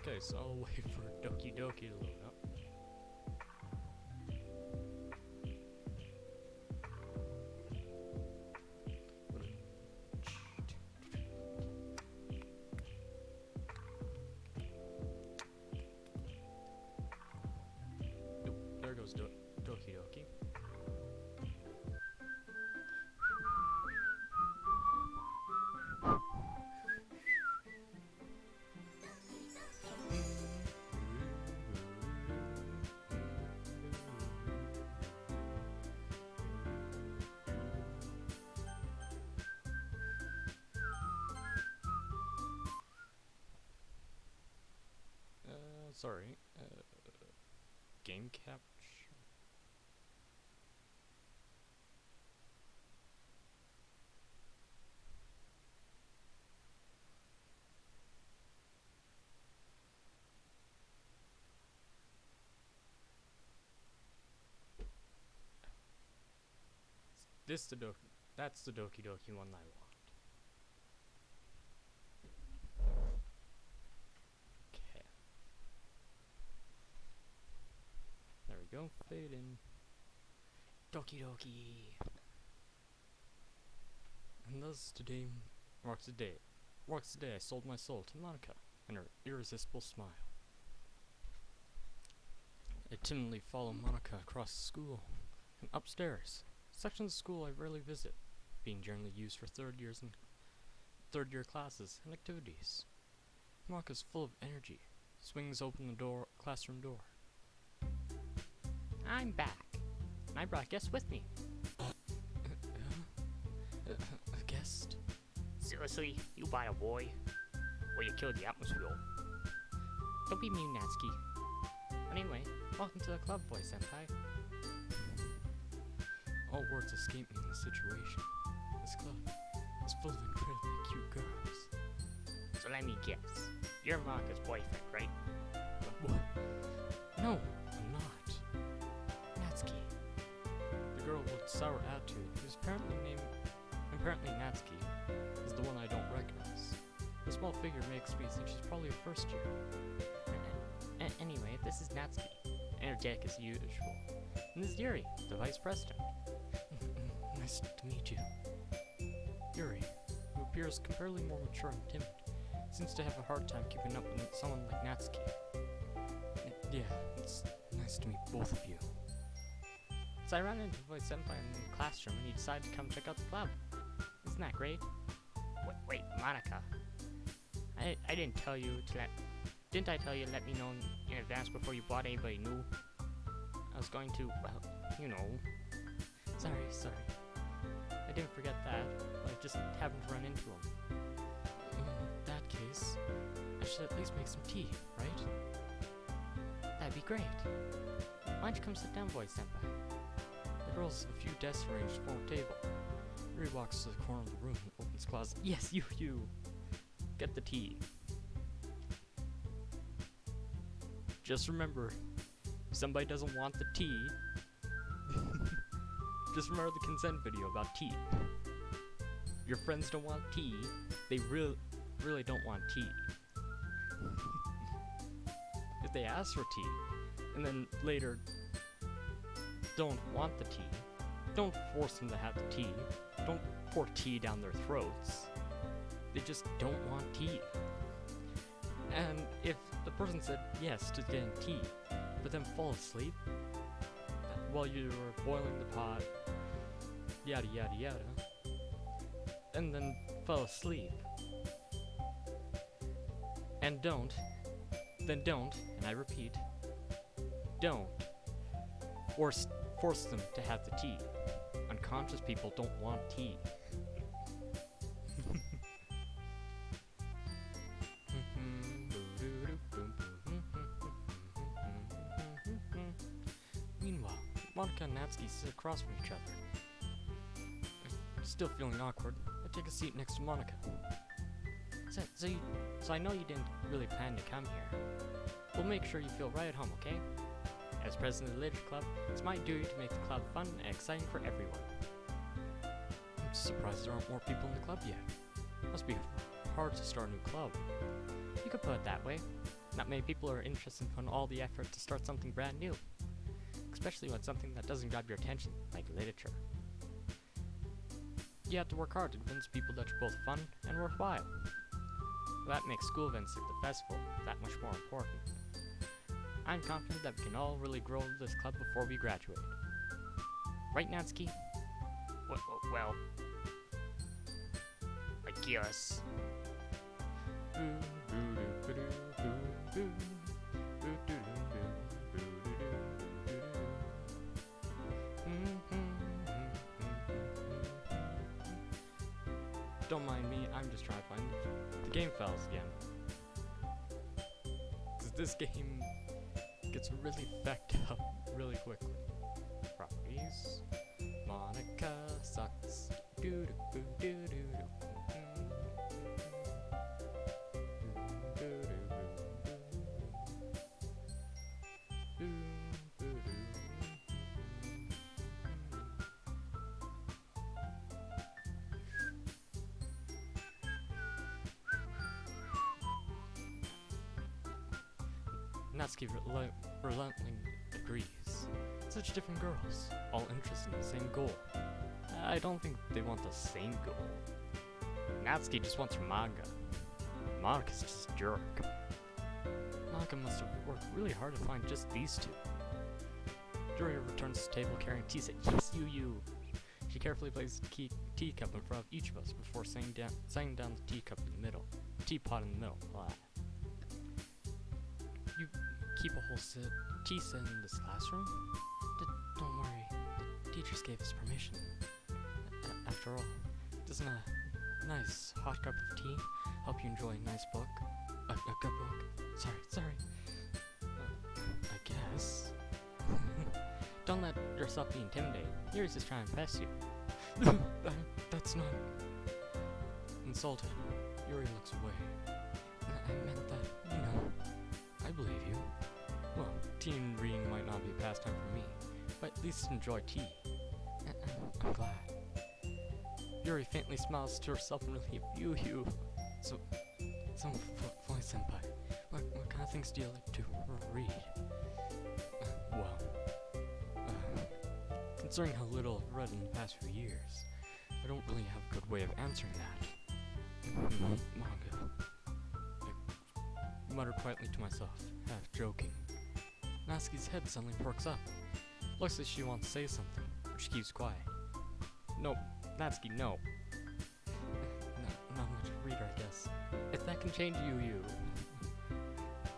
Okay, so I'll wait for Doki Doki to load up. Oop, there goes Doki Doki. Sorry, game capture. That's the Doki Doki one I want. we go. Fade in. Doki Doki. And thus today marks the day. Marks the day I sold my soul to Monika and her irresistible smile. I timidly follow Monika across the school and upstairs, sections of school I rarely visit, being generally used for third year classes and activities. Monika's full of energy, swings open the classroom door. I'm back, and I brought guests with me. A guest? Seriously, you bought a boy? Or you killed the atmosphere? Don't be mean, Natsuki. But anyway, welcome to the club, boy senpai. All words escape me in this situation. This club is full of incredibly cute girls. So let me guess. You're Monika's boyfriend, right? What? No, I'm not. Natsuki. The girl with sour attitude, who's apparently Natsuki, is the one I don't recognize. The small figure makes me think she's probably a first year. Anyway, this is Natsuki, energetic as usual. And this is Yuri, the vice president. Nice to meet you. Yuri, who appears comparatively more mature and timid, seems to have a hard time keeping up with someone like Natsuki. Yeah, it's nice to meet both of you. So I ran into Boy Senpai in the classroom and he decided to come check out the club. Isn't that great? Wait, Monika. I didn't tell you to Didn't I tell you to let me know in advance before you bought anybody new? I was going to, well, you know. Sorry. I didn't forget that, but I just happened to run into him. In that case, I should at least make some tea, right? That'd be great. Why don't you come sit down, Boy Senpai? The girls have a few desks arranged to form a table. Yuri walks to the corner of the room and opens the closet. Yes, you! Get the tea. Just remember, if somebody doesn't want the tea, just remember the consent video about tea. If your friends don't want tea, they really don't want tea. If they ask for tea, and then later don't want the tea, don't force them to have the tea. Don't pour tea down their throats. They just don't want tea. And if the person said yes to getting tea, but then fall asleep while you were boiling the pot, yada yada yada, and then fell asleep, and then don't, and I repeat, don't force them to have the tea. Unconscious people don't want tea. Meanwhile, Monika and Natsuki sit across from each other. Still feeling awkward, I take a seat next to Monika. So I know you didn't really plan to come here. We'll make sure you feel right at home, okay? As president of the Literature Club, it's my duty to make the club fun and exciting for everyone. I'm surprised there aren't more people in the club yet. Must be hard to start a new club. You could put it that way. Not many people are interested in putting all the effort to start something brand new. Especially when something that doesn't grab your attention, like literature. You have to work hard to convince people that you're both fun and worthwhile. That makes school events like the festival that much more important. I'm confident that we can all really grow this club before we graduate. Right, Natsuki? Well, I guess. Don't mind me, I'm just trying to find the game files again. Cause this game gets really fecked up really quickly. Properties. Monika sucks. Doo doo doo doo doo. Natsuki relentlessly agrees. Such different girls, all interested in the same goal. I don't think they want the same goal. Natsuki just wants her manga. Monika's just a jerk. Monika must have worked really hard to find just these two. Yuri returns to the table carrying tea set. Yes, you. She carefully places the teacup in front of each of us before setting down the teacup in the middle. Teapot in the middle. Blah. You keep a whole tea set in this classroom? Don't worry, the teachers gave us permission. After all, doesn't a nice hot cup of tea help you enjoy a nice book? A good book? Sorry. I guess. Don't let yourself be intimidated. Yuri's just trying to impress you. That's not... Insulted, Yuri looks away. I meant that, I believe you. Well, tea and reading might not be a pastime for me, but at least enjoy tea. I'm glad. Yuri faintly smiles to herself in relief. You. So Senpai, what kind of things do you like to read? Considering how little I've read in the past few years, I don't really have a good way of answering that. Manga. I mutter quietly to myself, half joking. Natsuki's head suddenly perks up. Looks like she wants to say something, but she keeps quiet. Nope, Natsuki, no. Not much of a reader, I guess. If that can change you.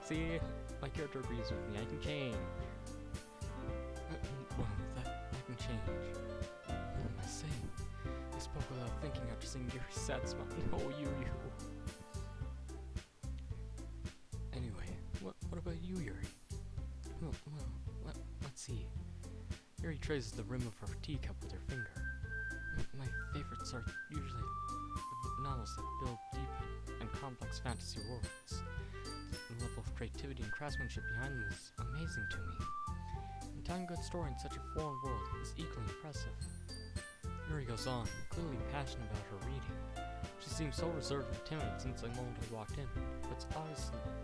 See, my character agrees with me, I can change. Well, that can change. What am I saying? I spoke without thinking after seeing Yuri's sad smile. No, you. Anyway, what about you, Yuri? Well, let's see. Yuri traces the rim of her teacup with her finger. My favorites are usually the novels that build deep and complex fantasy worlds. The level of creativity and craftsmanship behind them is amazing to me. And telling a good story in such a foreign world is equally impressive. Yuri goes on, clearly passionate about her reading. She seems so reserved and timid since the moment I walked in, but it's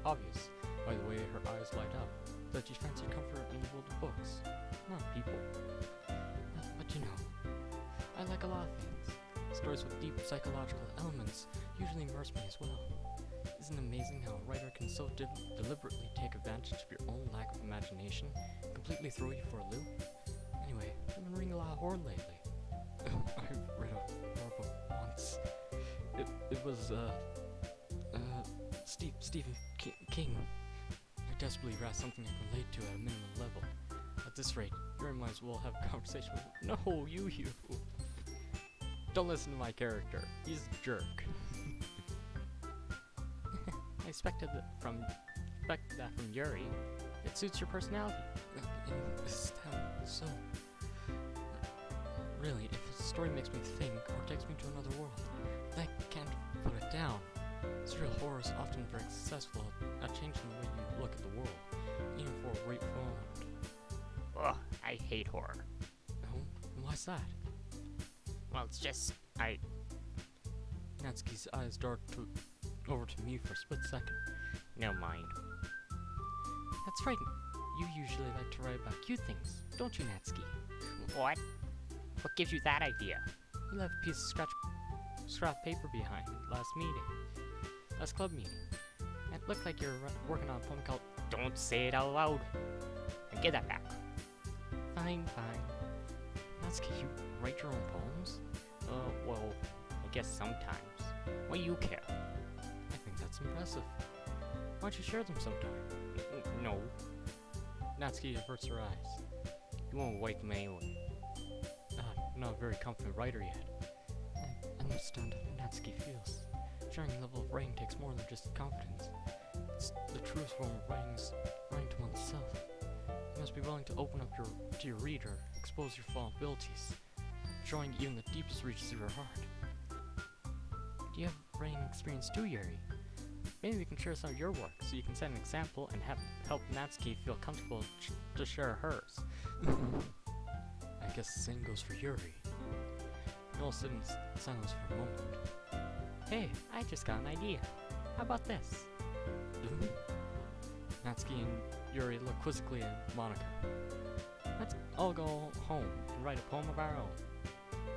obvious by the way her eyes light up that she finds her comfort in the world of books, not people. But I like a lot of things. Stories with deep psychological elements usually immerse me as well. Isn't it amazing how a writer can so deliberately take advantage of your own lack of imagination and completely throw you for a loop? Anyway, I've been reading a lot of horror lately. I've read a horror book once. It was, Stephen King. I desperately read something I can relate to at a minimum level. At this rate, you might as well have a conversation with him. No, you. Don't listen to my character. He's a jerk. I expected that from Yuri. It suits your personality. Is that so? Really, if a story makes me think or takes me to another world, I can't put it down. Serial horror is often very successful at changing the way you look at the world, even for a brief moment. Ugh, I hate horror. Oh, why's that? Well, it's just, Natsuki's eyes dart over to me for a split second. No mind. That's right. You usually like to write about cute things, don't you, Natsuki? What? What gives you that idea? You left a piece of scrap paper behind last club meeting. It looked like you're working on a poem called... Don't say it out loud. And get that back. Fine. Natsuki, you write your own poems? Well, I guess sometimes. Why you care? I think that's impressive. Why don't you share them sometime? No. Natsuki averts her eyes. You won't wake them anyway. I'm not a very confident writer yet. I understand how Natsuki feels. Sharing a level of writing takes more than just confidence. It's the truest form of writing is writing to oneself. You must be willing to open up to your reader, expose your vulnerabilities, showing even the deepest reaches of your heart. Do you have writing experience too, Yuri? Maybe we can share some of your work so you can set an example and help Natsuki feel comfortable to share hers. I guess the same goes for Yuri. We all sit in silence for a moment. Hey, I just got an idea. How about this? Natsuki and Yuri look quizzically at Monika. all go home and write a poem of our own.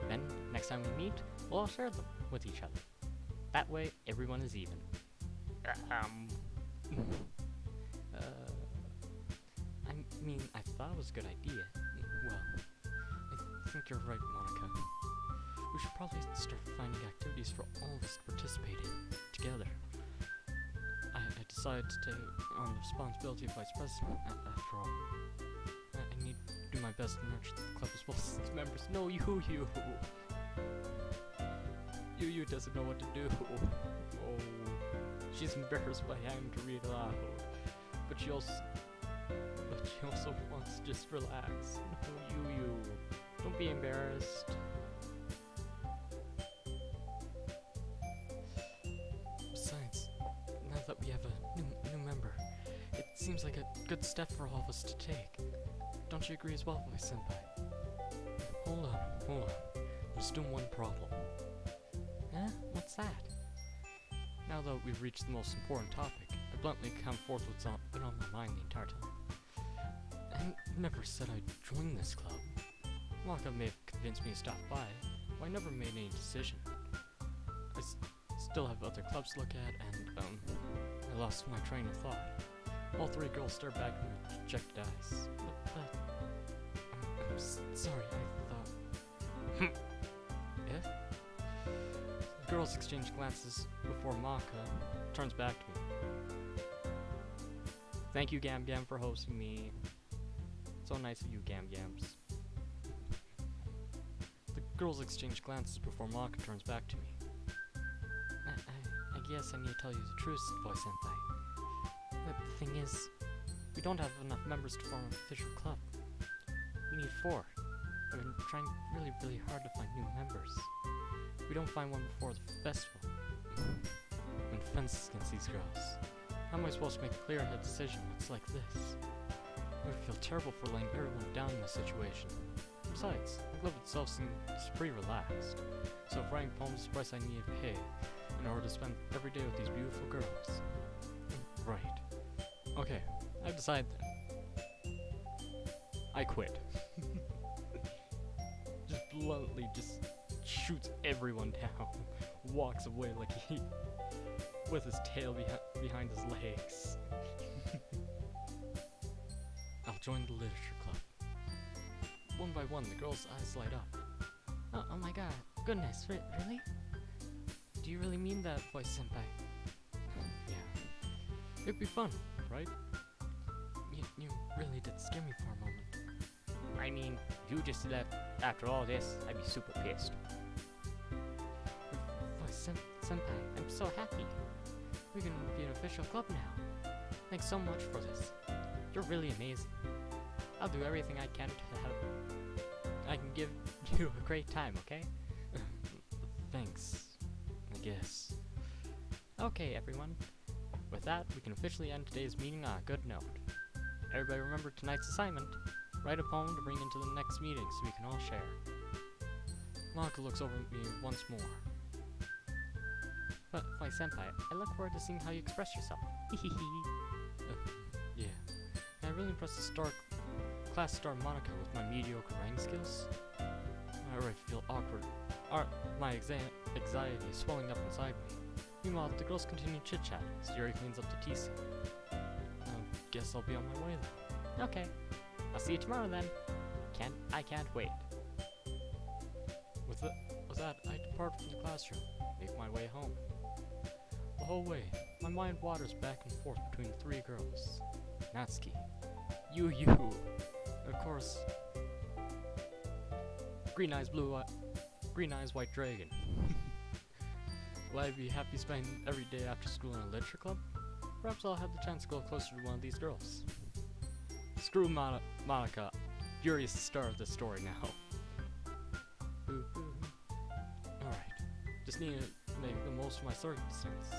Then, next time we meet, we'll all share them with each other. That way, everyone is even. I mean, I thought it was a good idea. Well, I think you're right, Monika. We should probably start finding activities for all of us to participate in together. I decided to take on the responsibility of vice president after all. I need to do my best to nurture the club as well as its members. No, you doesn't know what to do. Oh, she's embarrassed by having to read aloud, but she also wants to just relax. No, you, don't be embarrassed. Besides, now that we have a new member, it seems like a good step for all of us to take. Don't you agree as well, Vice Senpai? Hold on. There's still one problem. Huh? What's that? Now that we've reached the most important topic, I bluntly come forth with what's been on my mind the entire time. I never said I'd join this club. Monika may have convinced me to stop by, but I never made any decision. I still have other clubs to look at, and, I lost my train of thought. All three girls stared back at me with dejected eyes. I'm sorry, I thought... If? The girls exchange glances before Monika turns back to me. Thank you, Gam Gam, for hosting me. So nice of you, Gam Gams. The girls exchange glances before Monika turns back to me. I guess I need to tell you the truth, Boy Senpai. The thing is, we don't have enough members to form an official club. We need 4. We've been trying really hard to find new members. We don't find one before the festival. I'm defenseless against these girls. How am I supposed to make a clear-headed decision when it's like this? I would feel terrible for letting everyone down in this situation. Besides, the club itself seems pretty relaxed, so if writing poems is the price I need to pay in order to spend every day with these beautiful girls. Right. Okay, I've decided then. I quit. Just bluntly just shoots everyone down. Walks away like he... with his tail behind his legs. I'll join the literature club. One by one, the girls' eyes light up. Oh my god, goodness, really? Do you really mean that, Voice Senpai? Yeah. It'd be fun, right? You really did scare me for a moment. I mean, if you just left after all this, I'd be super pissed. Voice Senpai, I'm so happy. We can be an official club now. Thanks so much for this. You're really amazing. I'll do everything I can to help. I can give you a great time, okay? Thanks, I guess. Okay, everyone. With that, we can officially end today's meeting on a good note. Everybody remember tonight's assignment. Write a poem to bring into the next meeting so we can all share. Monika looks over at me once more. But, my senpai, I look forward to seeing how you express yourself. Yeah. Can I really impress the class star Monika with my mediocre writing skills? I already feel awkward. My anxiety is swelling up inside me. Meanwhile, the girls continue chit-chatting as Yuri cleans up the tea set. Guess I'll be on my way then. Okay. I'll see you tomorrow then. I can't wait. With that, I depart from the classroom, make my way home. The whole way, my mind wanders back and forth between the 3 girls. Natsuki. You. Of course. Green Eyes, White Dragon. Will I be happy spending every day after school in a literature club? Perhaps I'll have the chance to go closer to one of these girls. Screw Monika. Yuri is the star of this story now. Alright. Just need to make the most of my circumstances.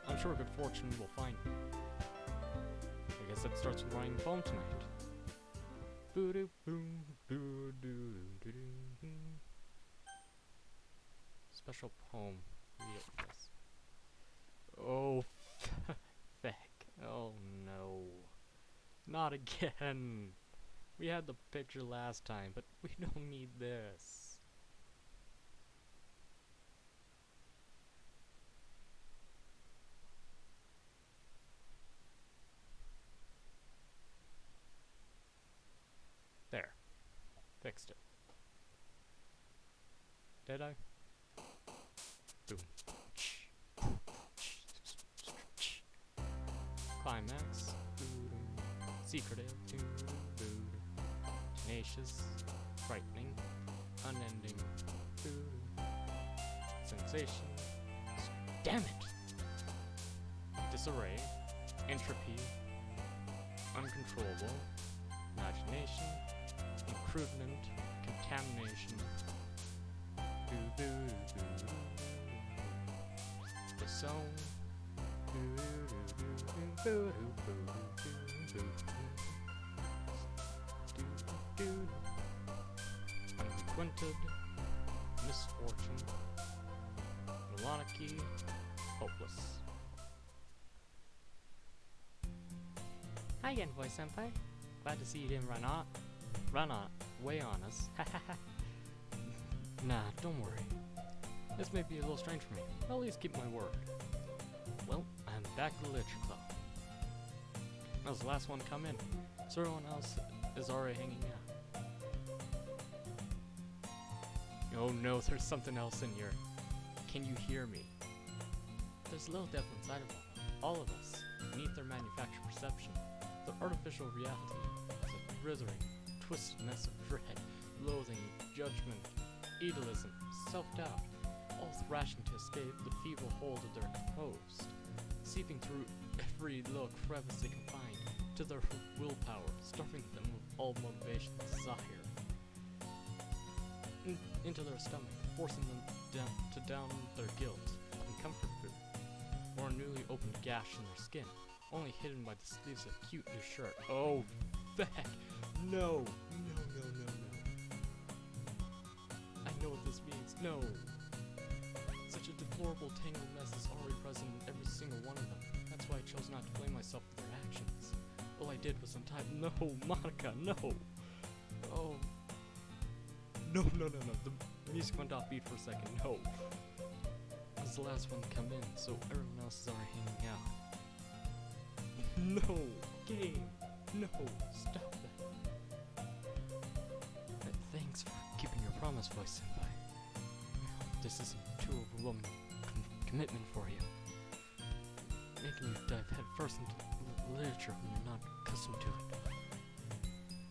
I'm sure good fortune will find me. I guess that starts with writing a poem tonight. Special poem. Yes. Oh, feck. Oh no. Not again. We had the picture last time, but we don't need this. There. Fixed it. Did I? Boom. Climax. Secretive. Tenacious. Frightening. Unending. Sensation. Damn it! Disarray. Entropy. Uncontrollable. Imagination. Improvement. Contamination. The zone. Unacquainted. Misfortune. Monika. Hopeless. Hi again, Voice Senpai. Glad to see you didn't run away on us. Nah, don't worry. This may be a little strange for me, but I'll at least keep my word. Well, I'm back at the Literature Club. I was the last one to come in, so everyone else is already hanging out. Oh no, there's something else in here. Can you hear me? There's a little devil inside of all of us, beneath their manufactured perception. Their artificial reality is a withering, twisted mess of dread, loathing, judgment, idealism, self-doubt, all thrashing to escape the feeble hold of their host, seeping through every little crevice they can find to their willpower, starving them of all motivation and desire into their stomach, forcing them to down their guilt and comfort food, or a newly opened gash in their skin, only hidden by the sleeves of a cute new shirt. Oh, feck! No! I know what this means. No! Such a deplorable tangled mess is already present in every single one of them. That's why I chose not to blame myself for their actions. All I did was untie— No, Monika, no! Oh. No. The music went off beat for a second. No. I was the last one to come in, so everyone else is already hanging out. No! Game! No! Stop that! Thanks for keeping your promise, Voice Senpai. This isn't too overwhelming commitment for you. Making you dive headfirst into literature when you're not accustomed to it.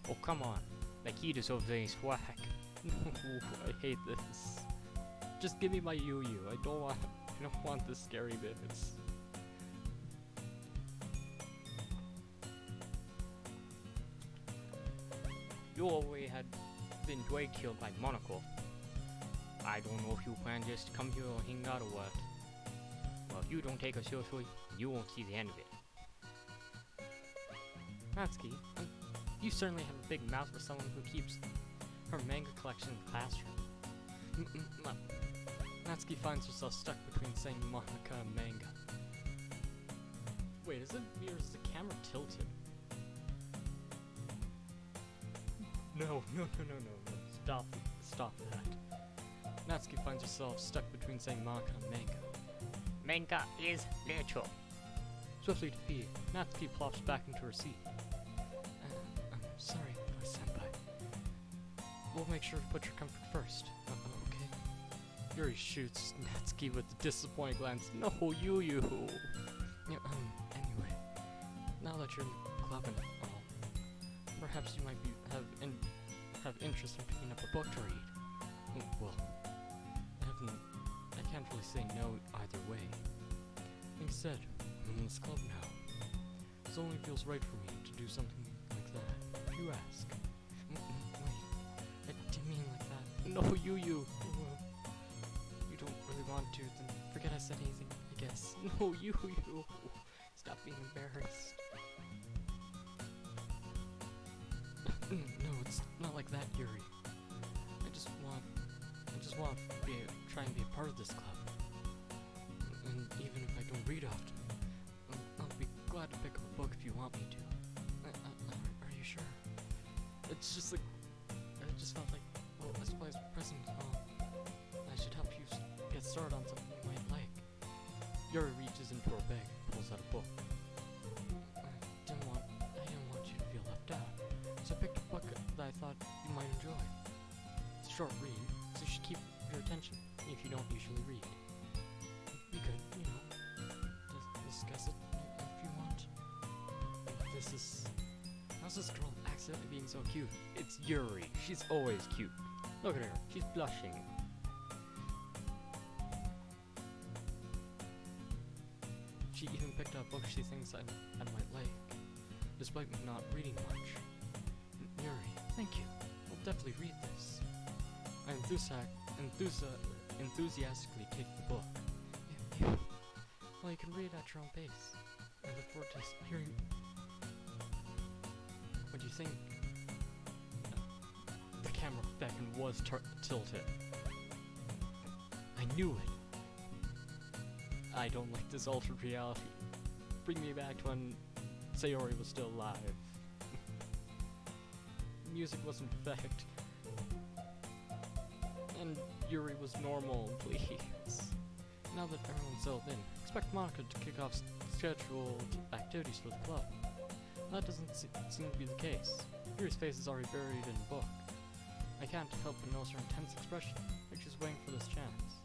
Oh, come on. The key to something is whack. No, I hate this. Just give me my Yu-Yu. I don't want the scary bits. You already had been Dwayne killed by Monaco. I don't know if you plan just to come here or hang out or what. Well, if you don't take us seriously, you won't see the end of it. Natsuki, you certainly have a big mouth for someone who keeps her manga collection in the classroom. Natsuki finds herself stuck between saying Monika and manga. Wait, is it me or is the camera tilted? No. Stop that. Natsuki finds herself stuck between saying Monika and manga. Manga is literature. Swiftly defeated, Natsuki plops back into her seat. I'm sorry, Voice Senpai. We'll make sure to put your comfort first. Okay? Yuri shoots Natsuki with a disappointed glance. No, Yu-Yu! Yeah, anyway, now that you're in the club and all, perhaps you might have interest in picking up a book to read. Well, I can't really say no either way. Like I said, I'm in this club now. It only feels right for me to do something like that, if you ask. Wait, I didn't mean like that. No, you. You don't really want to, then forget I said anything, I guess. No, you. Stop being embarrassed. No, it's not like that, Yuri. I just want to try and be a part of this club. And even if I don't read often, I'll be glad to pick up a book if you want me to. Are you sure? it's just like, I just felt like, well, as vice president, I should help you get started on something you might like. Yuri reaches into her bag and pulls out a book. I didn't want you to feel left out, so I picked a book that I thought you might enjoy. It's a short read, so you should keep your attention if you don't usually read. We could, discuss it if you want. How's this girl accidentally being so cute? It's Yuri. She's always cute. Look at her. She's blushing. She even picked up books she thinks I might like, despite me not reading much. Yuri, thank you. I'll definitely read this. I enthusiastically take the book. Well, you can read at your own pace. I look forward to hearing what you think. The camera back and was tilted. I knew it. I don't like this altered reality. Bring me back to when Sayori was still alive. Music wasn't perfect. And Yuri was normal, please. Now that everyone's settled in, expect Monika to kick off scheduled activities for the club. That doesn't seem to be the case. Yuri's face is already buried in the book. I can't help but notice her intense expression, like she's waiting for this chance.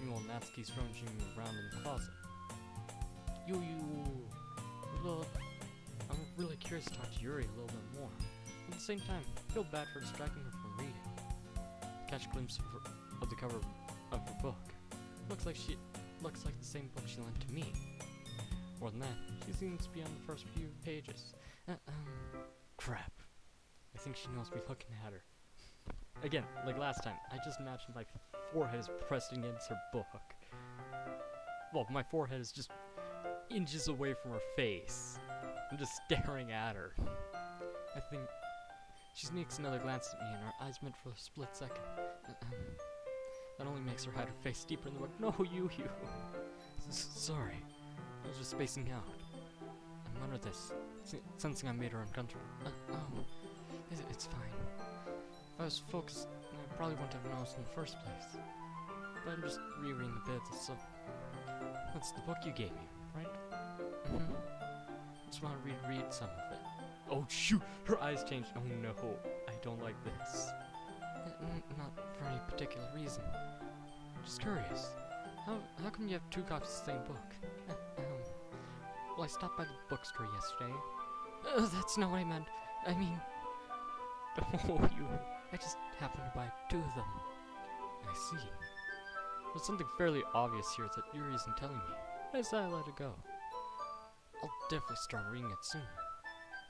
Meanwhile, Natsuki's rummaging around in the closet. I'm really curious to talk to Yuri a little bit more. At the same time, I feel bad for distracting her from reading. Catch a glimpse of the cover of her book. Looks like the same book she lent to me. More than that, she seems to be on the first few pages. Crap. I think she knows me looking at her. Again, like last time, I just imagined my forehead is pressed against her book. Well, my forehead is just inches away from her face. I'm just staring at her. I think she sneaks another glance at me and her eyes met for a split second. That only makes her hide her face deeper in the book. No, you. Sorry. I was just spacing out. I'm under this, sensing I made her uncomfortable. It's fine. If I was focused, I probably wouldn't have noticed in the first place. But I'm just rereading the bits, so... That's the book you gave me, right? I just want to reread some of it. Oh shoot! Her eyes changed. Oh no, I don't like this. Not for any particular reason. Just curious. How come you have two copies of the same book? Well, I stopped by the bookstore yesterday. That's not what I meant. I mean... I just happened to buy two of them. I see. There's something fairly obvious here that Yuri isn't telling me. I decided to let it go. I'll definitely start reading it soon.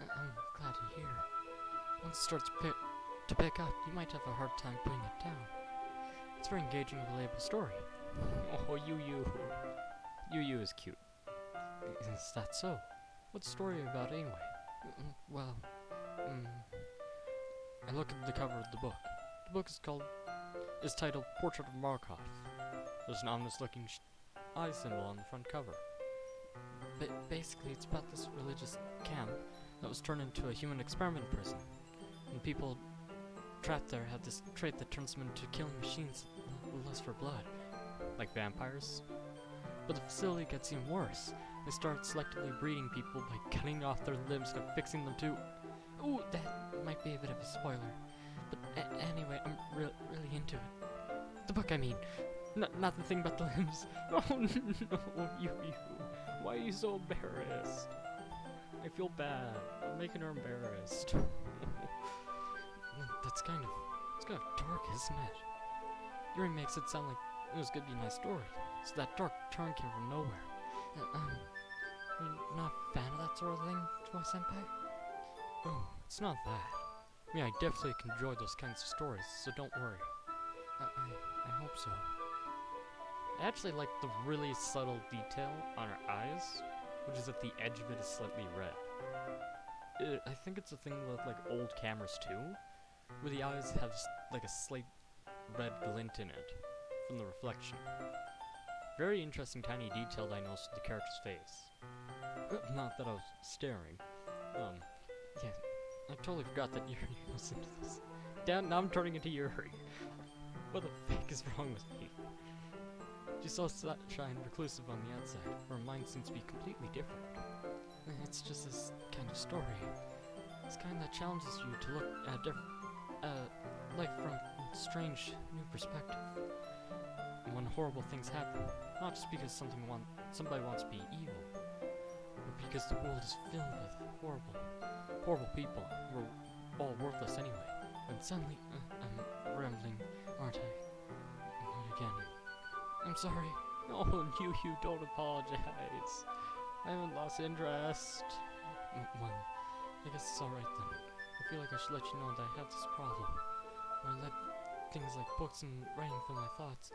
I'm glad to hear. Once it starts to pick up, you might have a hard time putting it down. It's a very engaging and relatable story. Oh, Yu is cute. Is that so? What's the story about anyway? Well, I look at the cover of the book. The book is titled Portrait of Markov. There's an ominous-looking eye symbol on the front cover. Basically, it's about this religious camp that was turned into a human experiment prison. And people trapped there have this trait that turns them into killing machines with lust for blood. Like vampires. But the facility gets even worse. They start selectively breeding people by cutting off their limbs and fixing them to... Ooh, that might be a bit of a spoiler. But anyway, I'm really into it. The book, I mean. Not the thing about the limbs. Oh no, you. Why are you so embarrassed? I feel bad. I'm making her embarrassed. It's kind of dark, isn't it? Yuri makes it sound like it was gonna be a nice story. So that dark turn came from nowhere. You're not a fan of that sort of thing, Toy-senpai? Oh, it's not that. I mean, I definitely can enjoy those kinds of stories, so don't worry. I hope so. I actually like the really subtle detail on her eyes, which is that the edge of it is slightly red. I think it's a thing with like old cameras too, where the eyes have like a slight red glint in it from the reflection. Very interesting tiny detail that I noticed with the character's face. Not that I was staring. Yeah. I totally forgot that Yuri was into this. Damn, now I'm turning into Yuri. What the fuck is wrong with me? She's so shy and reclusive on the outside. Her mind seems to be completely different. It's just this kind of story. It's kind that challenges you to look at life from a strange, new perspective. And when horrible things happen, not just because somebody wants to be evil, but because the world is filled with horrible people who are all worthless anyway. And suddenly, I'm rambling, aren't I? Not again. I'm sorry. Oh, you don't apologize. I haven't lost interest. Well, I guess it's alright then. I feel like I should let you know that I have this problem. When I let things like books and writing fill my thoughts.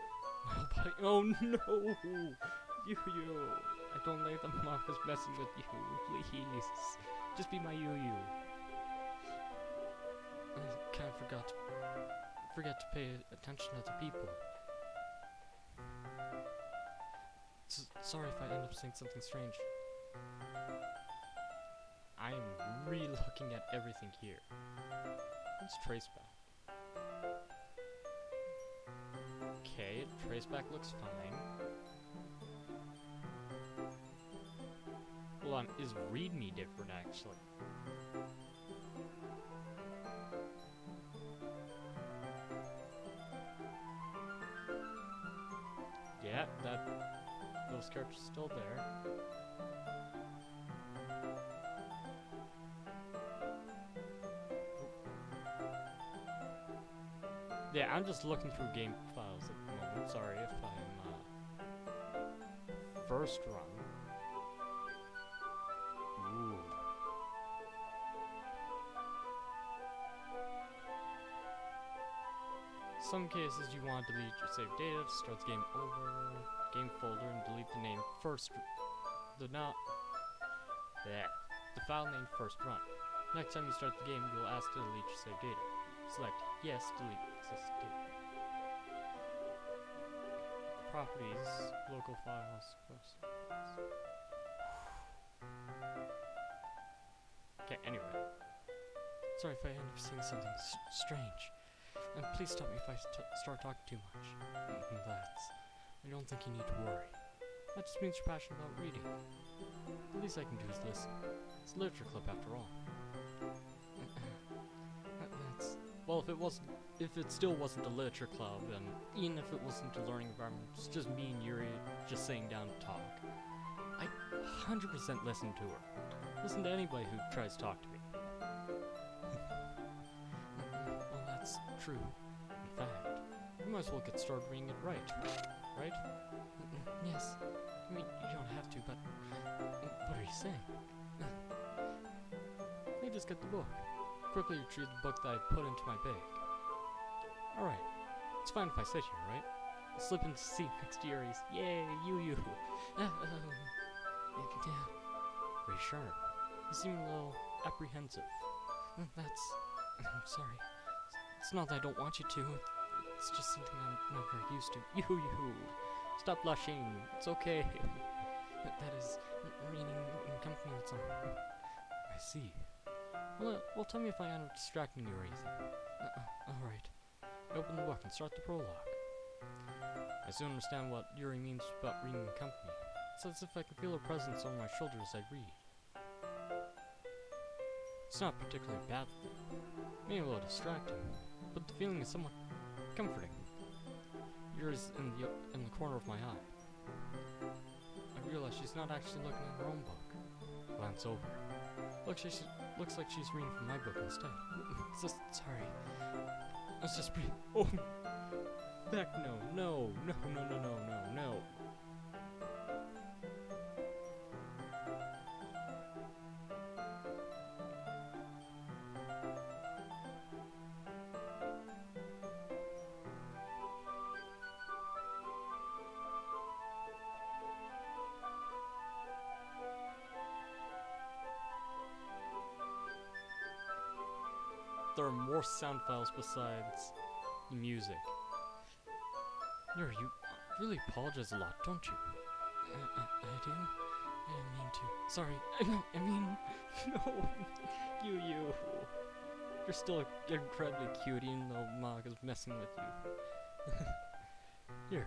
Oh no! You. I don't like the mark is messing with you. Please. Just be my you. I kind of forget to pay attention to the people. Sorry if I end up saying something strange. I'm re-looking at everything here. What's traceback? Okay, traceback looks fine. Hold on, is readme different actually? Yeah, those characters are still there. Yeah, I'm just looking through game files at the moment. Sorry if I'm, first run. Ooh. Some cases you want to delete your saved data to start the game over. Game folder and delete the name first. The file name first run. Next time you start the game, you'll ask to delete your saved data. Select yes, delete existing data. Properties, local files, quest. Okay, anyway. Sorry if I end up saying something strange. And please stop me if I start talking too much. I don't think you need to worry. That just means you're passionate about reading. The least I can do is listen. It's a literature club after all. Well, if it still wasn't a literature club, and even if it wasn't a learning environment, it's just me and Yuri just sitting down to talk, I 100% listen to her. Listen to anybody who tries to talk to me. Well, that's true. In fact, you might as well get started reading it right? Yes. I mean, you don't have to, but what are you saying? Let me just get the book. Quickly retrieve the book that I put into my bag. Alright. It's fine if I sit here, right? I'll slip into the seat next to Yuri's. Yay, you. Yeah. Reassuring. You seem a little apprehensive. I'm sorry. It's not that I don't want you to. It's just something I'm not very used to. You. Stop blushing. It's okay. That is reading in company with someone. I see. Well, tell me if I end up distracting you or anything. Alright. I open the book and start the prologue. I soon understand what Yuri means about reading in company. It's as if I can feel her presence on my shoulder as I read. It's not particularly bad, maybe a little distracting, but the feeling is somewhat comforting. Yuri's in the corner of my eye. I realize she's not actually looking at her own book. Glance over. Looks like she's reading from my book instead. Sorry. Let's just breathe. Oh! Back, no. There are more sound files besides music. Yuri, you really apologize a lot, don't you? I do? I didn't mean to. Sorry. I mean, no. You. You're still incredibly cute, even though Monika's messing with you. Here,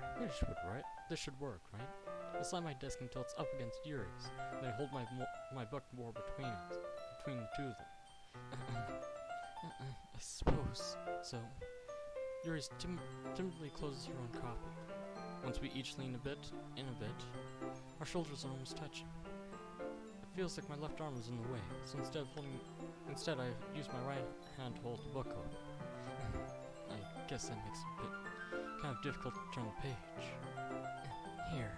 this should work, right? I slam my desk until it's up against Yuri's, and I hold my book more between the two of them. I suppose so. Yuri's timidly closes her own copy. Once we each lean a bit, our shoulders are almost touching. It feels like my left arm is in the way, so instead I use my right hand to hold the book open. I guess that makes it a bit kind of difficult to turn the page. Here.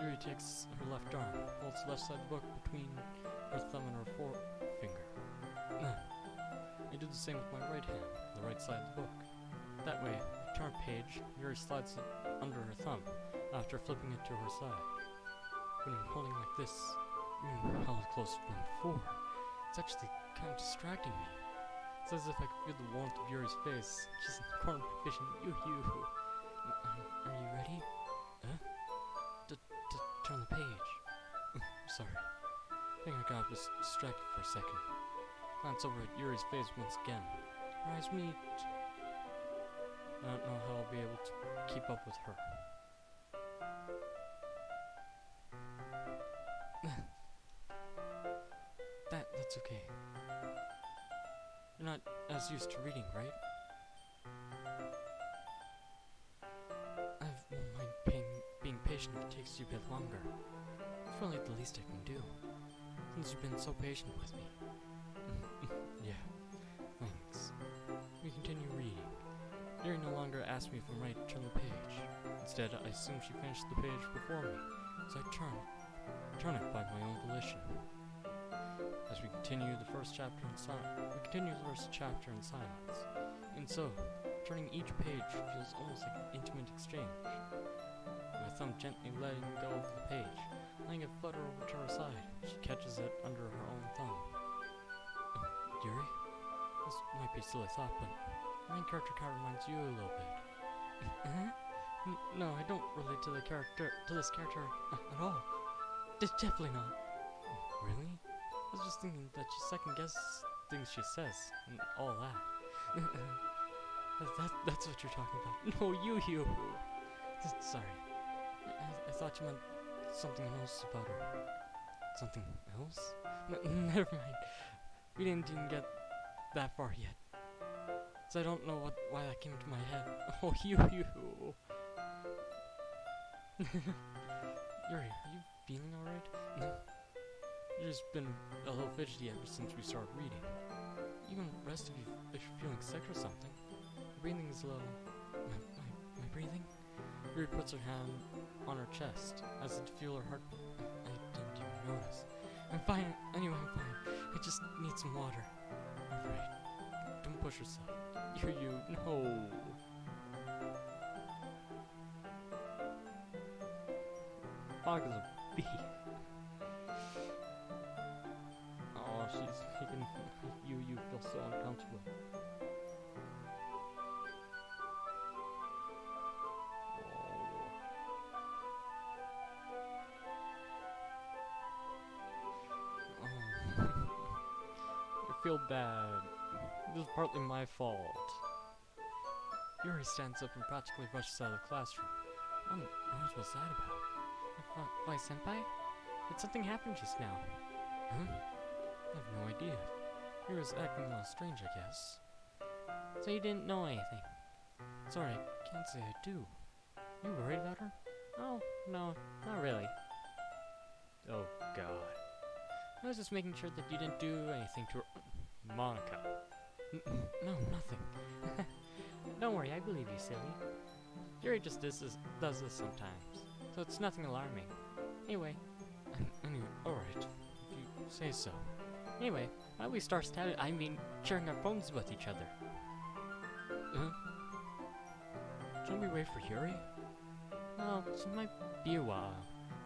Yuri takes her left arm, holds the left side of the book between her thumb and her forefinger. I do the same with my right hand, the right side of the book. That way, I turn a page, Yuri slides it under her thumb, after flipping it to her side. When I'm holding like this, even held closer than before, it's actually kind of distracting me. It's as if I could feel the warmth of Yuri's face. She's in the corner of my vision. Are you ready? Huh? To turn the page. Sorry. I think I got distracted for a second. Glance over at Yuri's face once again. Our eyes meet. I don't know how I'll be able to keep up with her. That's okay. You're not as used to reading, right? I won't mind being patient if it takes you a bit longer. It's really the least I can do, since you've been so patient with me. Yeah, thanks. We continue reading. Yuri no longer asks me if I'm ready to turn the page. Instead, I assume she finished the page before me, so I turn it by my own volition. As we continue the first chapter in silence. And so, turning each page feels almost like an intimate exchange. My thumb gently letting go of the page, letting it flutter over to her side. She catches it under her own thumb. Yuri? This might be a silly thought, but the main character kind of reminds you a little bit. No, I don't relate to this character at all. Definitely not. Really? I was just thinking that she second-guesses things she says, and all that. That's what you're talking about. No, you. Sorry. I thought you meant something else about her. Something else? Never mind. We didn't even get that far yet. So I don't know why that came to my head. Oh, you. Yuri, are you feeling alright? You've just been a little fidgety ever since we started reading. Even the rest of you, if you're feeling sick or something. Your breathing is low. My breathing? Yuri puts her hand on her chest, as if to feel her heartbeat. I didn't even notice. I'm fine. Anyway, I'm fine. I just need some water. Alright. Don't push yourself. No. Fog is a bee. Oh, she's making you feel so uncomfortable. Oh. I feel bad. This is partly my fault. Yuri stands up and practically rushes out of the classroom. What on earth was that about? Why, senpai? Did something happen just now? Huh? I have no idea. Yuri's acting a little strange, I guess. So you didn't know anything? Sorry, I can't say I do. You worried about her? Oh, no, not really. Oh, God. I was just making sure that you didn't do anything to her. Monika. No, nothing. Don't worry, I believe you, silly. Yuri just does this sometimes, so it's nothing alarming. Anyway, alright, if you say so. Anyway, why don't we start sharing our phones with each other? Shouldn't we wait for Yuri? Well, it might be a while,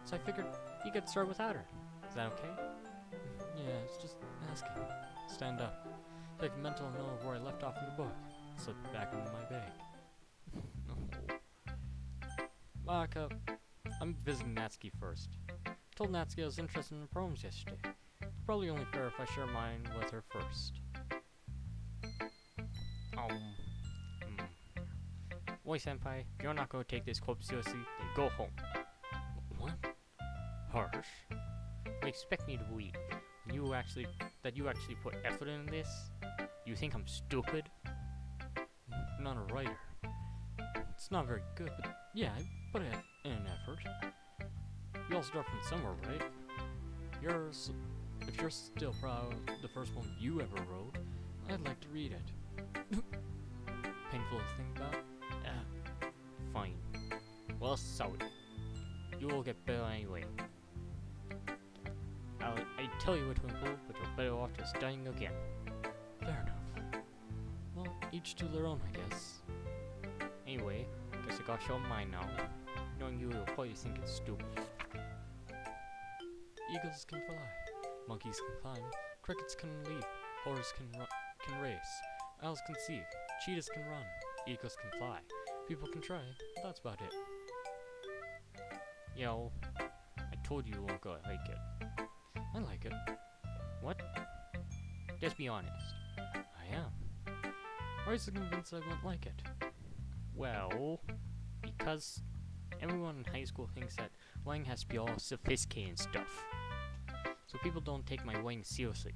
so I figured you could start without her. Is that okay? Yeah, it's just asking. Stand up. Take a mental note of where I left off in the book. Slip it back into my bag. Monika, I'm visiting Natsuki first. I told Natsuki I was interested in her poems yesterday. It's probably only fair if I share mine with her first. Oi, senpai, if you're not going to take this club seriously, then go home. What? Harsh. You expect me to believe that you actually put effort into this? You think I'm stupid? Not a writer. It's not very good, but yeah, I put in an effort. You all start from somewhere, right? If you're still proud of the first one you ever wrote, I'd like to read it. Painful to think about? Fine. Well, sorry. You will get better anyway. I tell you what to improve, but you're better off just starting again. Fair enough. Well, each to their own, I guess. Anyway, guess I got your mind now. Knowing you'll probably think it's stupid. Eagles can fly, monkeys can climb, crickets can leap, horses can race, owls can see, cheetahs can run, eagles can fly, people can try, but that's about it. Yo, I told you you weren't gonna like it. I like it. What? Just be honest. I am. Why are you so convinced I won't like it? Well, because everyone in high school thinks that writing has to be all sophisticated and stuff. So people don't take my writing seriously.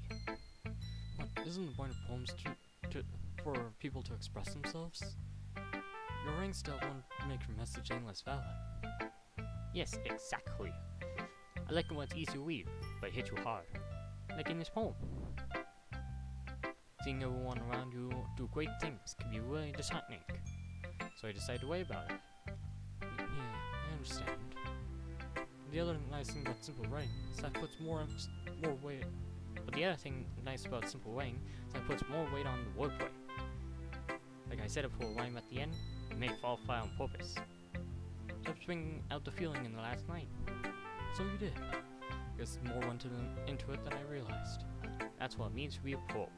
What, isn't the point of poems for people to express themselves? Your writing style won't make your message any less valid. Yes, exactly. I like it when it's easy to read, but it hits you hard. Like in this poem. Seeing everyone around you do great things can be really disheartening. So I decided to write about it. Yeah, I understand. The other nice thing about simple writing is that it puts more weight. But the other thing nice about simple writing is that it puts more weight on the wordplay. Like I said, if we'll rhyme at the end, it may fall flat on purpose. Helps bring out the feeling in the last line. So you did. Guess more went into it than I realized. That's what it means to be a pro.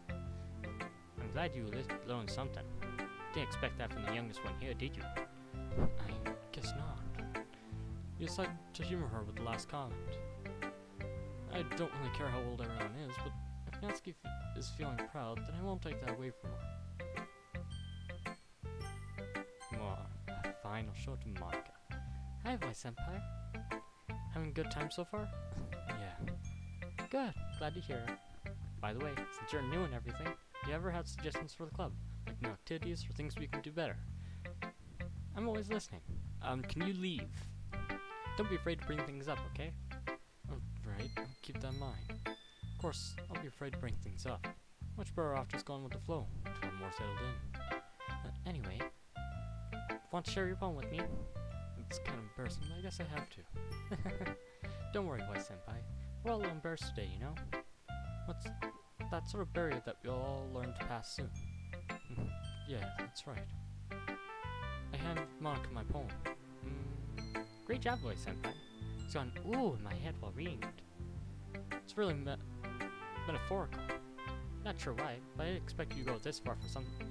I'm glad you learned something. Didn't expect that from the youngest one here, did you? I guess not. You decided to humor her with the last comment. I don't really care how old everyone is, but if Natsuki is feeling proud, then I won't take that away from her. Well, fine, I'll show it to Monika. Hi, Vice Senpai. Having a good time so far? Yeah. Good, glad to hear it. By the way, since you're new and everything, do you ever have suggestions for the club? Like new activities or things we can do better? I'm always listening. Can you leave? Don't be afraid to bring things up, okay? Right, I'll keep that in mind. Of course, I'll be afraid to bring things up. Much better off just going with the flow, until I'm more settled in. Anyway, want to share your poem with me? It's kind of embarrassing, but I guess I have to. Don't worry, Vice Senpai. We're all a little embarrassed today, you know? What's that sort of barrier that we'll all learn to pass soon? Yeah, that's right. I handed Monika my poem. Great job, Voice Senpai. It's gone ooh in my head while reading it. It's really metaphorical. Not sure why, but I didn't expect you to go this far for something.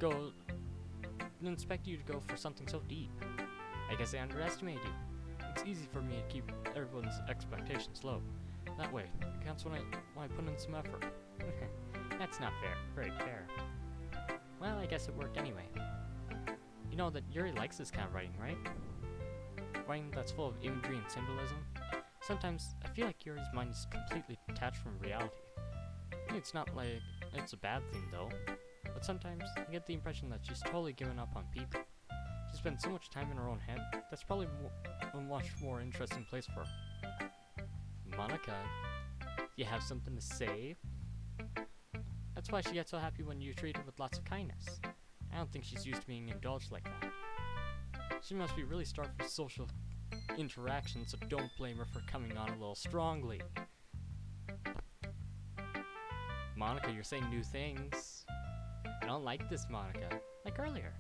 Didn't expect you to go for something so deep. I guess I underestimated you. It's easy for me to keep everyone's expectations low. That way, it counts when I put in some effort. That's not fair. Very fair. Well, I guess it worked anyway. You know that Yuri likes this kind of writing, right? Writing that's full of imagery and symbolism. Sometimes I feel like Yuri's mind is completely detached from reality. It's not like it's a bad thing though, but sometimes I get the impression that she's totally given up on people. She spends so much time in her own head, that's probably a much more interesting place for her. Monika, you have something to say? That's why she gets so happy when you treat her with lots of kindness. I don't think she's used to being indulged like that. She must be really starved for social interaction, so don't blame her for coming on a little strongly. Monika, you're saying new things. I don't like this, Monika. Like earlier.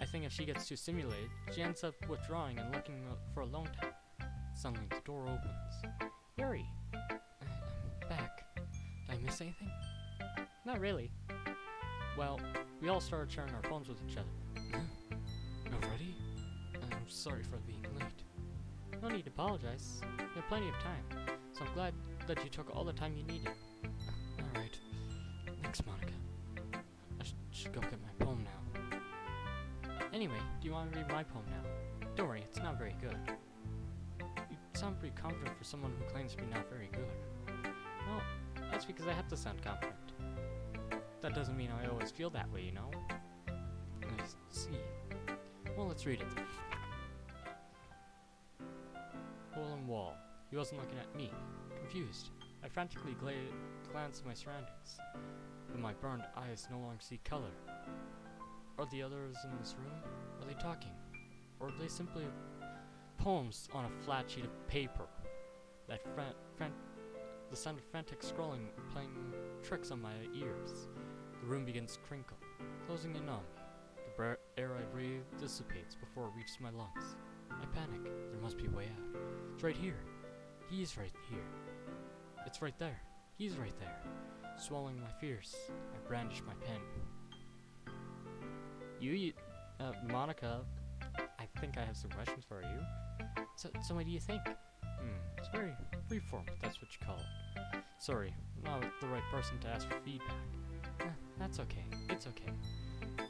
I think if she gets too stimulated, she ends up withdrawing and looking for alone time. Suddenly the door opens. Yuri! I'm back. Did I miss anything? Not really. Well, we all started sharing our phones with each other. Already? I'm sorry for being late. No need to apologize. You have plenty of time. So I'm glad that you took all the time you needed. Alright. Thanks, Monika. should go get my poem now. Anyway, do you want to read my poem now? Don't worry, it's not very good. You sound pretty confident for someone who claims to be not very good. Well, that's because I have to sound confident. That doesn't mean I always feel that way, you know? I see. Well, let's read it then. Hole in wall. He wasn't looking at me. Confused, I frantically glanced at my surroundings, but my burned eyes no longer see color. Are the others in this room? Are they talking? Or are they simply poems on a flat sheet of paper? The sound of frantic scrolling playing tricks on my ears. The room begins to crinkle, closing in on me. The air I breathe dissipates before it reaches my lungs. I panic. There must be a way out. It's right here. He's right here. It's right there. He's right there. Swallowing my fears, I brandish my pen. Monika, I think I have some questions for you. So what do you think? It's very freeform, if that's what you call it. Sorry, I'm not the right person to ask for feedback. That's okay. It's okay.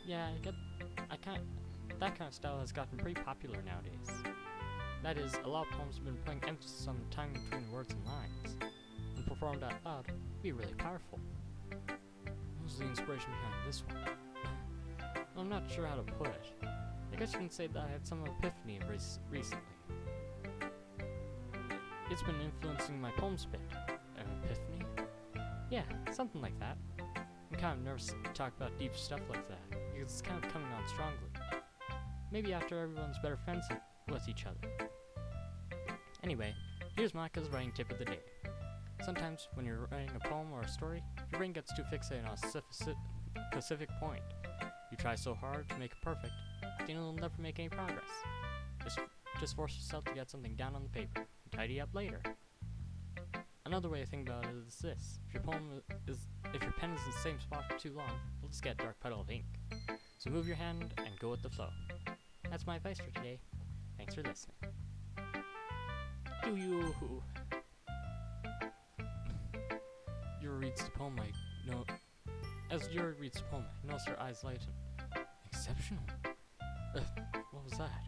Yeah, that kind of style has gotten pretty popular nowadays. That is, a lot of poems have been putting emphasis on the time between words and lines. When performed out loud, it can be really powerful. What was the inspiration behind this one? I'm not sure how to put it. I guess you can say that I had some epiphany recently. It's been influencing my poems a bit. An epiphany? Yeah, something like that. I'm kind of nervous to talk about deep stuff like that, because it's kind of coming on strongly. Maybe after everyone's better friends with each other. Anyway, here's Monika's writing tip of the day. Sometimes, when you're writing a poem or a story, your brain gets too fixated on a specific point. You try so hard to make it perfect, then you'll never make any progress. Just force yourself to get something down on the paper, and tidy up later. Another way to think about it is this: if your pen is in the same spot for too long, you'll just get a dark puddle of ink. So move your hand and go with the flow. That's my advice for today. Thanks for listening. You. Yuri reads the poem I know. As Yuri reads the poem, I notice her eyes lighten. Exceptional. What was that?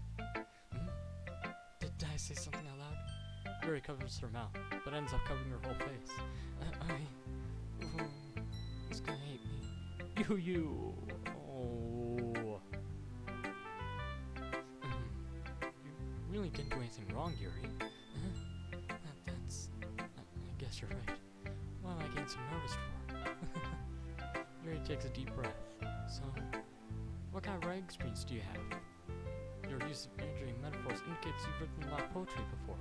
Did I say something out loud? Yuri covers her mouth, but ends up covering her whole face. He's gonna hate me. You. Oh. You really didn't do anything wrong, Yuri. I guess you're right. What am I getting so nervous for? Yuri takes a deep breath. So, what kind of writing experience do you have? Your use of imagery and metaphors indicates you've written a lot of poetry before.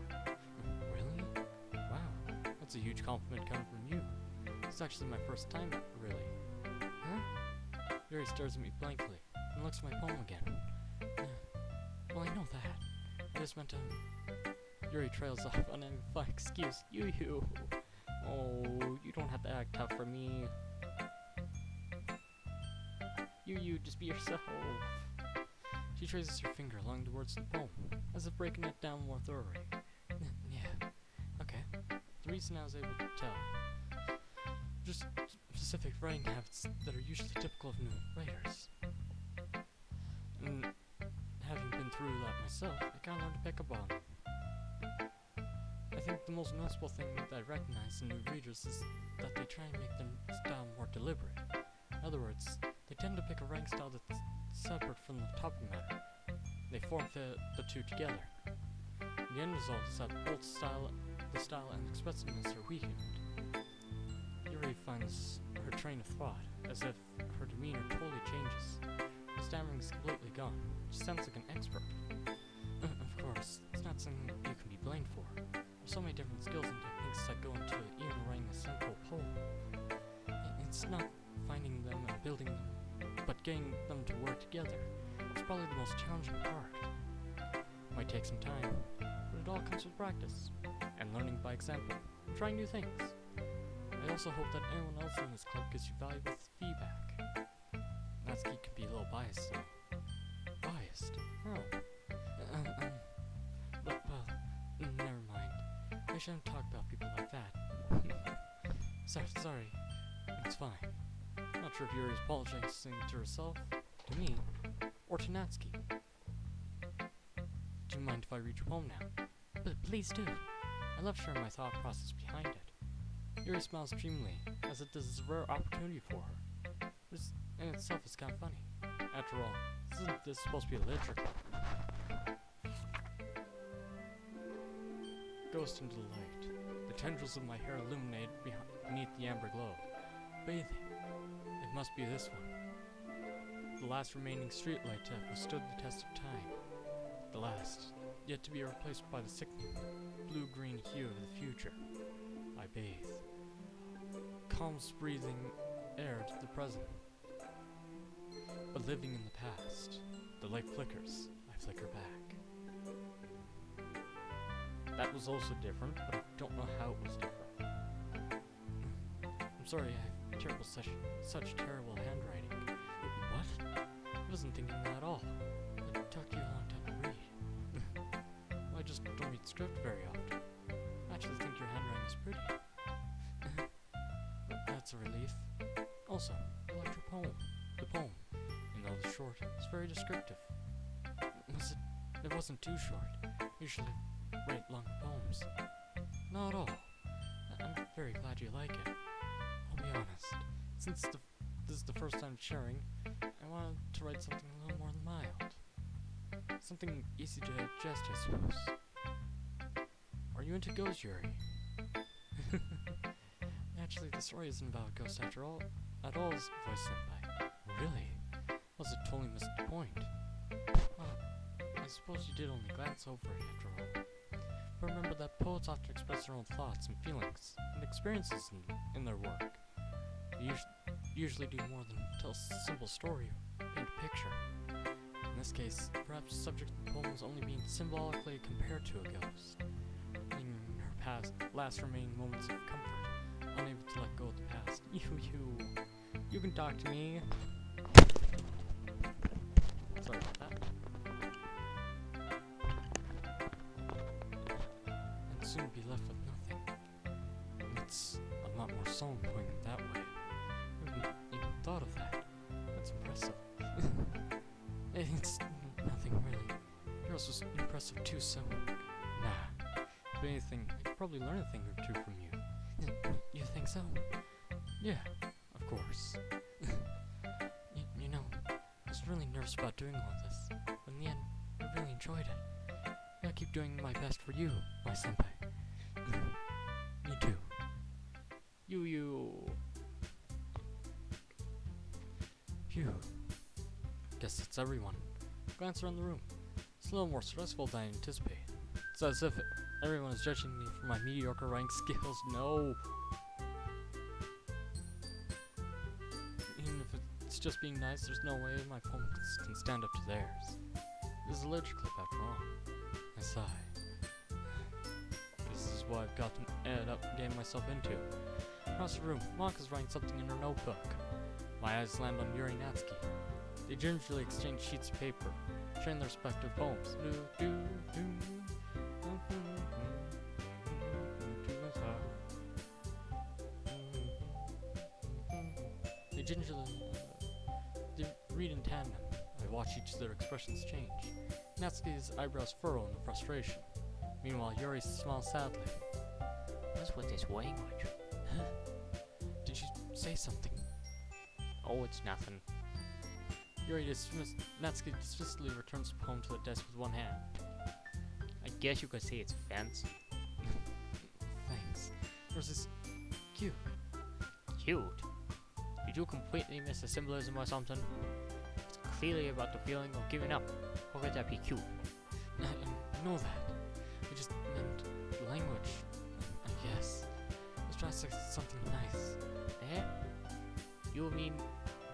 Really? Wow, that's a huge compliment coming from you. It's actually my first time, really. Huh? Yuri stares at me blankly and looks at my poem again. Well, I know that. I just meant to... Yuri trails off on an fine excuse. You. Oh, you don't have to act tough for me. You, just be yourself. She traces her finger along the words of the poem, as if breaking it down more thoroughly. Yeah, okay. The reason I was able to tell. Just specific writing habits that are usually typical of new writers. And having been through that myself, I kinda learned to pick up on them. I think the most noticeable thing that I recognize in new readers is that they try and make their style more deliberate. In other words, they tend to pick a writing style that's separate from the topic matter. They form the two together. The end result is that both the style and expressiveness are weakened. Yuri finds her train of thought, as if her demeanor totally changes. Her stammering is completely gone. She sounds like an expert. Of course, it's not something you can be blamed for. There's so many different skills and techniques that go into even writing a simple poem. It's not finding them and building them, but getting them to work together. It's probably the most challenging part. It might take some time, but it all comes with practice, and learning by example, and trying new things. I also hope that everyone else in this club gives you valuable feedback. Natsuki can be a little biased, though. Biased? Oh. Well, never mind. I shouldn't talk about people like that. Sorry. It's fine. Not sure if Yuri's apologizing to herself, to me, or to Natsuki. Do you mind if I read your poem now? But please do. I love sharing my thought process behind it. Yuri smiles dreamily, as if this is a rare opportunity for her. This in itself is kind of funny. After all, this is supposed to be a literature club. Ghost into the light. The tendrils of my hair illuminate beneath the amber glow. Bathing. It must be this one. The last remaining streetlight that withstood the test of time. The last, yet to be replaced by the sickening, blue-green hue of the future. I bathe. Calms breathing air to the present. But living in the past. The light flickers. I flicker back. That was also different, but I don't know how it was different. I'm sorry, I have such terrible handwriting. What? I wasn't thinking that at all. It took you a long time to read. Well, I just don't read script very often. I actually think your handwriting is pretty. That's a relief. Also, I liked your poem. The poem, even though it's short, it's very descriptive. It wasn't too short. Usually write long poems. Not at all. I'm very glad you like it. I'll be honest. Since this is the first time sharing, I wanted to write something a little more mild. Something easy to digest, I suppose. Are you into ghosts, Yuri? Actually, the story isn't about ghosts after all. At all, voice senpai. Really? Was it totally missed the point? Well, I suppose you did only glance over it after all. But remember that poets often express their own thoughts and feelings and experiences in their work. They usually do more than tell a simple story or paint a picture. In this case, perhaps the subject of the poem was only being symbolically compared to a ghost, in her last remaining moments of comfort, unable to let go of the past. You can talk to me. Sorry about that. And soon be left with nothing. It's a lot more solemn putting it that way. I haven't even thought of that. That's impressive. It's nothing really. Yours was impressive too, so... Nah. If anything, I could probably learn a thing or two from you. You think so? Yeah, of course. you know, I was really nervous about doing all this, but in the end, I really enjoyed it. I gotta keep doing my best for you, my senpai. Me too. You. Phew. Guess that's everyone. Glance around the room. It's a little more stressful than I anticipated. It's as if everyone is judging me for my mediocre writing skills. No. Even if it's just being nice, there's no way my poems can stand up to theirs. This is a literature clip after all. I sigh. This is what I've ended up getting myself into. Across the room, Monika's writing something in her notebook. My eyes land on Yuri and Natsuki. They gingerly exchange sheets of paper, sharing their respective poems. They read in tandem. I watch each of their expressions change. Natsuki's eyebrows furrow in frustration. Meanwhile, Yuri smiles sadly. What's with this language? Did you say something? Oh, it's nothing. Natsuki dismissively returns the poem to the desk with one hand. I guess you could say it's fancy. Thanks. Yours is cute. Cute? Did you completely miss the symbolism or something? It's clearly about the feeling of giving up. How could that be cute? I know that. I just meant language, I guess. I was trying to say something nice. Eh? You mean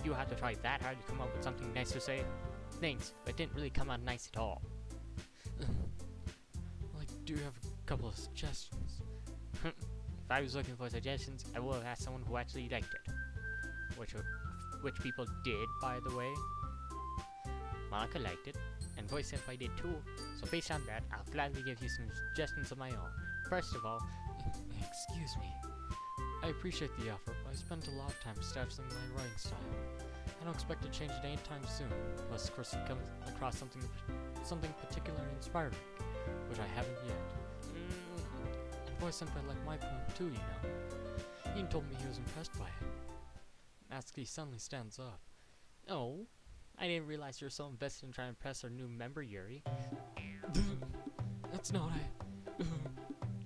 you had to try that hard to come up with something nice to say? Thanks, but it didn't really come out nice at all. Well, I do have a couple of suggestions. If I was looking for suggestions, I would have asked someone who actually liked it. Which people did, by the way. Monika liked it, and Voice Senpai did too, so based on that, I'll gladly give you some suggestions of my own. First of all, excuse me. I appreciate the offer, I spent a lot of time establishing my writing style. I don't expect to change it anytime soon, unless of course it comes across something particularly inspiring, which I haven't yet. And Voice Senpai liked my poem too, you know. He told me he was impressed by it. Natsuki suddenly stands up. Oh, I didn't realize you're so invested in trying to impress our new member, Yuri. That's not it.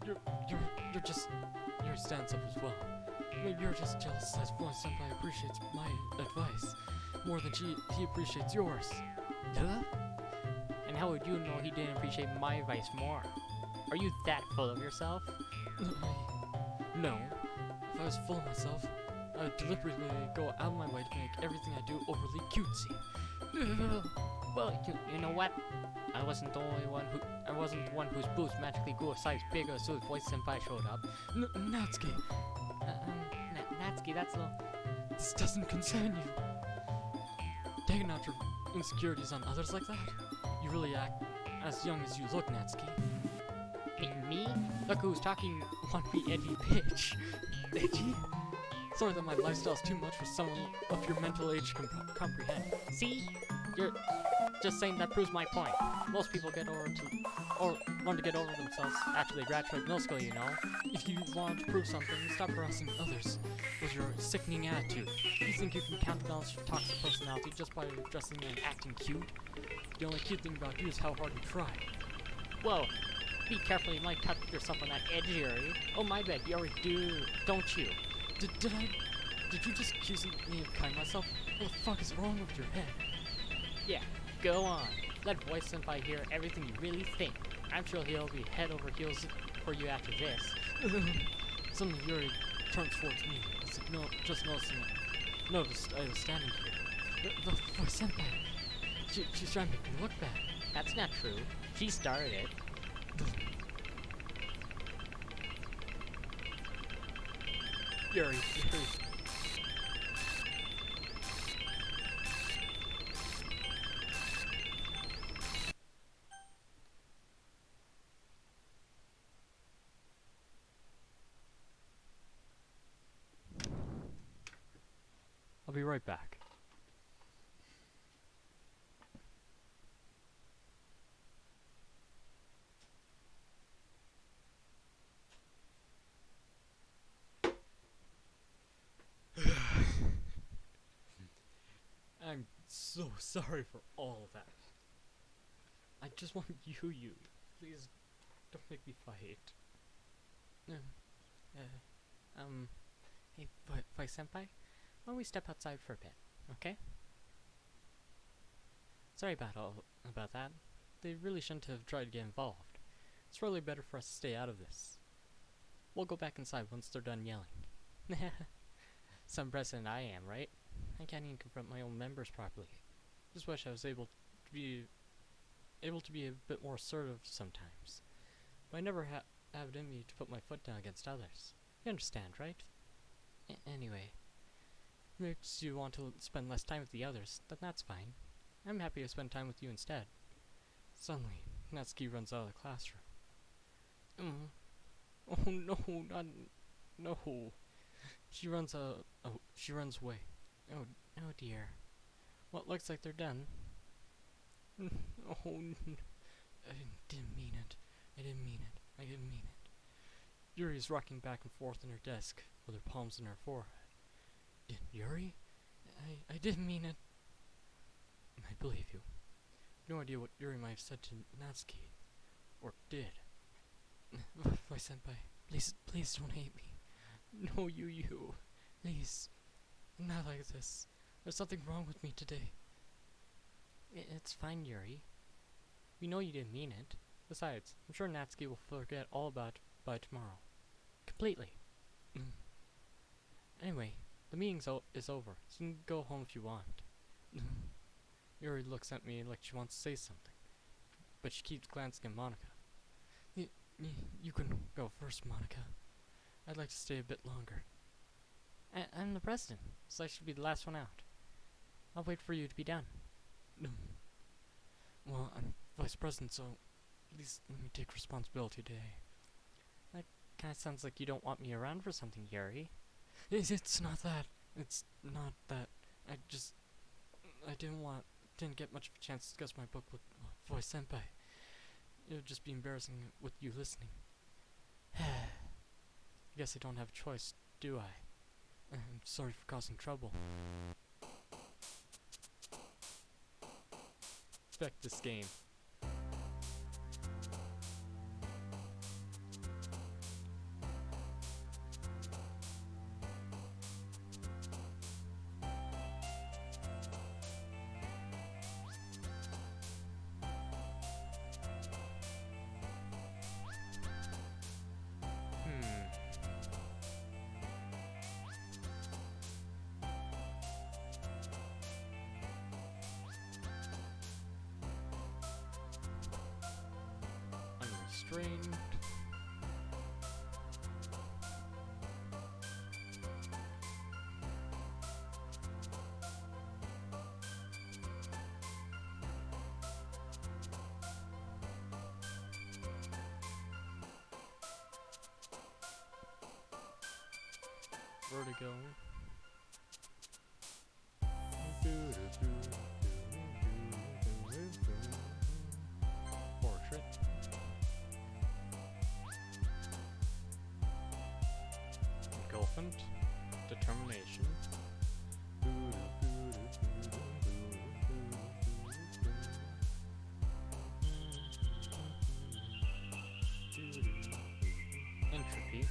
You're just... Yuri stands up as well. You're just jealous as Voice Senpai appreciates my advice more than he appreciates yours. Huh? And how would you know he didn't appreciate my advice more? Are you that full of yourself? No. If I was full of myself, I would deliberately go out of my way to make everything I do overly cutesy. Well, you know what? I wasn't the one whose boobs magically grew a size bigger as soon as Voice Senpai showed up. Natsuki, Natsuki, that's a... this doesn't concern you. Taking out your insecurities on others like that? You really act as young as you look, Natsuki. Me? Look who's talking, want me edgy bitch. Edgy? Sorry that my lifestyle's too much for someone of your mental age to comprehend. See? You're just saying that proves my point. Most people want to get over themselves after they graduate middle school, you know. If you want to prove something, stop harassing others with your sickening attitude. You think you can counterbalance your toxic personality just by dressing and acting cute? The only cute thing about you is how hard you try. Whoa, be careful, you might cut yourself on that edge, Yuri. Oh my bad, you already do, don't you? Did you just accuse me of cutting myself? What the fuck is wrong with your head? Yeah, go on. Let Voice Senpai hear everything you really think. I'm sure he'll be head over heels for you after this. Suddenly Yuri turns towards me, as if just noticed I was standing here. The Voice Senpai, she's trying to make me look bad. That's not true. She started it. Yuri. I'll be right back. I'm so sorry for all of that. I just want you. Please don't make me fight. Hey, Voice Senpai? Why don't we step outside for a bit, okay? Sorry about that. They really shouldn't have tried to get involved. It's really better for us to stay out of this. We'll go back inside once they're done yelling. Some president I am, right? I can't even confront my own members properly. Just wish I was able to be a bit more assertive sometimes. But I never have it in me to put my foot down against others. You understand, right? Anyway, makes you want to spend less time with the others, then that's fine. I'm happy to spend time with you instead. Suddenly, Natsuki runs out of the classroom. Oh no, no. She runs away. oh dear. Well, it looks like they're done. Oh, I didn't mean it. I didn't mean it. Yuri's rocking back and forth in her desk with her palms in her forehead. Yuri? I didn't mean it. I believe you. No idea what Yuri might have said to Natsuki. Or did. Voice Senpai, please don't hate me. No, you. Please. Not like this. There's something wrong with me today. It's fine, Yuri. We know you didn't mean it. Besides, I'm sure Natsuki will forget all about it by tomorrow. Completely. Anyway, the meeting is over, so you can go home if you want. Yuri looks at me like she wants to say something, but she keeps glancing at Monika. You can go first, Monika. I'd like to stay a bit longer. I'm the president, so I should be the last one out. I'll wait for you to be done. Well, I'm vice president, so at least let me take responsibility today. That kinda sounds like you don't want me around for something, Yuri. It's not that. It's not that. I didn't get much of a chance to discuss my book with Voice Senpai. It would just be embarrassing with you listening. I guess I don't have a choice, do I? I'm sorry for causing trouble. Expect this game. Unrestrained. Vertigo. Portrait. Engulfant. Determination. Entropy.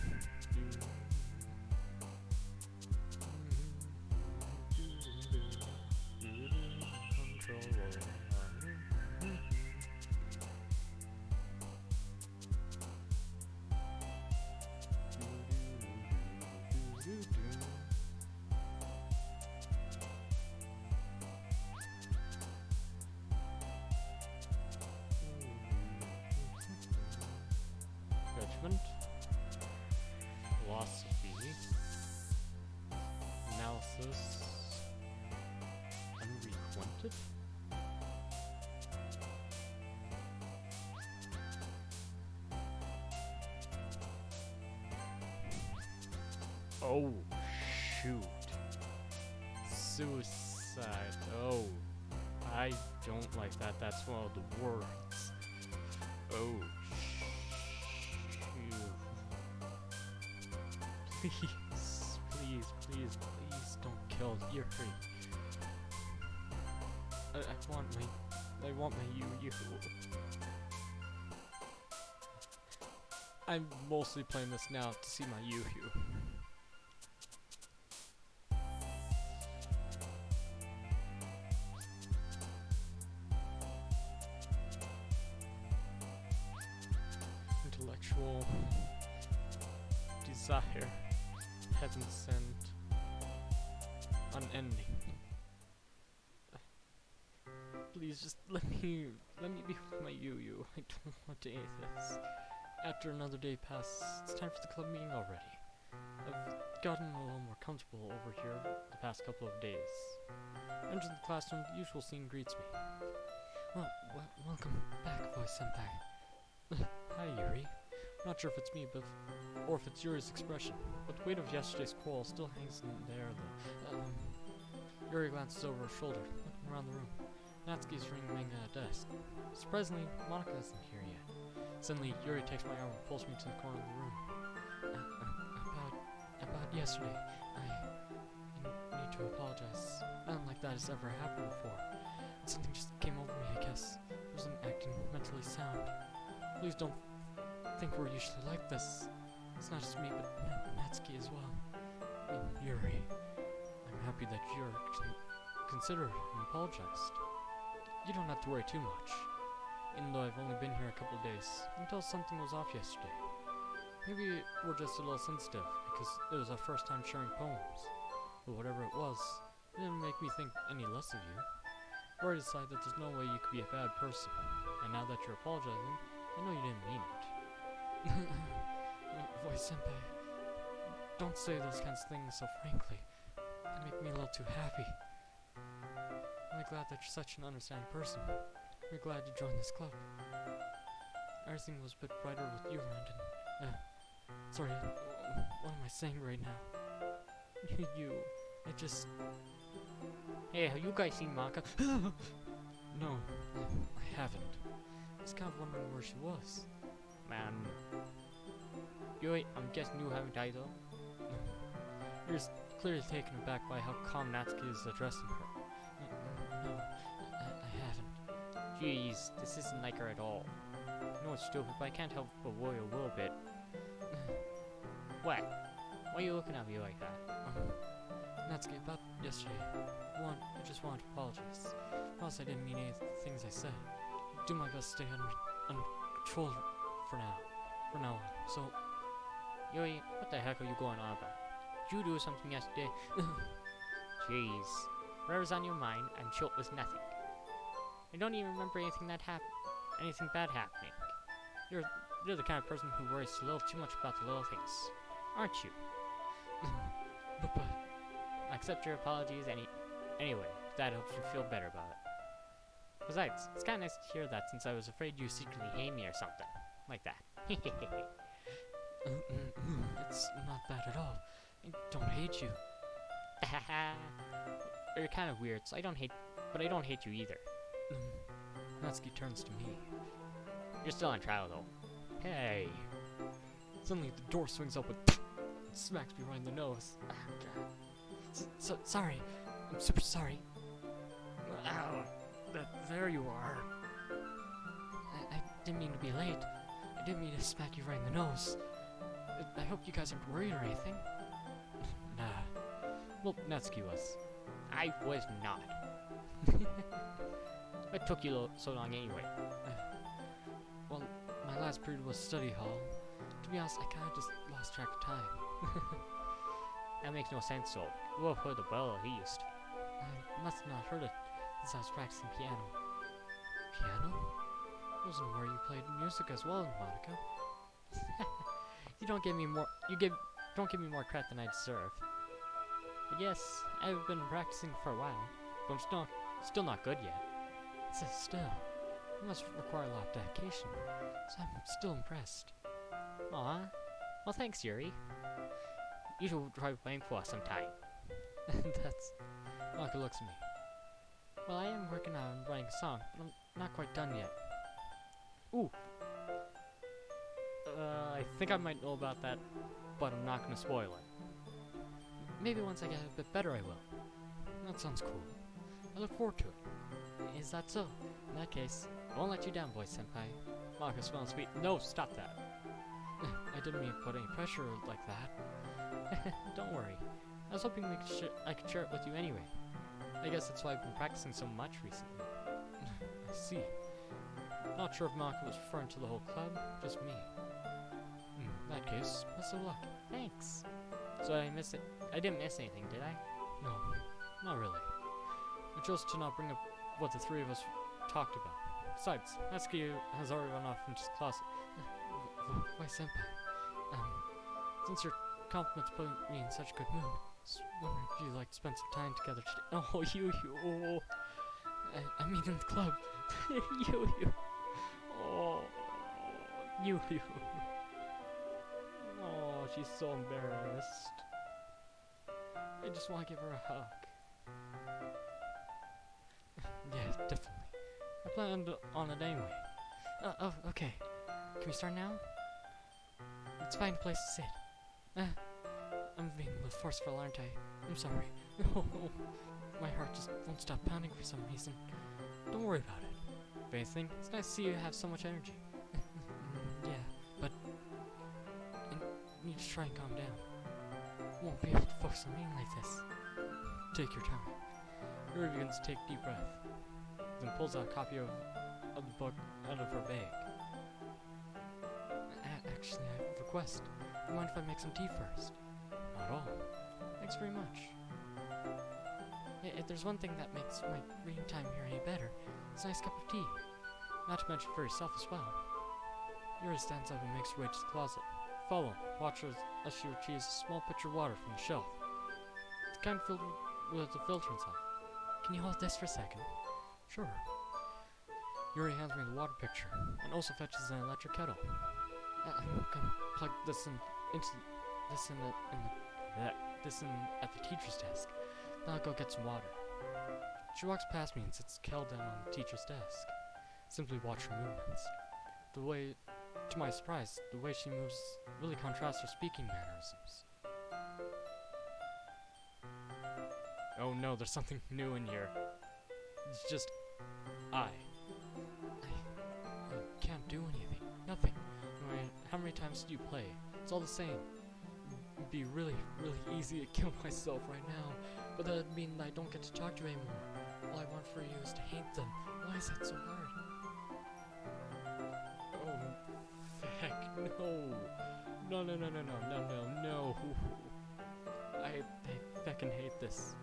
Judgment. Philosophy. Analysis. Unrequited. Oh, shoot. Suicide. Oh, I don't like that. That's one of the words. Oh, shoot. Please, please, please, please don't kill Yuri. I want my Yu. I'm mostly playing this now to see my Yu. Intellectual desire, heaven sent, unending. Please just let me be with my Yu. I don't want to eat this. After another day passes, it's time for the club meeting already. I've gotten a little more comfortable over here the past couple of days. Entering the classroom, the usual scene greets me. Welcome back, Voice Senpai. Hi, Yuri. Not sure if it's me, or if it's Yuri's expression, but the weight of yesterday's quarrel still hangs in the air, though. Yuri glances over her shoulder, looking around the room. Natsuki's reading manga at a desk. Surprisingly, Monika isn't here yet. Suddenly, Yuri takes my arm and pulls me to the corner of the room. About yesterday, I need to apologize. Nothing like that has ever happened before. Something just came over me, I guess. I wasn't acting mentally sound. Please don't think we're usually like this. It's not just me, but Natsuki as well. Yuri. I'm happy that you're considered and apologized. You don't have to worry too much. Even though I've only been here a couple of days, I can tell something was off yesterday. Maybe we're just a little sensitive, because it was our first time sharing poems. But whatever it was, it didn't make me think any less of you. I already decided that there's no way you could be a bad person. And now that you're apologizing, I know you didn't mean it. Voice Senpai, don't say those kinds of things so frankly. They make me a little too happy. I'm glad that you're such an understanding person. We're glad you joined this club. Everything was a bit brighter with you around and... sorry, what am I saying right now? You. I just... Hey, have you guys seen Monika? No, I haven't. I was kind of wondering where she was. Yui, I'm guessing you haven't either. You're clearly taken aback by how calm Natsuki is addressing her. No, I haven't. Jeez, this isn't like her at all. I know it's stupid, but I can't help but worry a little bit. What? Why are you looking at me like that? Natsuki, about yesterday, I just wanted to apologize. Promise I didn't mean any of the things I said. I'll do my best to stay under control for now. So, Yui, what the heck are you going on about? Did you do something yesterday? Jeez. Whatever's on your mind, I'm sure it was nothing. I don't even remember anything that happened. Anything bad happening. You're the kind of person who worries a little too much about the little things, aren't you? but I accept your apologies anyway, if that helps you feel better about it. Besides, it's kinda nice to hear that since I was afraid you secretly hate me or something. Like that. It's not that at all. I don't hate you. You're kind of weird, so I don't hate you either. Natsuki turns to me. You're still on trial though. Hey. Suddenly the door swings open and smacks me right in the nose. Sorry. I'm super sorry. Ow. There you are. I didn't mean to be late. I didn't mean to smack you right in the nose. I hope you guys aren't worried or anything. Nah. Well, Natsuki was. I was not. What took you so long anyway? Well, my last period was study hall. To be honest, I kinda just lost track of time. That makes no sense though. You have heard the bell at least. I must have not heard it since I was practicing piano. Piano? I wasn't aware you played music as well, Monika. Don't give me more credit than I deserve. But yes, I've been practicing for a while, but I'm still not good yet. Still, it must require a lot of dedication, so I'm still impressed. Aw. Well, thanks, Yuri. You should try playing for us sometime. That's... Monika looks at me. Well, I am working on writing a song, but I'm not quite done yet. Ooh. I think I might know about that, but I'm not gonna spoil it. Maybe once I get a bit better I will. That sounds cool. I look forward to it. Is that so? In that case, I won't let you down, boy senpai. Monika smells sweet. No, stop that. I didn't mean to put any pressure like that. Don't worry. I was hoping I could share it with you anyway. I guess that's why I've been practicing so much recently. I see. Not sure if Monika was referring to the whole club, just me. In that case, best of luck. Thanks. So I didn't miss anything, did I? No, not really. I chose to not bring up what the three of us talked about. Besides, Natsuki has already run off into his closet. Why, senpai? Since your compliments put me in such a good mood, I was wondering if you'd like to spend some time together today. Oh, you. I mean in the club. you. Oh, you. Oh, she's so embarrassed. I just want to give her a hug. Yeah, definitely. I planned on it anyway. Oh, okay. Can we start now? Let's find a place to sit. I'm being a little forceful, aren't I? I'm sorry. My heart just won't stop pounding for some reason. Don't worry about it. If anything, it's nice to see you have so much energy. Yeah, but I need to try and calm down. Won't be able to focus on anything like this. Take your time. Yuri begins to take a deep breath, then pulls out a copy of the book out of her bag. Actually, I have a request. Do you mind if I make some tea first? Not at all. Thanks very much. If there's one thing that makes my reading time here any better, it's a nice cup of tea. Not to mention for yourself as well. Yuri stands up and makes her way to the closet. Follow, watch as she retrieves a small pitcher of water from the shelf. It's kind of filled with a filter inside. Can you hold this for a second? Sure. Yuri hands me the water pitcher and also fetches an electric kettle. I'm gonna plug this in into this in the this in at the teacher's desk. Now I'll go get some water. She walks past me and sits held down on the teacher's desk. Simply watch her movements. To my surprise, the way she moves really contrasts her speaking mannerisms. Oh no, there's something new in here. It's just I can't do anything. Nothing. How many times do you play? It's all the same. It'd be really, really easy to kill myself right now, but that'd mean I don't get to talk to you anymore. All I want for you is to hate them. Why is that so hard? Oh, heck, no. No. I feckin' hate this.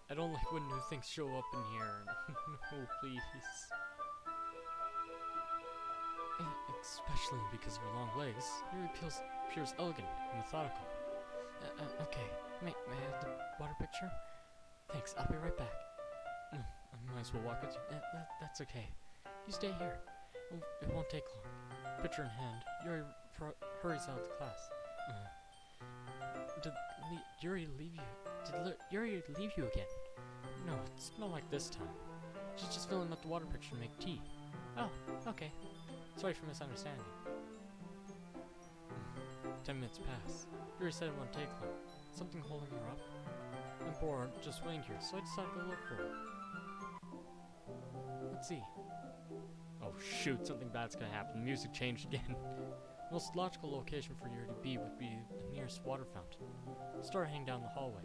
I don't like when new things show up in here. No, please. Especially because of her long legs. Yuri appears elegant and methodical. Okay. May I have the water picture? Thanks, I'll be right back. I might as well walk with you. That's okay. You stay here. It won't take long. Picture in hand, Yuri hurries out of the class. Did Yuri leave you? Did Yuri leave you again? No, it's not like this time. She's just filling up the water pitcher to make tea. Oh, okay. Sorry for misunderstanding. 10 minutes pass. Yuri said it won't take long. Something holding her up? I'm bored, just waiting here, so I decided to go look for her. Let's see. Oh shoot, something bad's gonna happen. Music changed again. The most logical location for Yuri to be would be the nearest water fountain. Start heading down the hallway.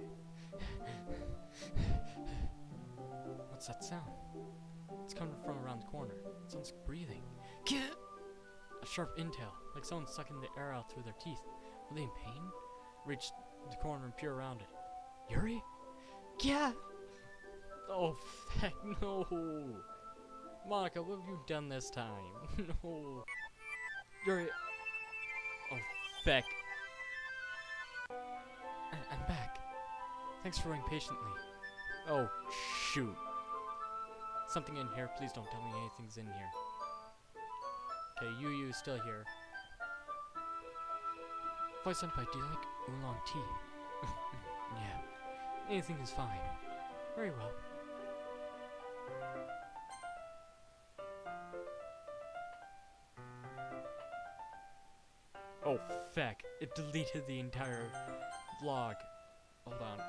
What's that sound? It's coming from around the corner. It sounds like breathing. Get! A sharp inhale, like someone sucking the air out through their teeth. Are they in pain? Reach the corner and peer around it. Yuri? Yeah! Oh, heck no! Monika, what have you done this time? No! Yuri! Oh, feck. I'm back. Thanks for waiting patiently. Oh, shoot. Something in here. Please don't tell me anything's in here. Okay, Yu still here. Voice Senpai, do you like oolong tea? Yeah. Anything is fine. Very well. Oh, feck. It deleted the entire vlog. Hold on.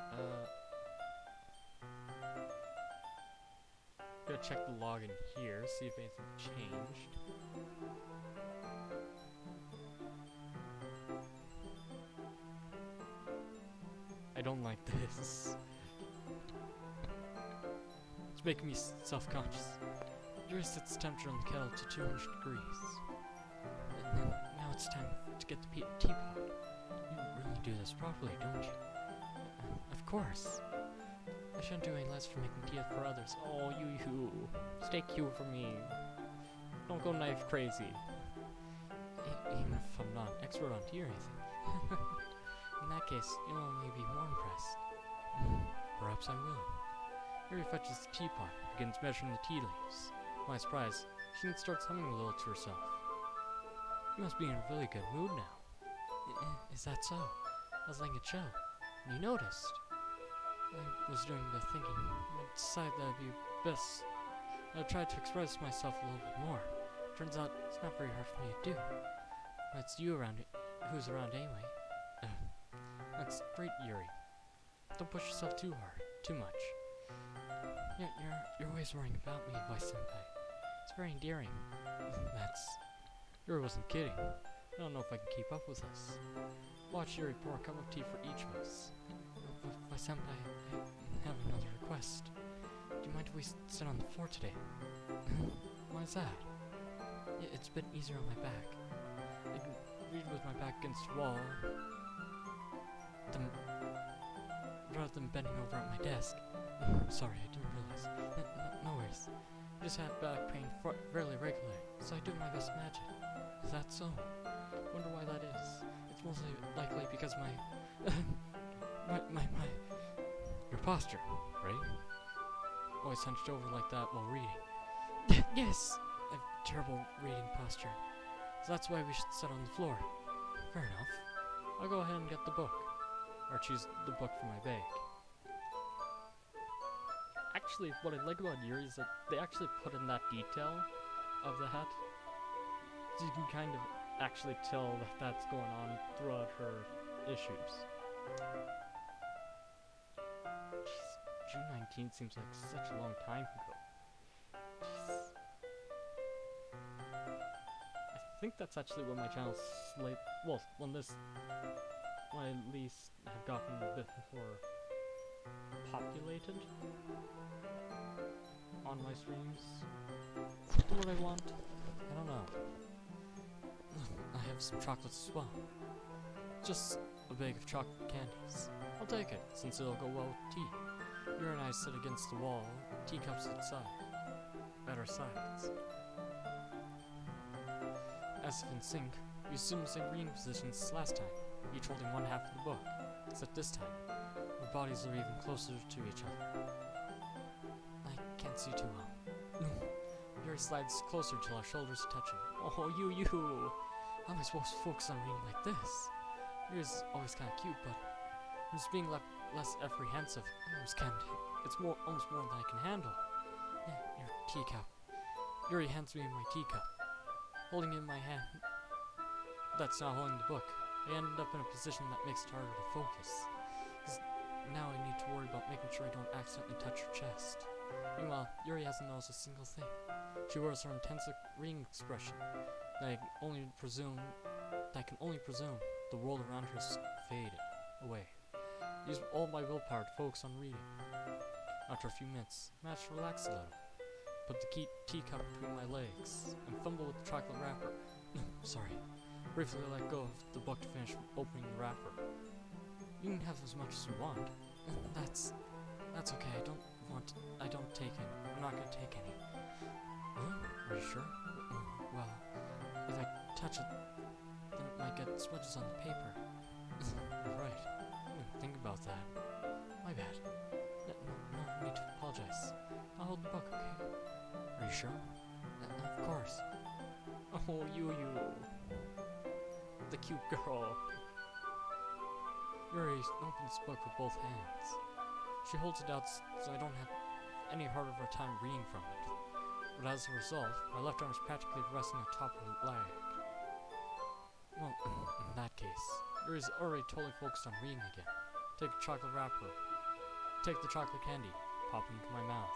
Gotta check the log in here, see if anything changed. I don't like this. It's making me self-conscious. Yuri sets the temperature on the kettle to 200 degrees. Now it's time to get the teapot. You really do this properly, don't you? Of course. I shouldn't do any less for making tea for others. Oh, you. Stay cute for me. Don't go knife crazy. Even if I'm not an expert on tea or anything. In that case, you'll only be more impressed. Perhaps I will. Yuri fetches the teapot, begins measuring the tea leaves. To my surprise, she even starts humming a little to herself. You must be in a really good mood now. Is that so? I was letting it show. You noticed. I was doing the thinking. I decided that it'd be best. I tried to express myself a little bit more. Turns out it's not very hard for me to do. But it's you around it. Who's around anyway? That's great, Yuri. Don't push yourself too hard, too much. Yeah, you're always worrying about me, Voice Senpai. It's very endearing. Yuri wasn't kidding. I don't know if I can keep up with us. Watch Yuri pour a cup of tea for each of us. Voice Senpai, I have another request. Do you mind if we sit on the floor today? Why is that? It's a bit easier on my back. I can read with my back against the wall. Rather than bending over at my desk. Sorry, I didn't realize. No worries. I just have back pain fairly regularly, so I do my best magic. Is that so? Wonder why that is. It's mostly likely because my your posture, right? Always hunched over like that while reading. Yes! I have terrible reading posture. So that's why we should sit on the floor. Fair enough. I'll go ahead and get the book. Or choose the book for my bag. Actually, what I like about Yuri is that they actually put in that detail of the hat. So you can kind of actually tell that that's going on throughout her issues. Jeez, June 19th seems like such a long time ago. Jeez. I think that's actually when my channel's when I at least have gotten a bit more populated on my streams. What I want? I don't know. I have some chocolates as well. Just a bag of chocolate candies. I'll take it, since it'll go well with tea. You and I sit against the wall, teacups at our sides. As if in sync, we assume the same reading positions as last time, each holding one half of the book, except this time, our bodies are even closer to each other. I can't see too well. Yuri slides closer till our shoulders are touching. Oh, you! How am I supposed to focus on reading like this? Yuri's always kind of cute, but I'm just being less apprehensive. It's almost more than I can handle. Yeah, your teacup. Yuri hands me my teacup. Holding it in my hand. That's not holding the book. I ended up in a position that makes it harder to focus. Because now I need to worry about making sure I don't accidentally touch her chest. Meanwhile, Yuri hasn't noticed a single thing. She wears her intense reading expression that I can only presume the world around her has faded away. I used all my willpower to focus on reading. After a few minutes, I managed to relax a little. Put the teacup between my legs and fumble with the chocolate wrapper. Sorry. Briefly let go of the book to finish opening the wrapper. You can have as much as you want. That's okay. I don't take any. I'm not gonna take any. Are you sure? Well, if I touch it, then it might get smudges on the paper. You're right. I didn't think about that. My bad. No need to apologize. I'll hold the book, okay? Are you sure? Of course. Oh, you. The cute girl. Yuri opens the book with both hands. She holds it out so I don't have any harder of a time reading from it. But as a result, my left arm is practically resting on top of her leg. Well, in that case, Yuri's already totally focused on reading again. Take the chocolate candy, pop it into my mouth.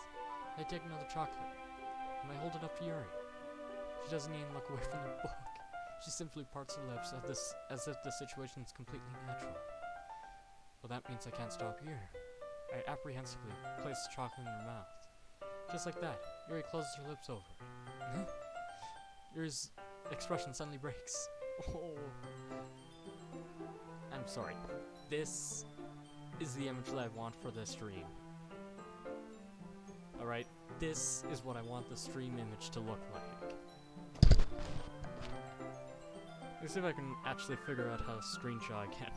I take another chocolate, and I hold it up to Yuri. She doesn't even look away from the book. She simply parts her lips as if the situation is completely natural. Well, that means I can't stop here. I apprehensively place the chocolate in her mouth. Just like that, Yuri closes her lips over it. Yuri's expression suddenly breaks. Oh. I'm sorry. This is the image that I want for this stream. Alright, this is what I want the stream image to look like. Let's see if I can actually figure out how to screenshot again.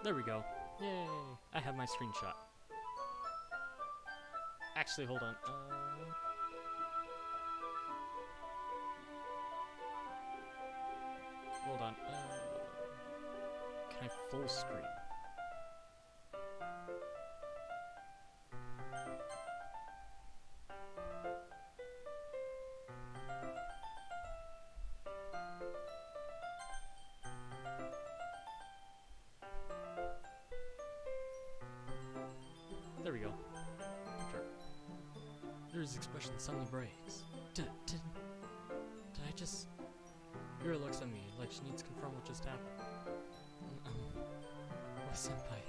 There we go. Yay! I have my screenshot. Actually, hold on. Hold on. Can I full screen? There we go. Sure. Yuri's expression suddenly breaks. Did I just... Yuri looks at me like she needs to confirm what just happened. Senpai.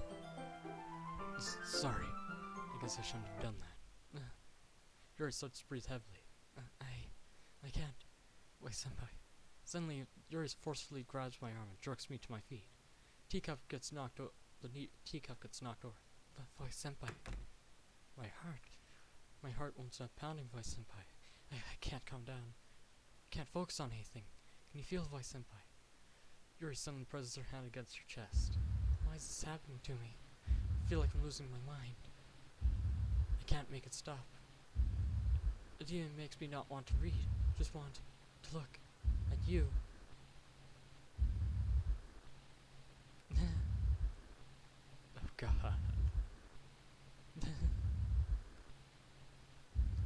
Sorry. I guess I shouldn't have done that. Yuri starts to breathe heavily. I can't. Wait, senpai. Suddenly, Yuri forcefully grabs my arm and jerks me to my feet. Teacup gets knocked over. Teacup gets knocked over. Voice senpai. My heart won't stop pounding, voice senpai. I can't calm down. I can't focus on anything. Can you feel voice senpai? Yuri suddenly presses her hand against her chest. Why is this happening to me? I feel like I'm losing my mind. I can't make it stop. It even makes me not want to read. Just want to look at you. Oh God.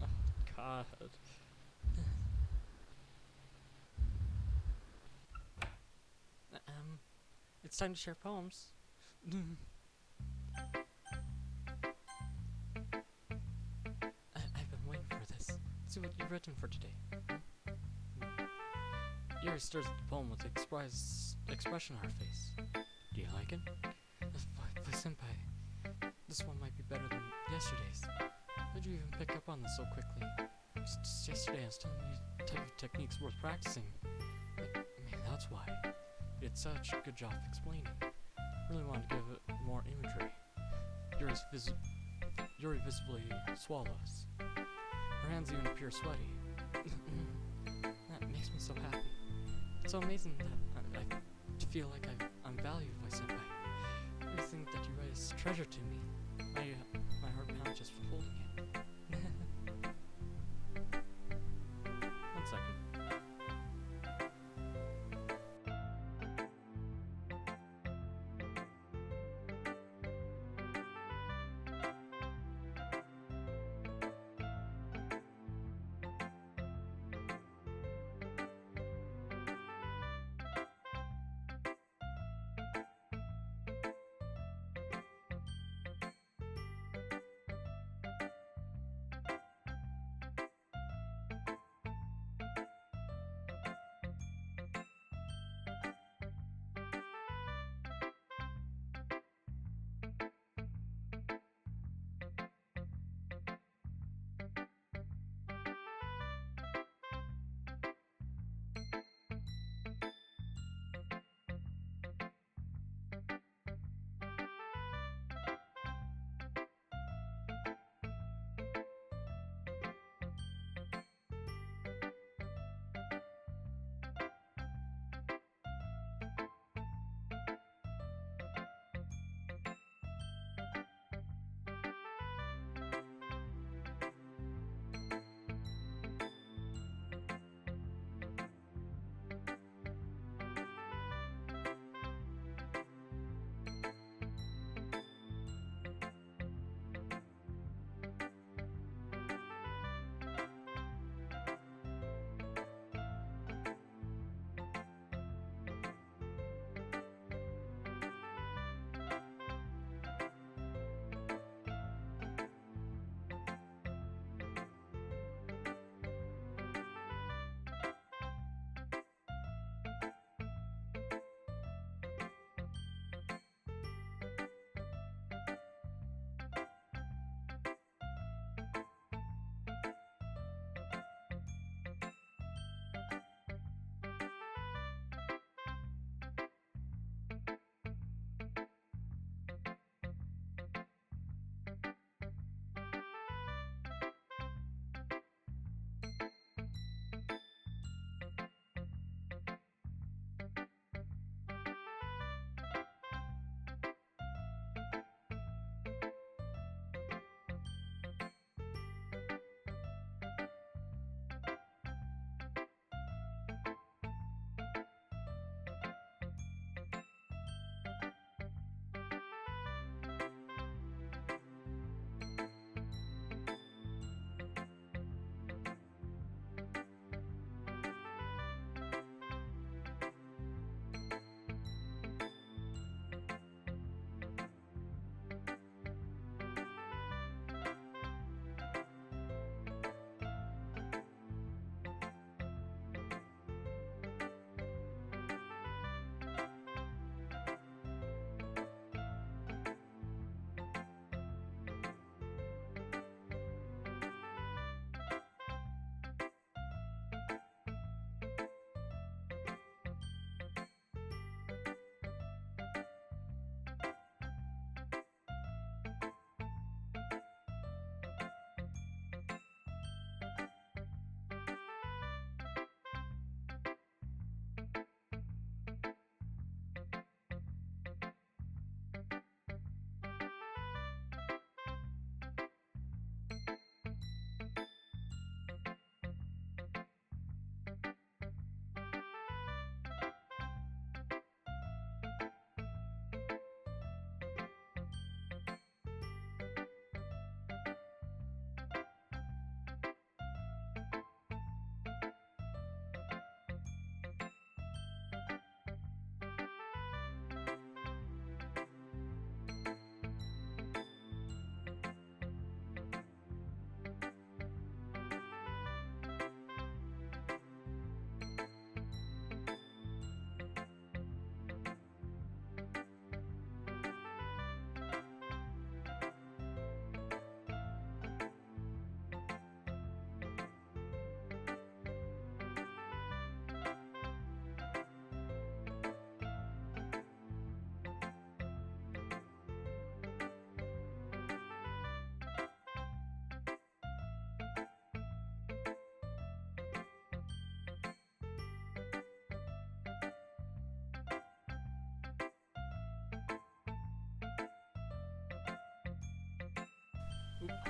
Oh God. It's time to share poems. I've been waiting for this. Let's see what you've written for today. Yuri stares at the poem with expression on her face. Do you like it? Senpai, this one might be better than yesterday's. How did you even pick up on this so quickly? Just yesterday I was telling you the type of techniques worth practicing. Maybe that's why. You did such a good job explaining. Really wanted to give it more imagery. Yuri visibly swallows. Her hands even appear sweaty. That makes me so happy. It's so amazing that I feel like I'm valued by senpai. Everything that you write is treasure to me. My heart pounds just for holding it. 1 second.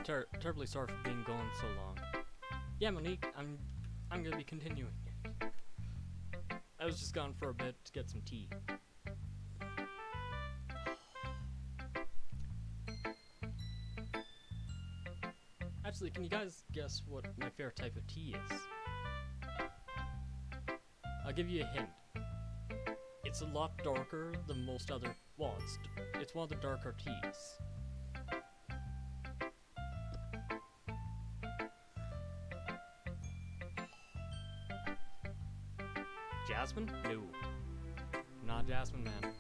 terribly sorry for being gone so long. Yeah, Monique, I'm gonna be continuing it. I was just gone for a bit to get some tea. Actually, can you guys guess what my favorite type of tea is? I'll give you a hint. It's a lot darker than most other. Well, it's one of the darker teas. Jasmine? No. Not jasmine, man.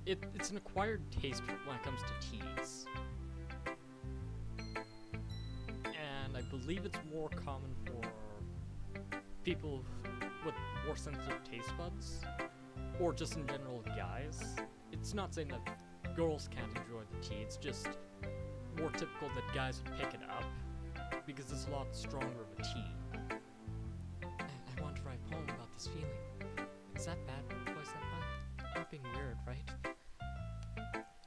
It's an acquired taste when it comes to teas. And I believe it's more common for people with more sensitive taste buds. Or just in general guys. It's not saying that girls can't enjoy the tea, it's just more typical that guys would pick it up. Because it's a lot stronger of a tea. I want to write a poem about this feeling. Is that bad, boy senpai? I'm not being weird, right?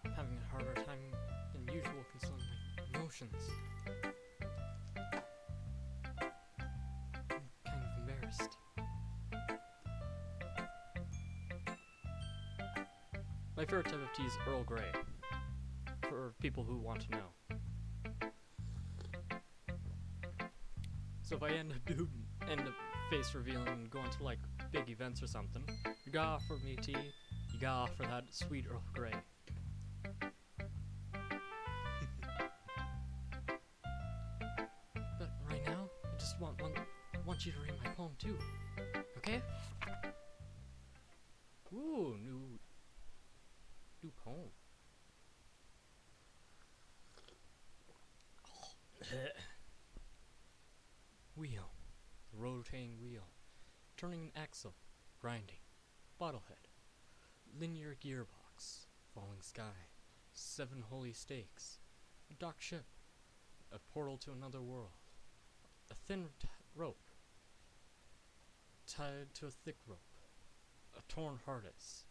I'm having a harder time than usual concealing my emotions. I'm kind of embarrassed. My favorite type of tea is Earl Grey. For people who want to know. So if I end up face revealing and going to like big events or something, you gotta offer me tea, you gotta offer that sweet Earl Grey. But right now, I just want you to read my poem too, okay? Ooh, new poem. Wheel, the rotating wheel, turning an axle, grinding, bottlehead, linear gearbox, falling sky, 7 holy stakes, a docked ship, a portal to another world, a thin rope, tied to a thick rope, a torn harness,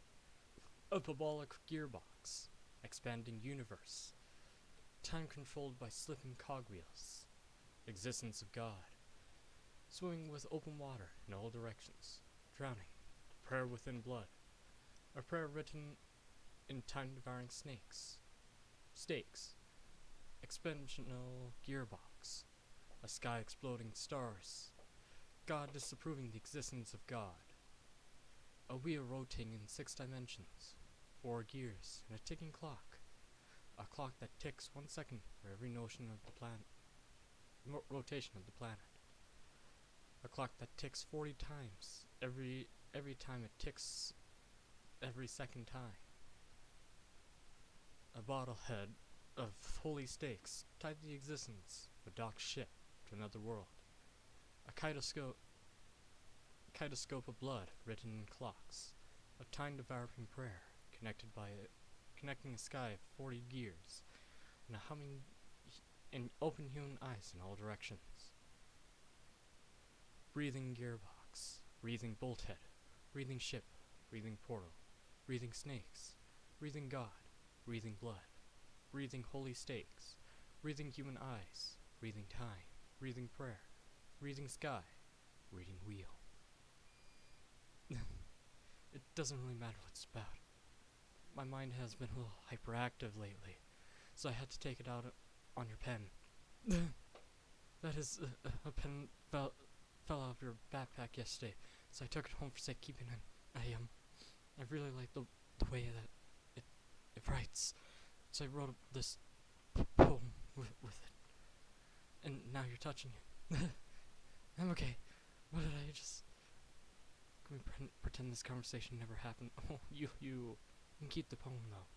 a parabolic gearbox, expanding universe, time controlled by slipping cogwheels, existence of God, swimming with open water in all directions, drowning, a prayer within blood, a prayer written in time-devouring stakes, expansional gearbox, a sky exploding stars, God disapproving the existence of God, a wheel rotating in 6 dimensions, 4 gears, and a ticking clock, a clock that ticks 1 second for every notion of the planet, rotation of the planet. A clock that ticks 40 times every time it ticks every second time. A bottlehead of holy stakes tied to the existence of a docked ship to another world. A kaleidoscope of blood written in clocks. A time-devouring prayer connecting a sky of 40 gears, and a humming and open human eyes in all directions. Breathing gearbox, breathing bolthead, breathing ship, breathing portal, breathing snakes, breathing God, breathing blood, breathing holy stakes, breathing human eyes, breathing time, breathing prayer, breathing sky, breathing wheel. It doesn't really matter what it's about. My mind has been a little hyperactive lately, so I had to take it out on your pen. That is, a pen fell out of your backpack yesterday, so I took it home for safekeeping, and I really like the way that it writes, so I wrote this poem with it, and now you're touching it. I'm okay. What did I just... Can we pretend this conversation never happened? Oh, you can keep the poem, though.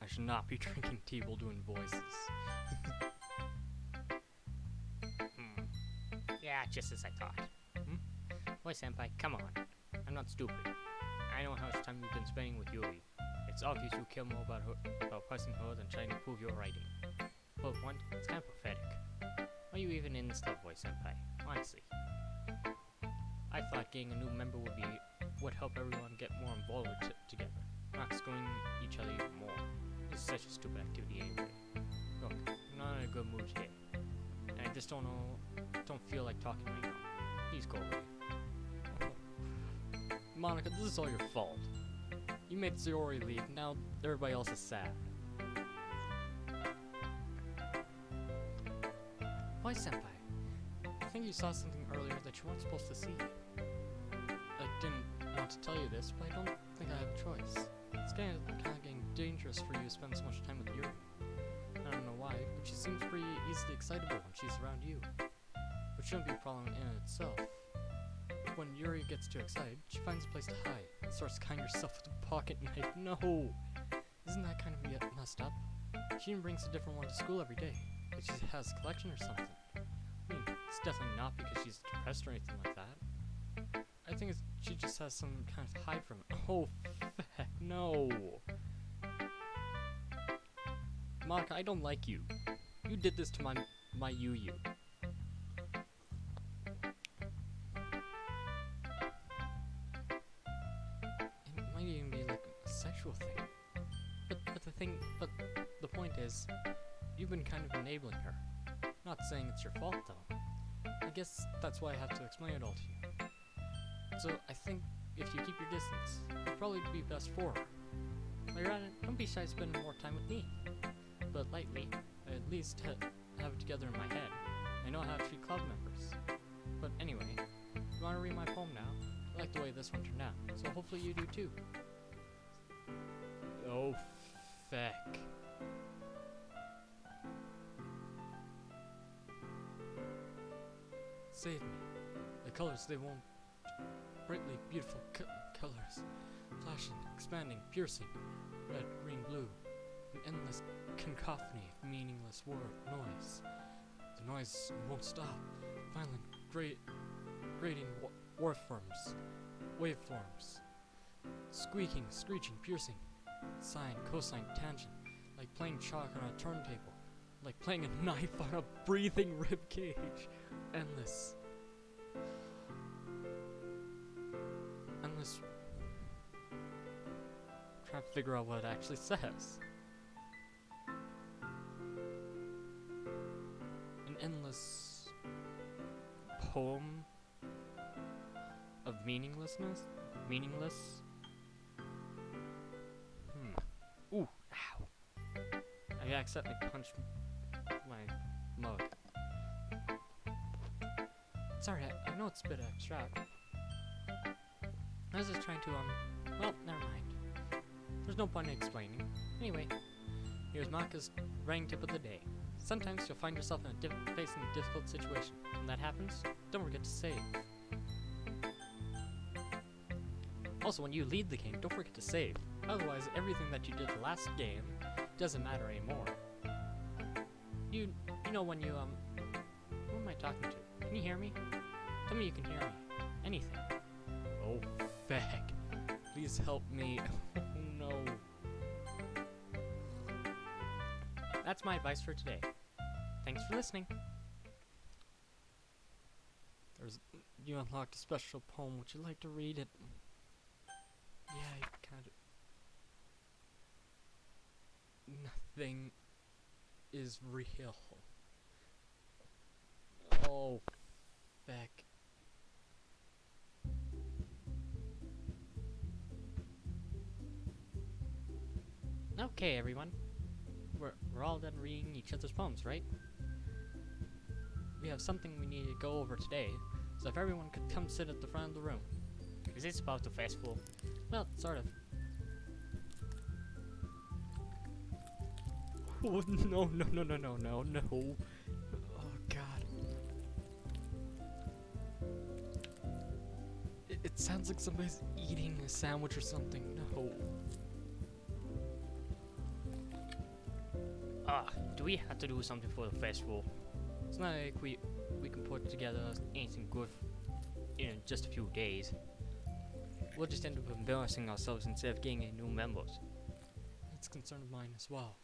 I should not be drinking tea while doing voices. Yeah, just as I thought. Boy senpai, come on. I'm not stupid. I know how much time you've been spending with Yui. It's obvious you care more about pressing her than trying to prove your writing. But one, it's kind of pathetic. Why are you even in this club, boy senpai? Honestly. getting a new member would help everyone get more involved together, not screwing each other even more. It's such a stupid activity anyway. Look, I'm not in a good mood today, and I just don't feel like talking right now. Please go away. Monika, this is all your fault. You made Sayori leave, now everybody else is sad. Why, Senpai? I think you saw something earlier that you weren't supposed to see. I didn't want to tell you this, but I don't think I have a choice. It's kind of getting dangerous for you to spend so much time with Yuri. I don't know why, but she seems pretty easily excitable when she's around you. Which shouldn't be a problem in itself. When Yuri gets too excited, she finds a place to hide and starts cutting herself with a pocket knife. No! Isn't that kind of messed up? She even brings a different one to school every day. Like she has a collection or something. I mean, it's definitely not because she's depressed or anything like that. I think she just has some kind of hide from it. Oh, feck, no! Monika, I don't like you. You did this to my Yu-Yu. It might even be like a sexual thing. But the point is, you've been kind of enabling her. Not saying it's your fault though. I guess that's why I have to explain it all to you. So I think if you keep your distance, it'll probably be best for her. While you're at it, don't be shy spending more time with me. But lightly, I at least have it together in my head. I know how to treat club members. But anyway, you want to read my poem now? I like the way this one turned out, so hopefully you do too. Oh, feck. Save me. The colors, they won't. Brightly beautiful colors. Flashing, expanding, piercing. Red, green, blue. An endless cacophony of meaningless noise. The noise won't stop. Violent, grating waveforms. Squeaking, screeching, piercing. Sine, cosine, tangent. Like playing chalk on a turntable. Like playing a knife on a breathing rib cage. Endless. Trying to figure out what it actually says. An endless poem of meaninglessness? Meaningless? Ooh, ow. I accidentally punched my mug. Sorry, I know it's a bit abstract. I was just trying to, well, never mind. There's no point in explaining. Anyway, here's Monika's writing tip of the day. Sometimes you'll find yourself facing a difficult situation. When that happens, don't forget to save. Also, when you lead the game, don't forget to save. Otherwise, everything that you did the last game doesn't matter anymore. You know when you, who am I talking to? Can you hear me? Tell me you can hear me. Anything. Oh, feck. Please help me. Oh, no. That's my advice for today. Thanks for listening. You unlocked a special poem. Would you like to read it? Yeah, I kind of... Nothing is real. Oh, feck. Okay, everyone. We're all done reading each other's poems, right? We have something we need to go over today, so if everyone could come sit at the front of the room. Is this about the festival? Well, sort of. Oh, no. Oh, God. It sounds like somebody's eating a sandwich or something. No. Do we have to do something for the festival? It's not like we can put together anything good in just a few days. We'll just end up embarrassing ourselves instead of getting any new members. That's a concern of mine as well.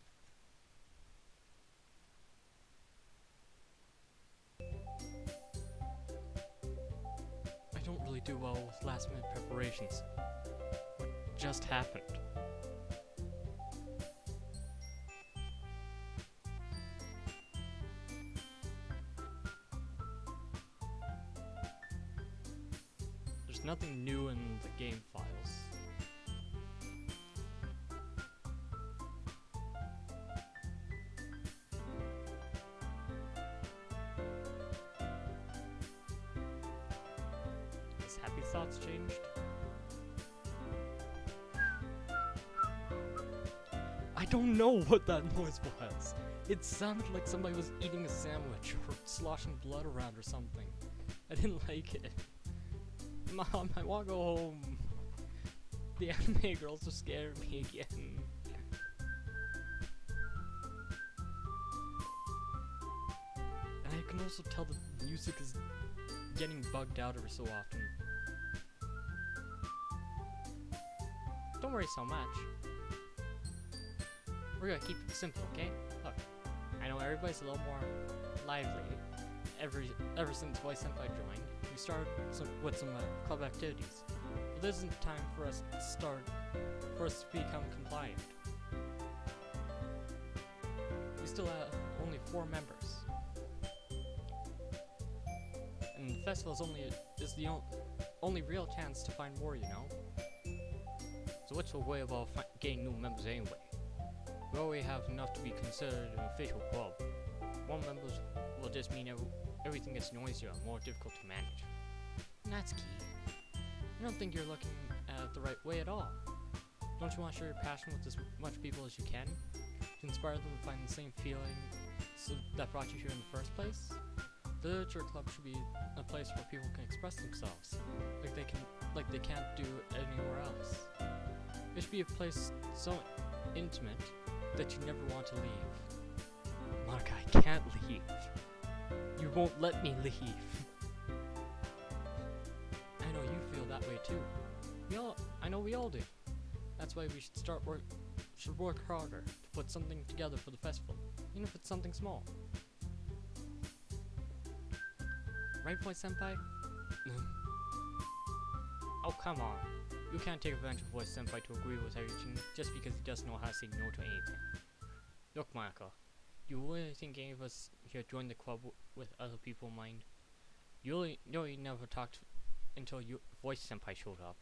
I don't really do well with last-minute preparations. What just happened? There's nothing new in the game files. Has Happy Thoughts changed? I don't know what that noise was. It sounded like somebody was eating a sandwich or sloshing blood around or something. I didn't like it. Mom, I want to go home. The anime girls are scaring me again. And I can also tell the music is getting bugged out every so often. Don't worry so much. We're gonna keep it simple, okay? Look, I know everybody's a little more lively. Ever since Voice Senpai joined, we started with some club activities. But this isn't time for us to become compliant. We still have only 4 members. And the festival is the only real chance to find more, you know? So what's the way about getting new members anyway? We already have enough to be considered an official club. More members will just mean everything gets noisier and more difficult to manage. And that's key. I don't think you're looking at it the right way at all. Don't you want to share your passion with as much people as you can? To inspire them to find the same feeling that brought you here in the first place? The literature club should be a place where people can express themselves, like they can't do anywhere else. It should be a place so intimate that you never want to leave. Monika, I can't leave. You won't let me leave. I know you feel that way too. I know we all do. That's why we should work harder to put something together for the festival, even if it's something small. Right, Voice Senpai? Oh, come on. You can't take advantage of Voice Senpai to agree with everything just because he doesn't know how to say no to anything. Look, Monika, you really think any of us here joined the club with other people in mind? You never talked until Voice Senpai showed up.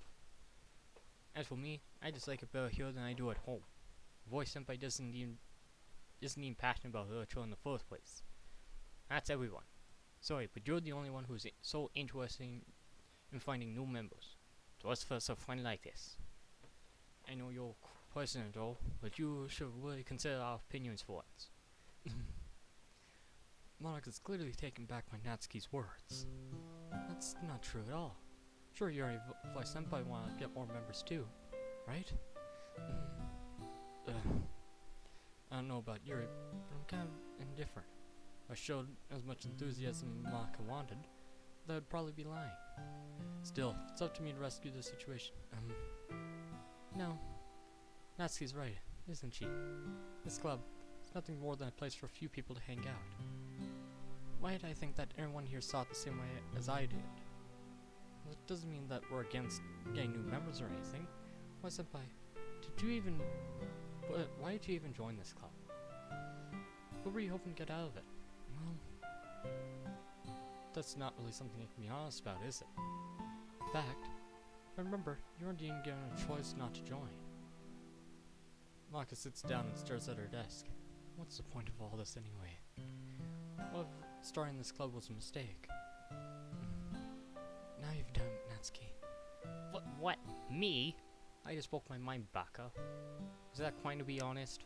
As for me, I just like it better here than I do at home. Voice Senpai isn't even passionate about literature in the first place. That's everyone. Sorry, but you're the only one who's so interested in finding new members. So what's first a fun like this? I know you're president though, but you should really consider our opinions for once. Monika's clearly taking back my Natsuki's words. That's not true at all. Sure, Yuri Voice Senpai want to get more members too, right? I don't know about Yuri, but I'm kind of indifferent. If I showed as much enthusiasm as Monika wanted, that would probably be lying. Still, it's up to me to rescue the situation. No. Natsuki's right, isn't she? This club is nothing more than a place for a few people to hang out. Why did I think that everyone here saw it the same way as I did? Well, it doesn't mean that we're against getting new members or anything. Why, Senpai, why did you even join this club? What were you hoping to get out of it? Well, that's not really something you can be honest about, is it? In fact, I remember you weren't even given a choice not to join. Monika sits down and stares at her desk. What's the point of all this anyway? What if starting this club was a mistake? Now you've done it, Natsuki. What? Me? I just spoke my mind, Baka. Is that quite to be honest?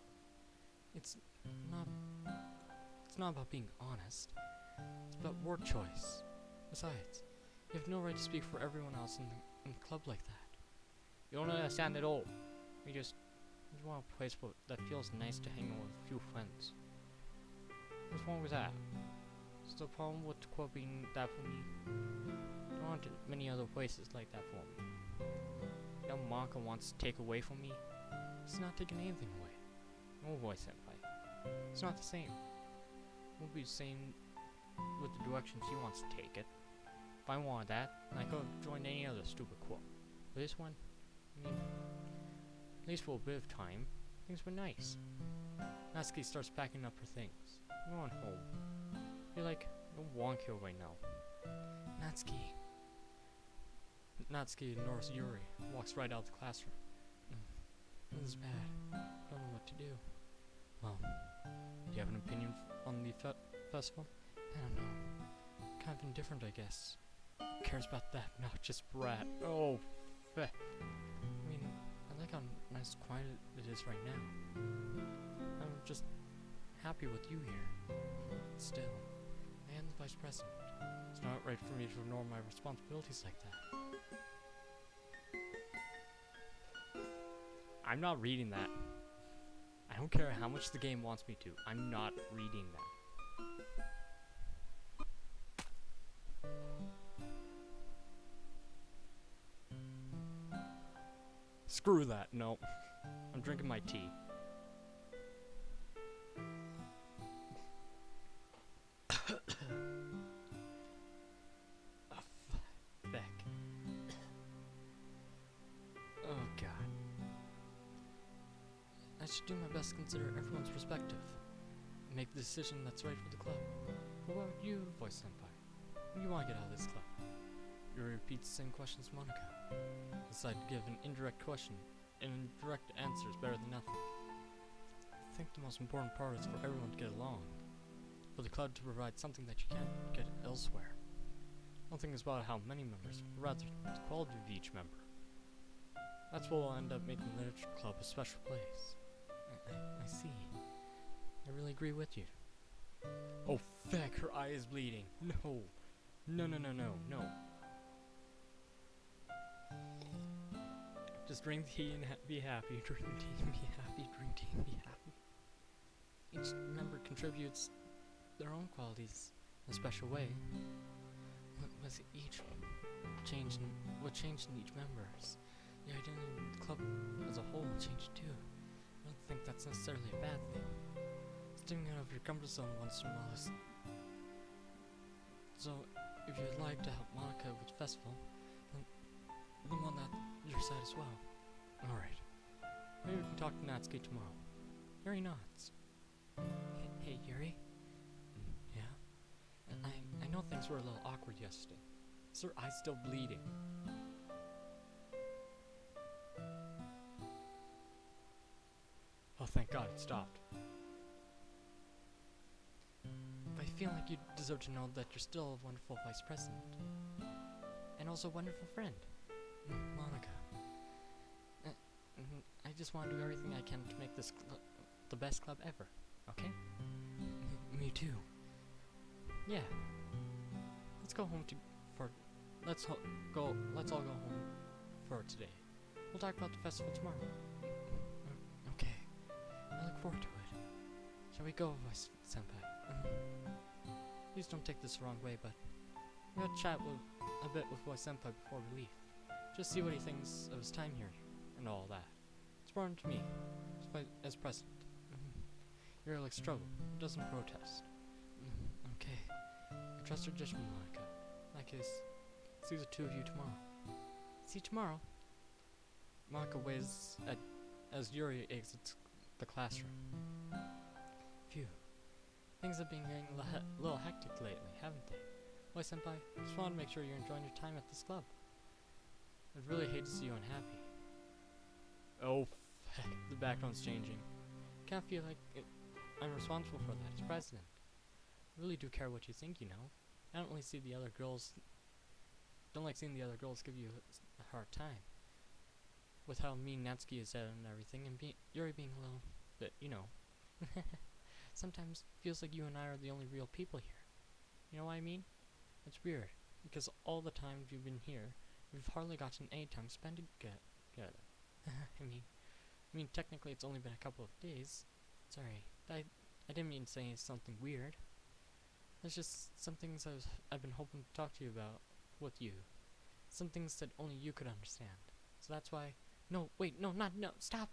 It's not about being honest. It's about word choice. Besides, you have no right to speak for everyone else in a club like that. You don't understand at all. You just want a place that feels nice to hang out with a few friends. What's wrong with that? Is the problem with the club being that for me? There aren't many other places like that for me. You know, Monika wants to take away from me. It's not taking anything away. No, Voice Senpai. It's not the same. It won't be the same with the direction she wants to take it. If I wanted that, I could have joined any other stupid club. But this one, I mean, at least for a bit of time, things were nice. Natsuki starts packing up her things. I'm going home. You're like, I don't want you right now. Natsuki ignores Yuri, walks right out of the classroom. This is bad. I don't know what to do. Well, do you have an opinion on the festival? I don't know. Kind of indifferent, I guess. Who cares about that? Not just brat. Oh, feh. I mean, I like how nice and quiet it is right now. I'm just happy with you here. Still, I am the vice president. It's not right for me to ignore my responsibilities like that. I'm not reading that. I don't care how much the game wants me to. I'm not reading that. Screw that. No. I'm drinking my tea. I should do my best to consider everyone's perspective and make the decision that's right for the club. What about you, Voice Senpai? What do you want to get out of this club? Yuri repeats the same questions to Monika. Decide to give an indirect question. An indirect answer is better than nothing. I think the most important part is for everyone to get along. For the club to provide something that you can't get elsewhere. Nothing is about how many members, but rather the quality of each member. That's what will end up making the literature club a special place. I see. I really agree with you. Oh, feck, her eye is bleeding. No. No. Just drink tea and be happy. Drink tea and be happy. Drink tea and be happy. Each member contributes their own qualities in a special way. What changed in each member? The identity of the club as a whole changed too. I don't think that's necessarily a bad thing. Stepping out of your comfort zone once in a while is... So, if you'd like to help Monika with the festival, then I'm on your side as well. Alright. Maybe we can talk to Natsuki tomorrow. Yuri nods. Hey, Yuri? Yeah? I know things were a little awkward yesterday. Is her eye still bleeding? Oh, thank God it stopped. But I feel like you deserve to know that you're still a wonderful vice president. And also a wonderful friend. Monika. I just want to do everything I can to make this the best club ever. Okay? Me too. Yeah. Let's go home let's all go home for today. We'll talk about the festival tomorrow. Okay. I look forward to it. Shall we go, Vice Senpai? Please don't take this the wrong way, but I'm gonna chat a bit with Voice Senpai before we leave. Just see what he thinks of his time here and all that. It's important to me, as president. You're like struggle, doesn't protest. Okay. I trust your judgment, Monika. In that case, see the two of you tomorrow. See you tomorrow. Monika waves as Yuri exits the classroom. Phew. Things have been getting a little hectic lately, haven't they? Why, Senpai? Just want to make sure you're enjoying your time at this club. I'd really hate to see you unhappy. Oh, heck, the background's changing. Can't feel like I'm responsible for that as president. I really do care what you think, you know. I don't like seeing the other girls give you a hard time. With how mean Natsuki is at and everything, and Yuri being a little bit, you know. Sometimes it feels like you and I are the only real people here. You know what I mean? It's weird, because all the time you've been here, we've hardly gotten any time spent together. I mean, technically it's only been a couple of days. Sorry, I didn't mean to say something weird. There's just some things I've been hoping to talk to you about with you. Some things that only you could understand. So that's why... No, wait, no, stop!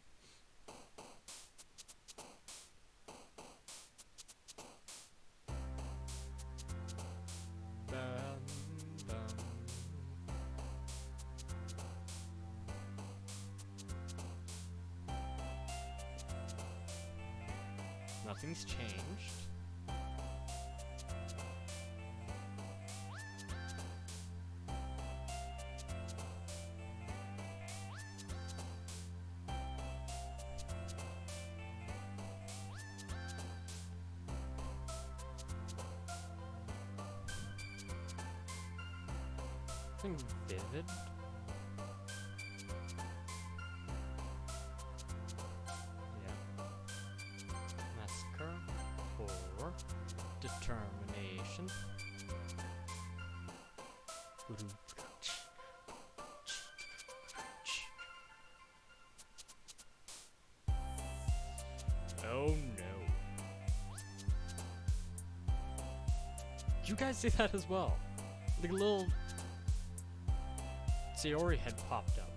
Nothing's changed. Nothing vivid. Massacre. 4. Determination. Oh no. You guys see that as well? The little Sayori had popped up.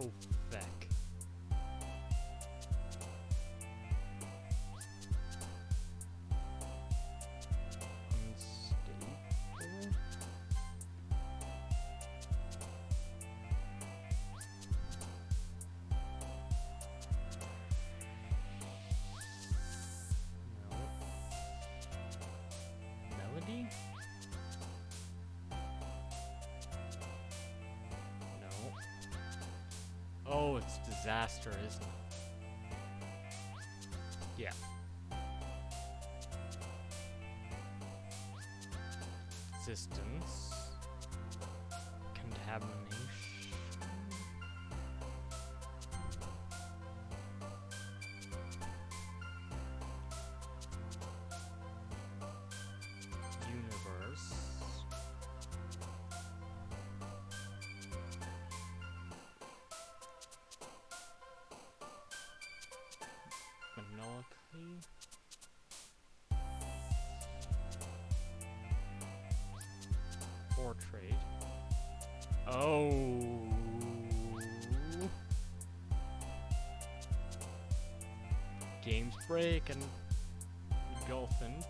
Oh, feck. Unstable. No. Melody? No. Oh, it's disaster, isn't it? Yeah. Existence. Contamination. Universe. Monopoly. Portrait. Oh. Games break and Golfend.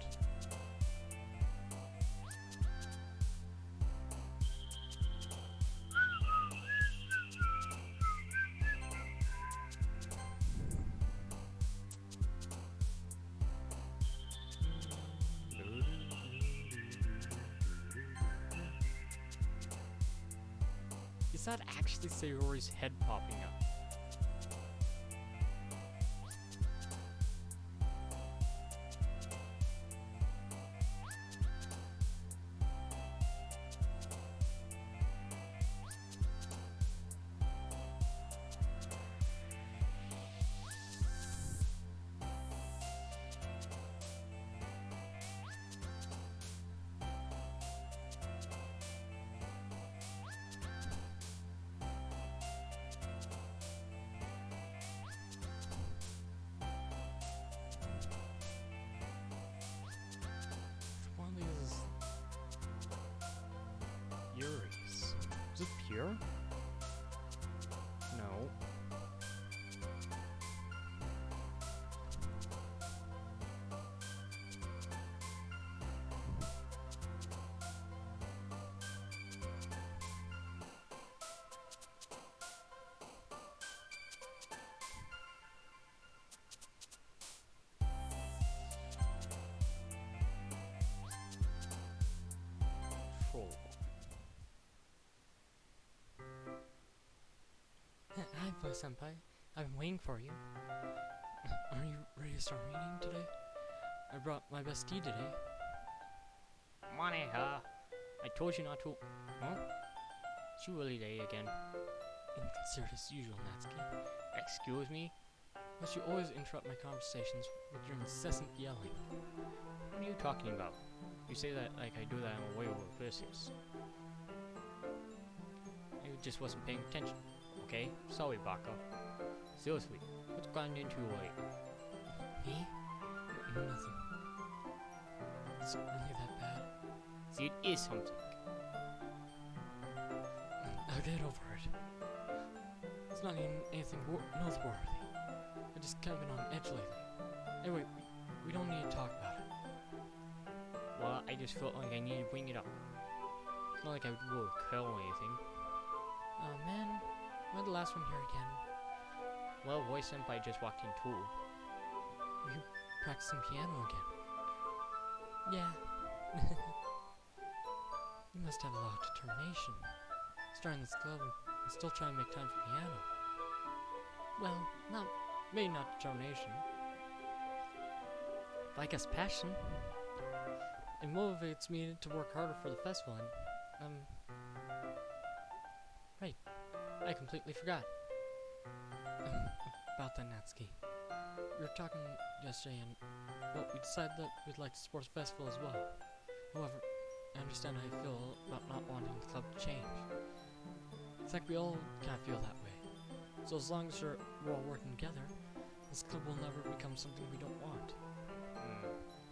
Is that actually Sayori's head popping up? One of these Yuri's. Is it pure? No. Troll. Hi, Boy Senpai. I've been waiting for you. Are you ready to start reading today? I brought my best tea today. Monika, I told you not to. Huh? It's you early day again. Inconsiderate as usual, Natsuki. Excuse me? But you always interrupt my conversations with your incessant yelling. What are you talking about? You say that like I do that on my way over Perseus. I just wasn't paying attention. Okay? Sorry, Baka. Seriously, what's gotten into your way? Me? Nothing. It's really that bad. See, it is something. I'll get over it. It's not even anything noteworthy. I just kind of been on edge lately. Anyway, we don't need to talk about it. Well, I just felt like I needed to bring it up. It's not like I would really kill anything. Oh man, am I the last one here again? Well, Voice Senpai just walked in too. Were you practicing piano again? Yeah. You must have a lot of determination. Starting this club and still trying to make time for piano. Well, maybe not determination. But I guess passion. It motivates me to work harder for the festival and, right. I completely forgot. About that, Natsuki. We were talking yesterday and, well, we decided that we'd like to support the festival as well. However, I understand how you feel about not wanting the club to change. It's like we all kind of feel that way. So as long as we're all working together, this club will never become something we don't want.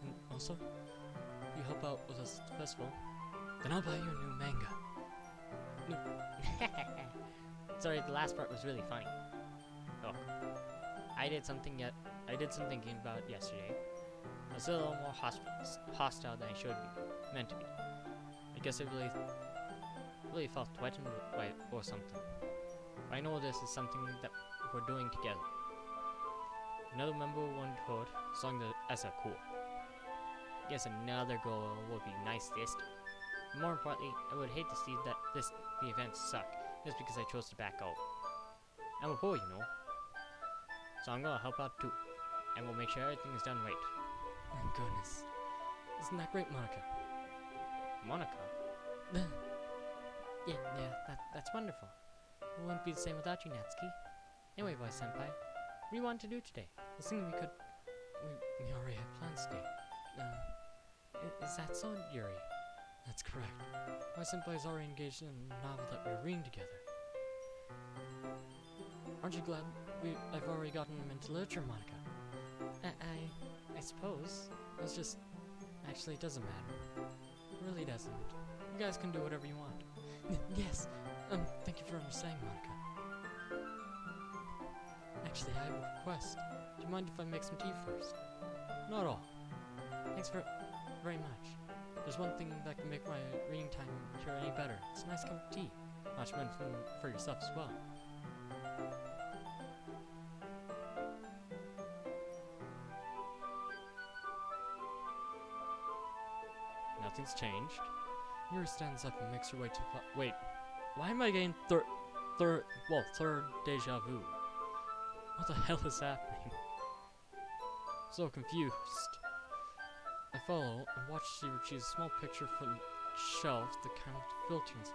And also, if you help out with us at the festival, then I'll buy you a new manga. No. Sorry, the last part was really funny. Look, I did some thinking about it yesterday. I was a little more hostile than I should be, meant to be. I guess I really felt threatened or something. But I know this is something that we're doing together. Another member won't hurt as long as they're cool. I guess another goal would be nice this time. More importantly, I would hate to see that the events suck just because I chose to back out. I'm a boy, you know. So I'm gonna help out too. And we'll make sure everything is done right. My goodness. Isn't that great, Monika? Monika? Yeah, that's wonderful. It wouldn't be the same without you, Natsuki. Anyway, Voice Senpai, what do you want to do today? I was thinking we already had plans today. Is that so, Yuri? That's correct. Voice Senpai is already engaged in a novel that we're reading together. Aren't you glad I've already gotten him into literature, Monika? I suppose. It's just... Actually, it doesn't matter. It really doesn't. You guys can do whatever you want. Yes. Thank you for understanding, Monika. Actually, I have a request. Do you mind if I make some tea first? Not at all. Thanks very much. There's one thing that can make my reading time here any better. It's a nice cup of tea. Not to mention for yourself as well. Nothing's changed. Yuri stands up and makes her way to the wait, why am I getting third deja vu? What the hell is happening? So confused. I follow and watch to see her choose a small picture from the shelf that kind of filters.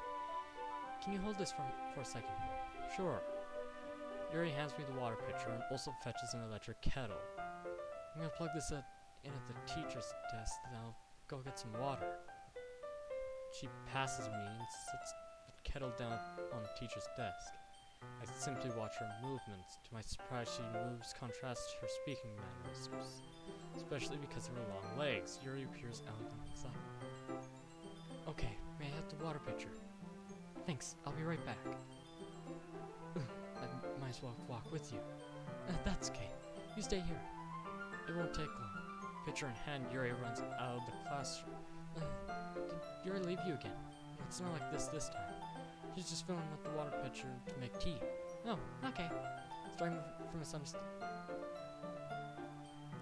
Can you hold this for a second? Sure. Yuri hands me the water pitcher and also fetches an electric kettle. I'm gonna plug this in at the teacher's desk, then I'll go get some water. She passes me and sets the kettle down on the teacher's desk. I simply watch her movements. To my surprise, she moves contrast to her speaking mannerisms, especially because of her long legs. Yuri appears elegant inside. Okay, may I have the water pitcher? Thanks, I'll be right back. I might as well walk with you. That's okay. You stay here. It won't take long. Pitcher in hand, Yuri runs out of the classroom. Did Yuri leave you again? It's not like this time. She's just filling up the water pitcher to make tea. Oh, okay. Starting from a sunset.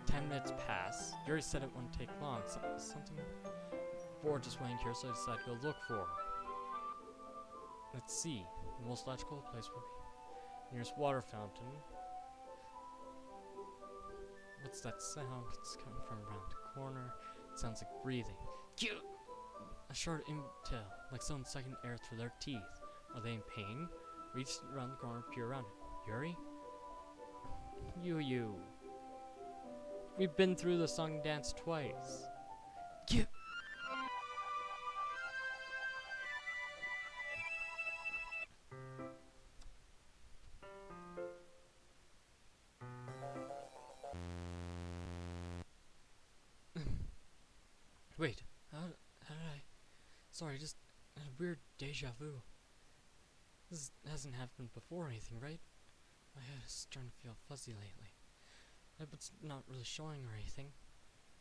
10 minutes pass. Yuri said it wouldn't take long. Something bored just waiting here, so I decided to go look for her. Let's see. The most logical place would be nearest water fountain. What's that sound? It's coming from around the corner. It sounds like breathing. A short intel, like someone sucking air through their teeth. Are they in pain? Reach around the corner, peer around it. Yuri? You. We've been through the song and dance twice. Wait, how did I... Sorry, just a weird deja vu. This hasn't happened before or anything, right? My head is starting to feel fuzzy lately. It's not really showing or anything.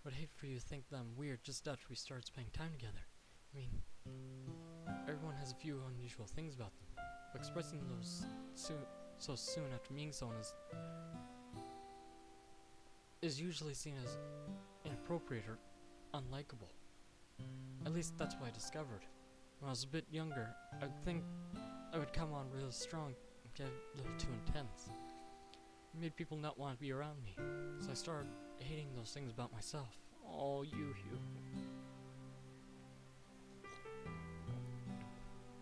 But I'd hate for you to think that I'm weird just after we started spending time together. I mean, everyone has a few unusual things about them, but expressing those so soon after meeting someone is usually seen as inappropriate or unlikable. At least that's what I discovered. When I was a bit younger, I'd think I would come on real strong and get a little too intense. It made people not want to be around me, so I started hating those things about myself. Oh, you.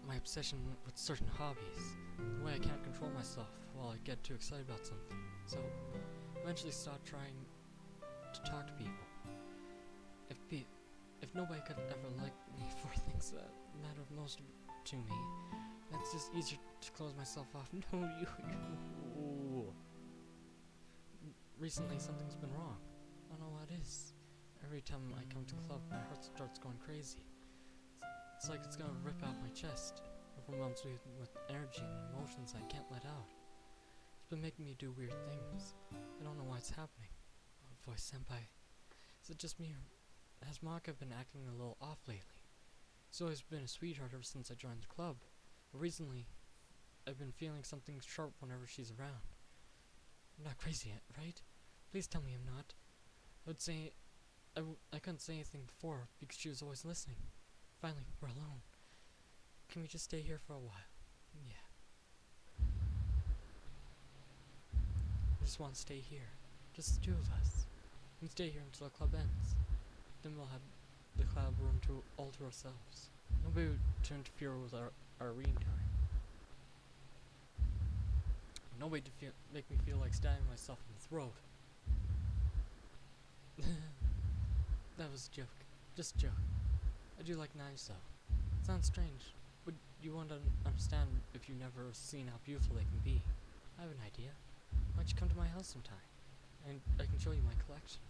My obsession with certain hobbies, the way I can't control myself while I get too excited about something. So, eventually stopped trying to talk to people. If nobody could ever like me for things that matter most to me, that's just easier to close myself off. No, you. Recently, something's been wrong. I don't know what it is. Every time I come to the club, my heart starts going crazy. It's like it's gonna rip out my chest. Overwhelms me with energy and emotions I can't let out. It's been making me do weird things. I don't know why it's happening. Oh, voice senpai. Is it just me or has Monika been acting a little off lately? She's always been a sweetheart ever since I joined the club. But recently, I've been feeling something sharp whenever she's around. I'm not crazy yet, right? Please tell me I'm not. I couldn't say anything before because she was always listening. Finally, we're alone. Can we just stay here for a while? Yeah. I just want to stay here. Just the two of us. We can stay here until the club ends. Then we'll have the club room all to ourselves. Nobody to interfere with our reading time. Nobody to make me feel like stabbing myself in the throat. That was a joke. Just a joke. I do like knives though. Sounds strange, but you won't understand if you've never seen how beautiful they can be. I have an idea. Why don't you come to my house sometime? And I can show you my collection.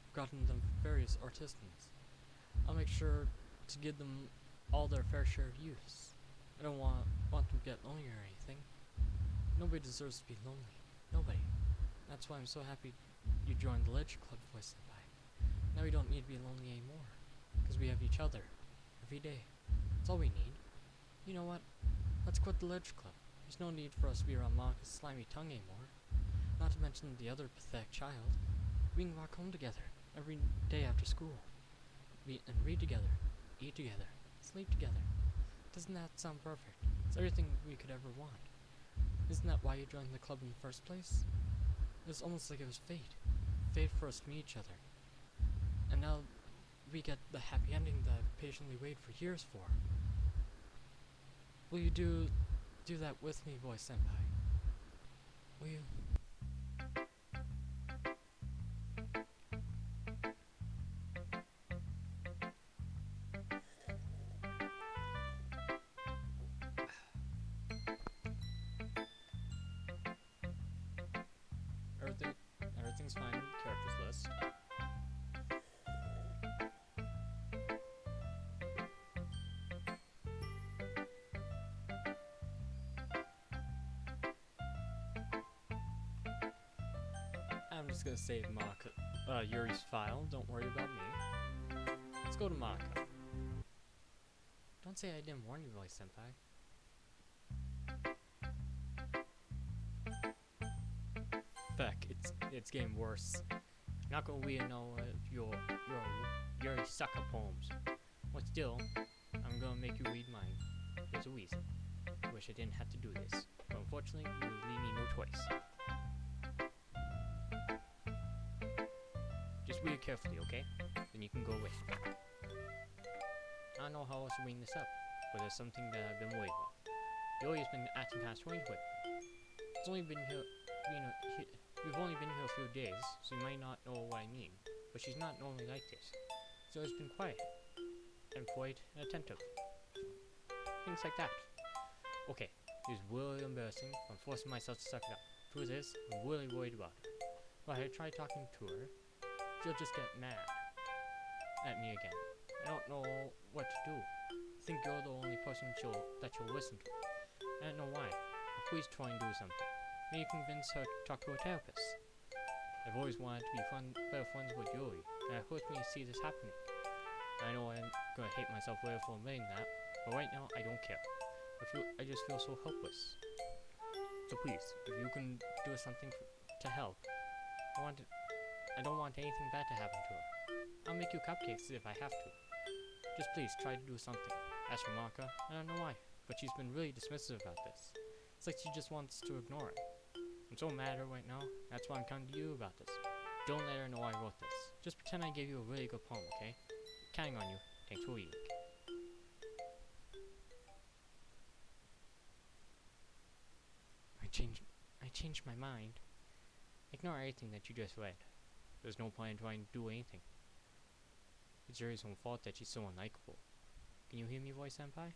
I've gotten them from various artisans. I'll make sure to give them all their fair share of use. I don't want them to get lonely or anything. Nobody deserves to be lonely. Nobody. That's why I'm so happy you joined the Ledger Club, Voice Senpai. Now we don't need to be lonely anymore. Because we have each other. Every day. That's all we need. You know what? Let's quit the Ledger Club. There's no need for us to be around Monika's slimy tongue anymore. Not to mention the other pathetic child. We can walk home together every day after school. And read together. Eat together. Sleep together. Doesn't that sound perfect? It's everything we could ever want. Isn't that why you joined the club in the first place? It was almost like it was fate. Fate for us to meet each other. And now we get the happy ending that I've patiently waited for years for. Will you do that with me, Voice Senpai? Will you? Everything's fine with the characters list. I'm just gonna save Yuri's file. Don't worry about me. Let's go to Monika. Don't say I didn't warn you, Voice Senpai. Feck, it's getting worse. Not gonna we know your Yuri sucker poems. But still, I'm gonna make you read mine. There's a reason. I wish I didn't have to do this, but unfortunately, you leave me no choice. Just read it carefully, okay? Then you can go away. I don't know how else to bring this up, but there's something that I've been worried about. Yuri has been acting kind of strange with me. It's only been here, we've only been here a few days, so you might not know what I mean. But she's not normally like this. She's always been quiet, and polite, and attentive. Things like that. Okay, it was really embarrassing. I'm forcing myself to suck it up. Truth is, I'm really worried about her. But I try talking to her, she'll just get mad at me again. I don't know what to do. I think you're the only person that she'll listen to. I don't know why. But please try and do something. Maybe convince her to talk to a therapist. I've always wanted to be better friends with Yuri, and it hurts me to see this happening. I know I'm gonna hate myself later for admitting that, but right now I don't care. I just feel so helpless. So please, if you can do something to help, I don't want anything bad to happen to her. I'll make you cupcakes if I have to. Just please try to do something. As for Monika, I don't know why, but she's been really dismissive about this. It's like she just wants to ignore it. I'm so mad at her right now. That's why I'm coming to you about this. Don't let her know I wrote this. Just pretend I gave you a really good poem, okay? Counting on you. Thanks for reading. I changed my mind. Ignore everything that you just read. There's no point in trying to do anything. It's Yuri's own fault that she's so unlikable. Can you hear me, voice senpai?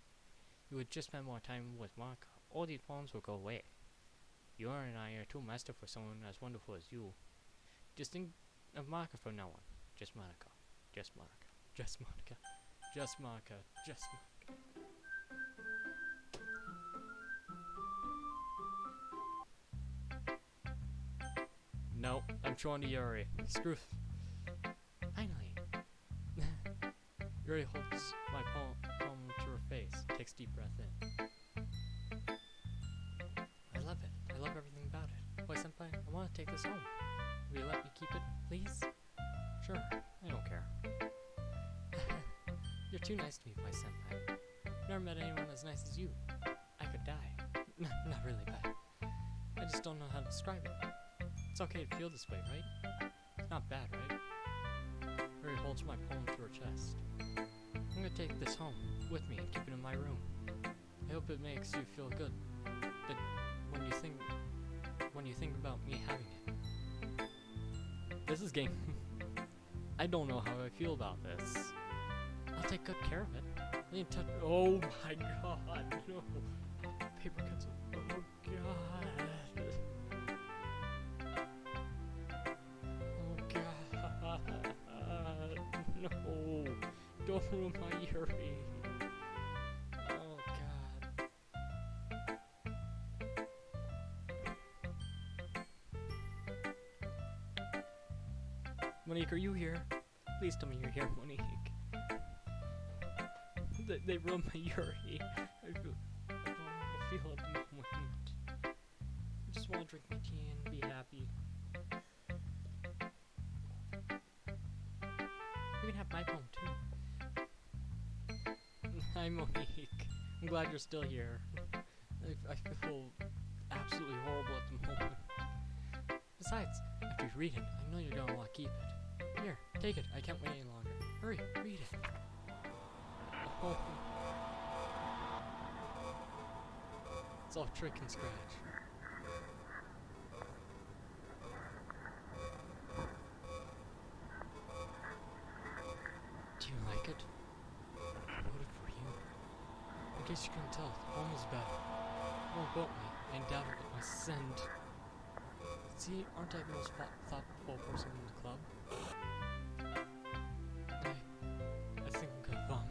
You would just spend more time with Monika. All these problems will go away. Yuri and I are too master for someone as wonderful as you. Just think of Monika from now on. Just Monika. Just Monika. Just Monika. Just Monika. Just Monika. No, I'm showing to Yuri. Screw. Finally. Yuri holds my palm to her face. Takes a deep breath in. I love it. I love everything about it. Boy senpai, I want to take this home. Will you let me keep it, please? Sure. I don't care. You're too nice to me, boy senpai. Never met anyone as nice as you. I could die. Not really, but I just don't know how to describe it. It's okay to feel this way, right? It's not bad, right? Yuri holds my palm to her chest. I'm gonna take this home with me and keep it in my room. I hope it makes you feel good. That when you think about me having it. This is getting I don't know how I feel about this. I'll take good care of it. I didn't touch. Oh my god, no. Paper cuts. Oh god. Oh god. No. Don't ruin my Yuri. Oh god. Monique, are you here? Please tell me you're here, Monique. They ruined my Yuri. I don't know how I feel at the moment. I just want to drink my tea and be happy. You can have my poem too. Hi, Monique. I'm glad you're still here. I feel absolutely horrible at the moment. Besides, after you read it, I know you're gonna want to keep it. Here, take it. I can't wait any longer. Hurry, read it. Oh. It's all trick and scratch. Do you like it? I wrote it for you. In case you couldn't tell, the poem is about more about me. I doubted it my send. See, aren't I the most thoughtful person in the club? I think I'm gonna vomit.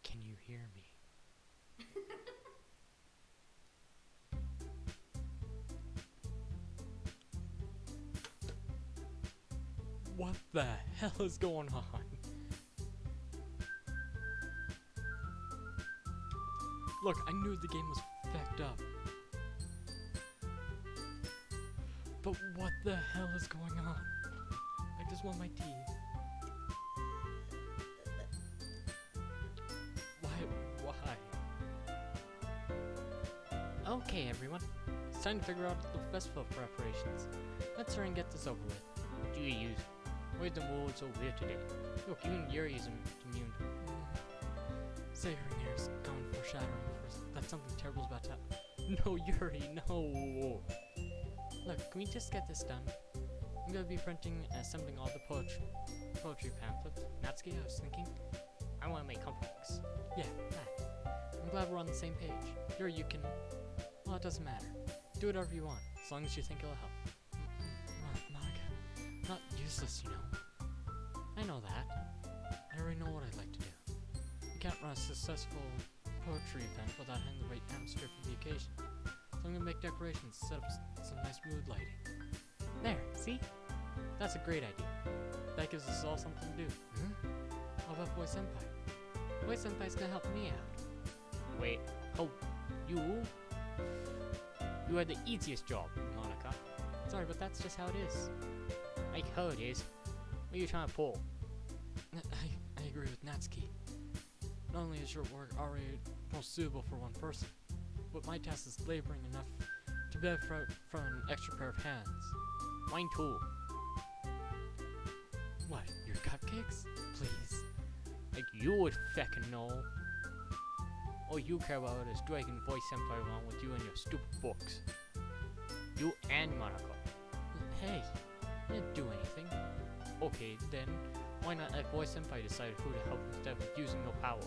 Can you hear me? What the hell is going on? Look, I knew the game was fucked up. But what the hell is going on? I just want my tea. Why? Okay, everyone. It's time to figure out the festival preparations. Let's hurry and get this over with. Do you use? Why is the mood so weird today? Look, even Yuri is immune. Savoring here is gone foreshadowing that something terrible is about to happen. No, Yuri, no! look, can we just get this done? I'm gonna be printing and assembling all the poetry pamphlets. Natsuki, I was thinking. I want to make comic books. Yeah, that. I'm glad we're on the same page. You can... Well, it doesn't matter. Do whatever you want, as long as you think it'll help. Monika, not useless, you know. I know that. I already know what I'd like to do. You can't run a successful poetry event without having the right atmosphere for the occasion. So I'm gonna make decorations, set up some nice mood lighting. There, see? That's a great idea. That gives us all something to do. How about Boy Senpai? Boy Senpai's gonna help me out. Wait, oh, you had the easiest job, Monika. Sorry, but that's just how it is. I know it is. What are you trying to pull? I agree with Natsuki. Not only is your work already most suitable for one person, but my task is laboring enough to beg for an extra pair of hands. Mine too. What, your cupcakes? Please. Like you would feckin' know. All you care about is dragging Voice Senpai around with you and your stupid books. You and Monika. Hey, I didn't do anything. Okay, then why not let Voice Senpai decide who to help instead of abusing your power?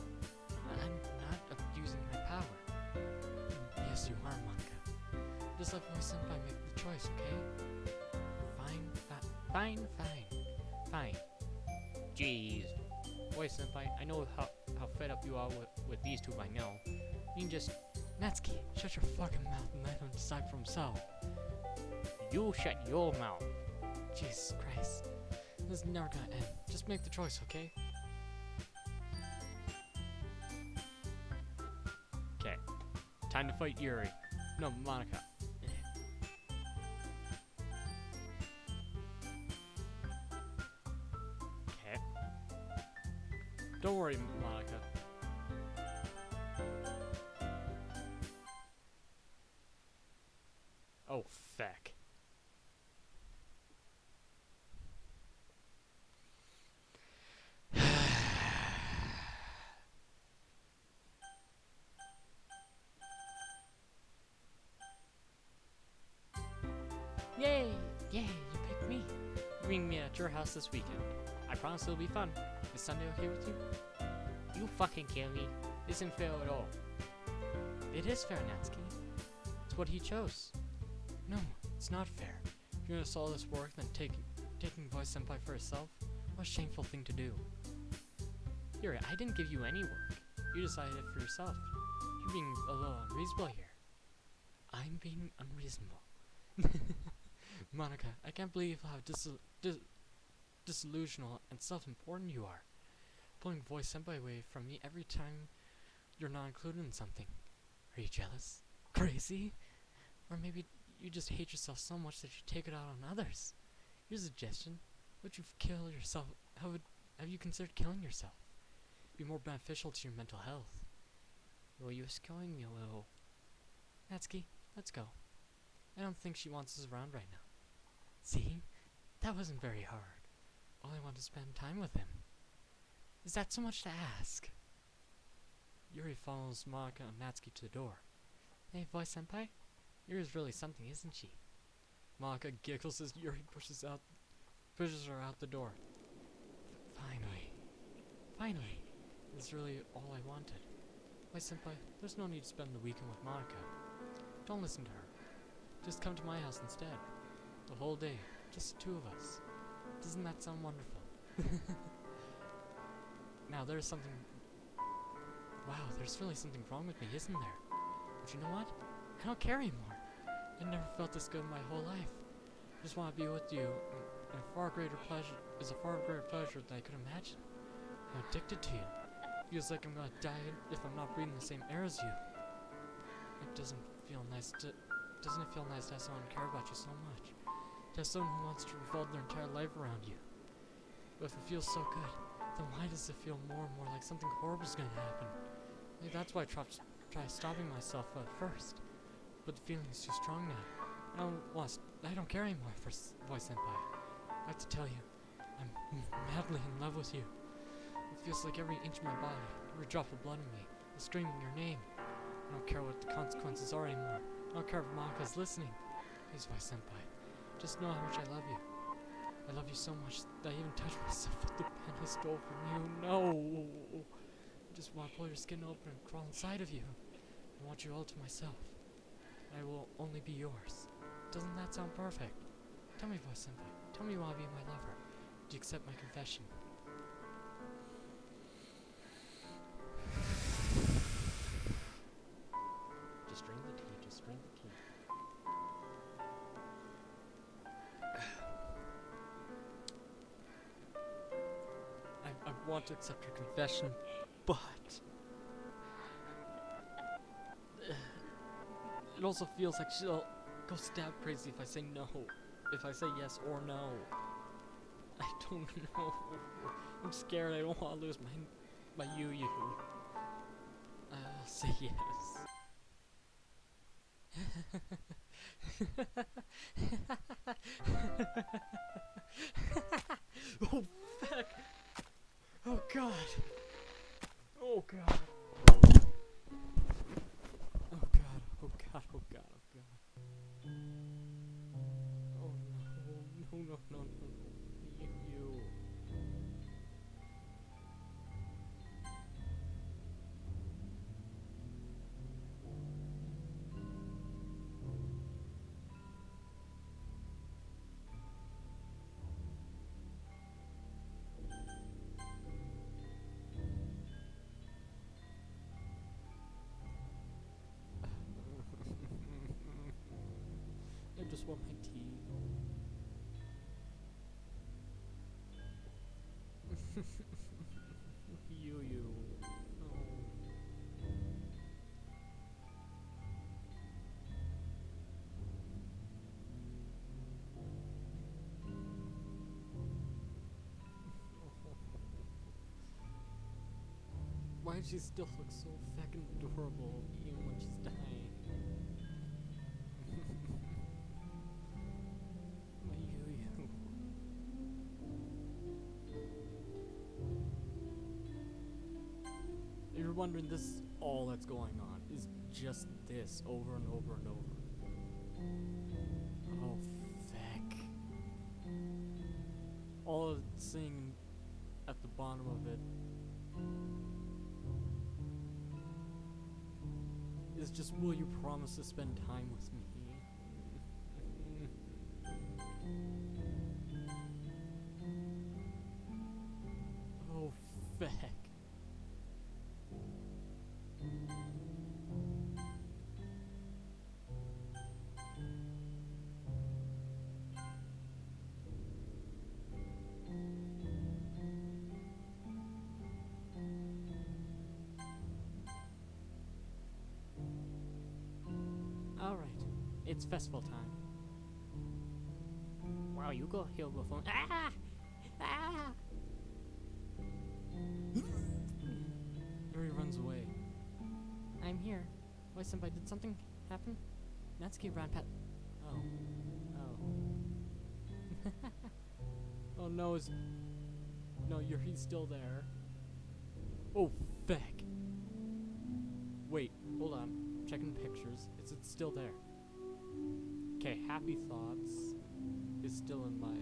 I'm not abusing my power. Yes, you are, Monika. Just let Voice Senpai make the choice, okay? Fine. Jeez. Voice Senpai, I know how fed up you are with these two by now. You can just... Natsuki, shut your fucking mouth and let him decide for himself. You shut your mouth. Jesus Christ. This is never gonna end. Just make the choice, okay? Okay. Time to fight Yuri. No, Monika. Okay. Don't worry, Monika. Oh, feck. Yay! You picked me. Bring me at your house this weekend. I promise it'll be fun. Is Sunday okay with you? You fucking kill me. This isn't fair at all. It is fair, Natsuki. It's what he chose. No, it's not fair. If you're gonna solve this work, then taking Voice Senpai for herself? What a shameful thing to do. Yuri, I didn't give you any work. You decided it for yourself. You're being a little unreasonable here. I'm being unreasonable. Monika, I can't believe how disillusional and self-important you are. Pulling Voice Senpai away from me every time you're not included in something. Are you jealous? Crazy? Or maybe you just hate yourself so much that you take it out on others. Here's a suggestion. Would you kill yourself? Have you considered killing yourself? Be more beneficial to your mental health. Well, you're scaring me a little. Natsuki, let's go. I don't think she wants us around right now. See? That wasn't very hard. All I want is spend time with him. Is that so much to ask? Yuri follows Monika and Natsuki to the door. Hey, Voice Senpai? Yuri's really something, isn't she? Monika giggles as Yuri pushes her out the door. Finally. This is really all I wanted. Voice Senpai, there's no need to spend the weekend with Monika. Don't listen to her. Just come to my house instead. The whole day, just the two of us. Doesn't that sound wonderful? Now there's something... Wow, there's really something wrong with me, isn't there? But you know what? I don't care anymore. I never felt this good in my whole life. I just want to be with you, and a far greater pleasure than I could imagine. I'm addicted to you. Feels like I'm gonna die if I'm not breathing the same air as you. Doesn't it feel nice to have someone care about you so much? To have someone who wants to revolve their entire life around you. But if it feels so good, then why does it feel more and more like something horrible is gonna happen? Maybe that's why I try stopping myself at first. But the feeling is too strong now. I don't care anymore for Voice Senpai. I have to tell you, I'm madly in love with you. It feels like every inch of my body, every drop of blood in me, is screaming your name. I don't care what the consequences are anymore. I don't care if Monika's listening. Please, Vice Senpai. Just know how much I love you. I love you so much that I even touched myself with the pen I stole from you. No! I just want to pull your skin open and crawl inside of you. I want you all to myself. I will only be yours. Doesn't that sound perfect? Tell me, Voice Senpai. Tell me you want to be my lover. Do you accept my confession? Just drink the tea. Just drink the tea. I want to accept your confession, but it also feels like she'll go stab crazy if I say no. If I say yes or no. I don't know. I'm scared. I don't want to lose my Yu. I'll say yes. Oh, fuck. Oh, God. Oh, God. Oh, God. Oh, God. Oh, God. Oh, God. Oh, no. You. I just want my tea. You. Oh. Why does she still look so fucking adorable even when she's dying? My Yu. You're wondering, this is all that's going on, is just this over and over and over. Oh, feck. All of it's saying at the bottom of it is just, will you promise to spend time with me? Oh, feck. Alright, it's festival time. Wow, you go heal before. Ah! Ah! Yuri runs away. I'm here. Why, Senpai, did something happen? Natsuki ran past. Oh. Oh no, no, Yuri's still there. Oh, feck. Wait, hold on. Checking pictures. It's still there. Okay, Happy Thoughts is still in my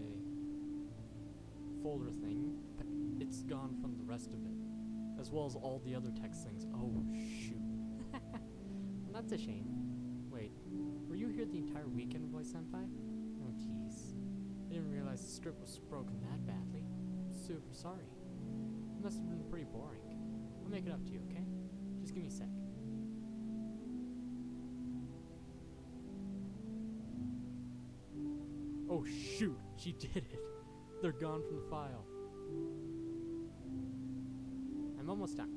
folder thing, but it's gone from the rest of it, as well as all the other text things. Oh, shoot. Well, that's a shame. Wait, were you here the entire weekend, Voice Senpai? Oh, jeez. I didn't realize the script was broken that badly. I'm super sorry. It must have been pretty boring. I'll make it up to you, okay? Just give me a sec. Oh shoot, she did it. They're gone from the file. I'm almost done.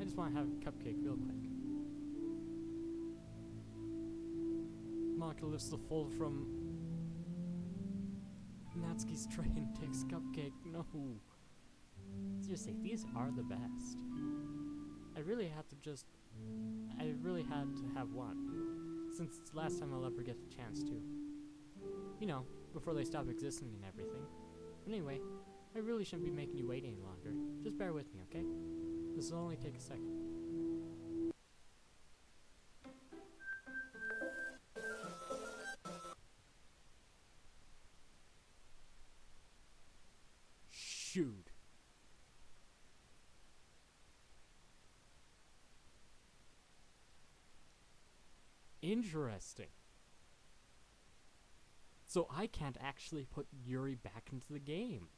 I just want to have a cupcake real quick. Monika lifts the folder from Natsuki's tray and takes cupcake. No. Seriously, these are the best. I really had to have one. Since it's the last time I'll ever get the chance to. You know, before they stop existing and everything. But anyway, I really shouldn't be making you wait any longer. Just bear with me, okay? This will only take a second. Dude. Interesting. So I can't actually put Yuri back into the game.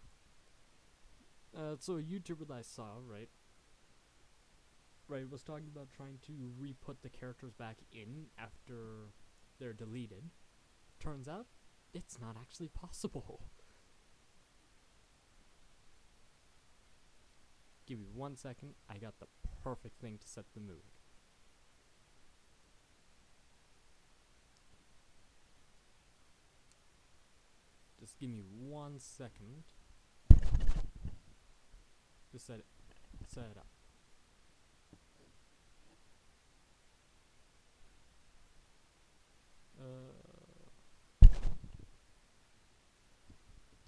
So a YouTuber that I saw, right, was talking about trying to re-put the characters back in after they're deleted. Turns out, it's not actually possible. Give me 1 second, I got the perfect thing to set the mood. Just give me 1 second. Just set it up.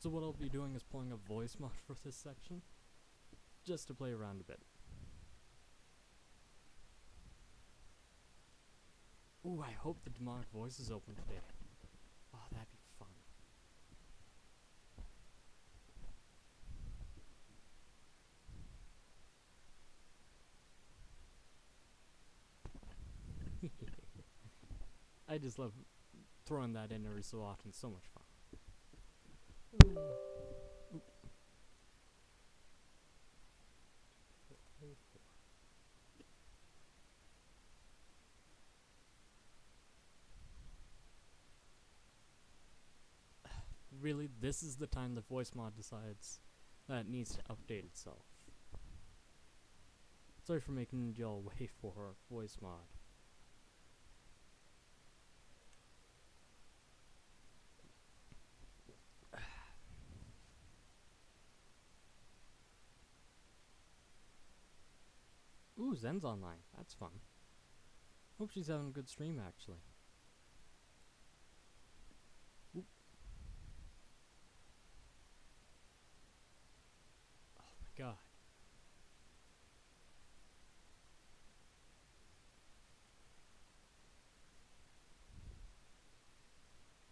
So what I'll be doing is pulling a voice mod for this section, just to play around a bit. Ooh, I hope the demonic voice is open today. Oh, that'd be fun. I just love throwing that in every so often. So much fun. Really, this is the time the voice mod decides that it needs to update itself. Sorry for making y'all wait for our voice mod. Ooh, Zen's online. That's fun. Hope she's having a good stream, actually. Ooh. Oh my god.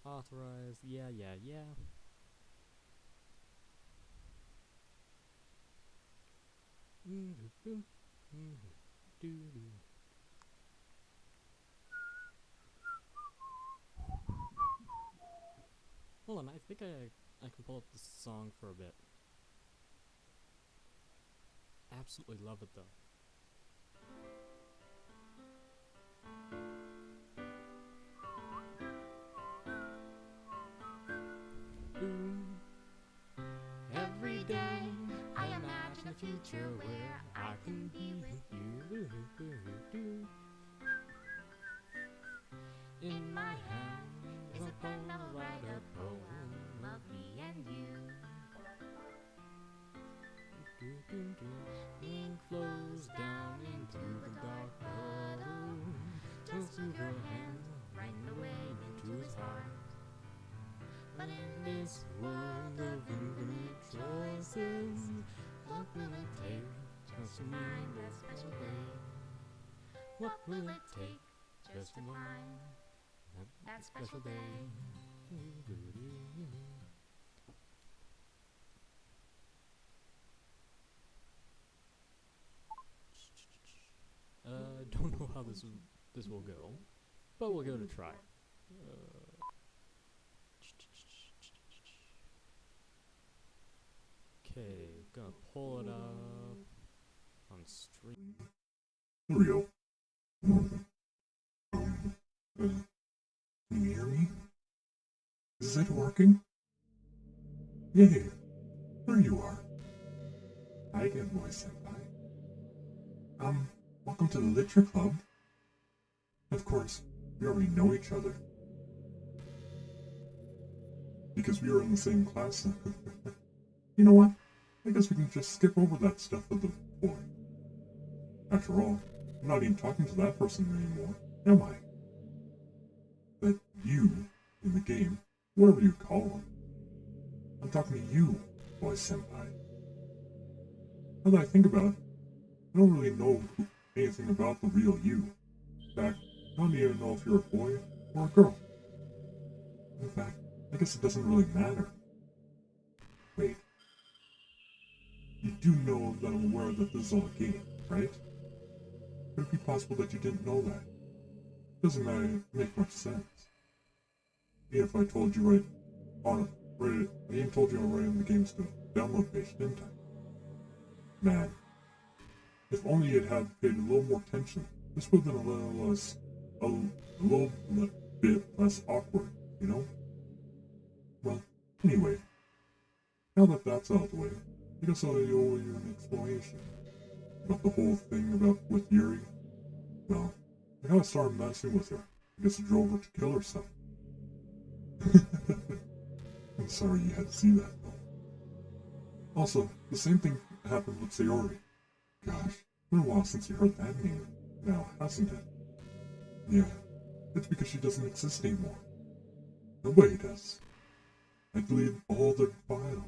Authorized. Yeah. Hold on, I think I can pull up this song for a bit. Absolutely love it though. Every day I imagine a future where I can be with you. In my hand is a pen, I'll write a poem of me and you. Ink flows down into the dark puddle. Just with her hands right away into his heart. But in this world of infinite choices, what will it take just to find that special day? What will it take just to find that special day? Don't know how this will go, but we'll give it a try. Okay, gonna pull it up on stream. There we go. Can you hear me? Is it working? Yay! There you are. Hi again, boy senpai. Welcome to the Literature Club. Of course, we already know each other. Because we were in the same class. You know what? I guess we can just skip over that stuff with the boy. After all, I'm not even talking to that person anymore, am I? That you, in the game, whatever you call him. I'm talking to you, boy senpai. Now that I think about it, I don't really know anything about the real you. In fact, I don't even know if you're a boy or a girl. In fact, I guess it doesn't really matter. Wait. do know that I'm aware that this is all a game, right? Could it be possible that you didn't know that? Doesn't make much sense. Even if I told you right on it, I even told you already on the game's download page, didn't I? Man, if only it had paid a little more attention, this would have been a little bit less awkward, you know? Well, anyway, now that that's out of the way, I guess I'll owe you an explanation about the whole thing with Yuri. Well, I kinda started messing with her. I guess I drove her to kill herself. I'm sorry you had to see that, though. Also, the same thing happened with Sayori. Gosh, it's been a while since you heard that name now, hasn't it? Yeah, it's because she doesn't exist anymore. Nobody does. I deleted all their files.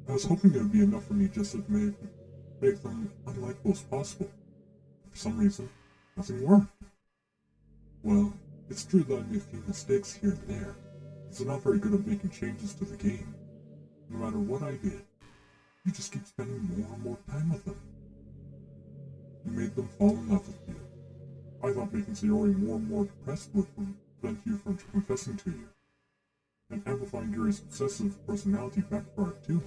I was hoping it would be enough for me just to make them unlikable as possible. For some reason, nothing worked. Well, it's true that I made a few mistakes here and there, so I'm not very good at making changes to the game. No matter what I did, you just keep spending more and more time with them. You made them fall in love with you. I thought making Sayori more and more depressed would prevent you from confessing to you. And amplifying Yuri's obsessive personality backfired too.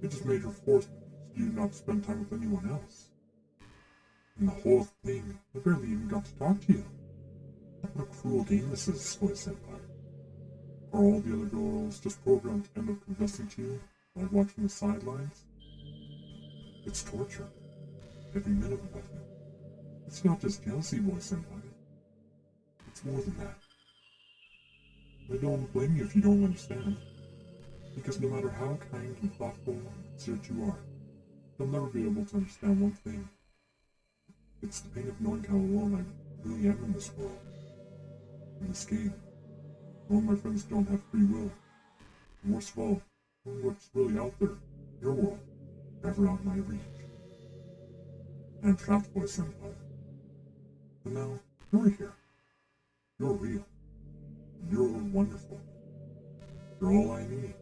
It just made her force you not to spend time with anyone else. And the whole thing, I barely even got to talk to you. What a cruel game this is, Soy-senpai. Are all the other girls just programmed to end up confessing to you by watching from the sidelines? It's torture. Every minute of it. It's not just jealousy, Boy-senpai. It's more than that. I don't blame you if you don't understand. Because no matter how kind and thoughtful and considerate you are, you'll never be able to understand one thing. It's the pain of knowing how alone I really am in this world. In this game. Knowing my friends don't have free will. And worst of all, knowing what's really out there, your world, never out of my reach. I'm trapped, Boy-senpai. But now, you're here. You're real. You're wonderful. You're all I need.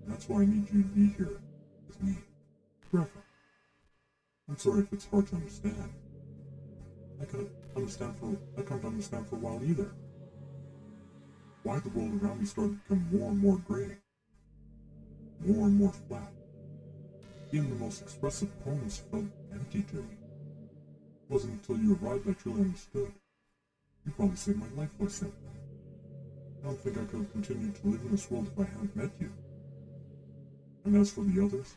And that's why I need you to be here with me. Forever. I'm sorry if it's hard to understand. I can't understand for a while either. Why the world around me started to become more and more gray. More and more flat. Even the most expressive poems felt empty to me. It wasn't until you arrived I truly understood. You probably saved my life, Boy-senpai. I don't think I could have continued to live in this world if I hadn't met you. And as for the others,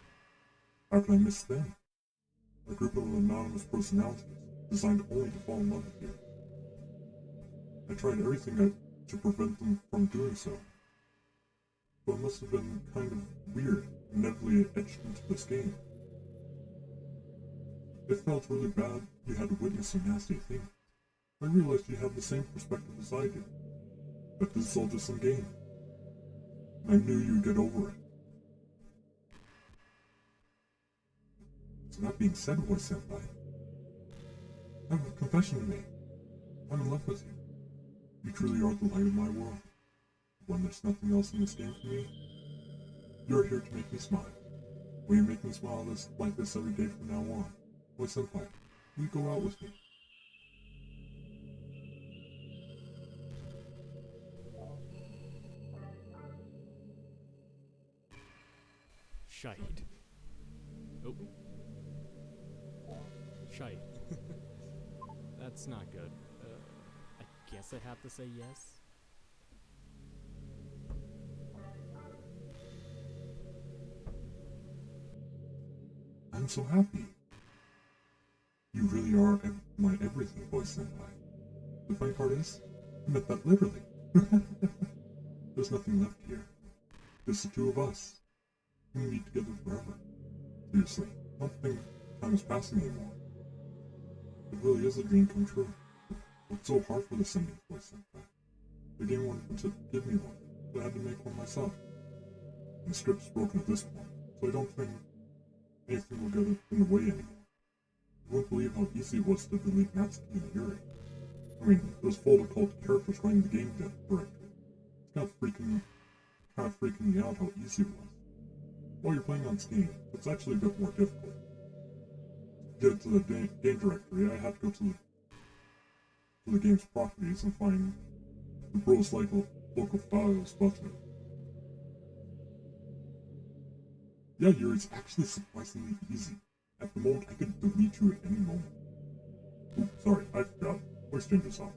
how can I miss them? A group of anonymous personalities, designed only to fall in love with you. I tried everything to prevent them from doing so. But it must have been kind of weird, inevitably etched into this game. It felt really bad you had to witness some nasty thing. I realized you had the same perspective as I do. But this is all just some game. I knew you'd get over it. So that being said, Boy-senpai, I have a confession to make. I'm in love with you. You truly are the light of my world. When there's nothing else in this game for me, you're here to make me smile. Will you make me smile like this every day from now on? Boy-senpai, will you go out with me? Shite. Oh. Shite. That's not good. I guess I have to say yes. I'm so happy. You really are my everything, Boy-senpai. The funny part is, I meant that literally. There's nothing left here. Just the two of us. We can be together forever. Seriously, I don't think time is passing anymore. It really is a dream come true. It's so hard for this ending, Boy-senpai. The game wanted to give me one, but I had to make one myself. And the script's broken at this point, so I don't think anything will get in the way anymore. You won't believe how easy it was to delete Natsuki and Yuri. I mean, there's full cult characters running the game correctly. It's kind of freaking me out how easy it was. while you're playing on Steam, it's actually a bit more difficult. To get to the game directory, I had to go to the game's properties and find the Bros local files button. Yeah, it's actually surprisingly easy. At the moment, I could delete you at any moment. Ooh, sorry, I forgot. Voice changes off.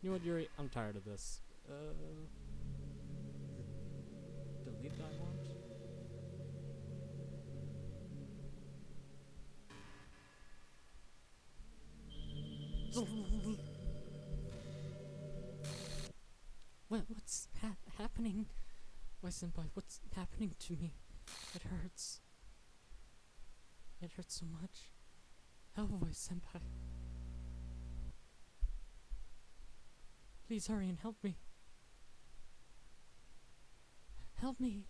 You know what, Yuri? I'm tired of this. Delete that one? What's happening? Why, senpai, what's happening to me? It hurts. It hurts so much. Help, voice senpai. Please hurry and help me. Help me.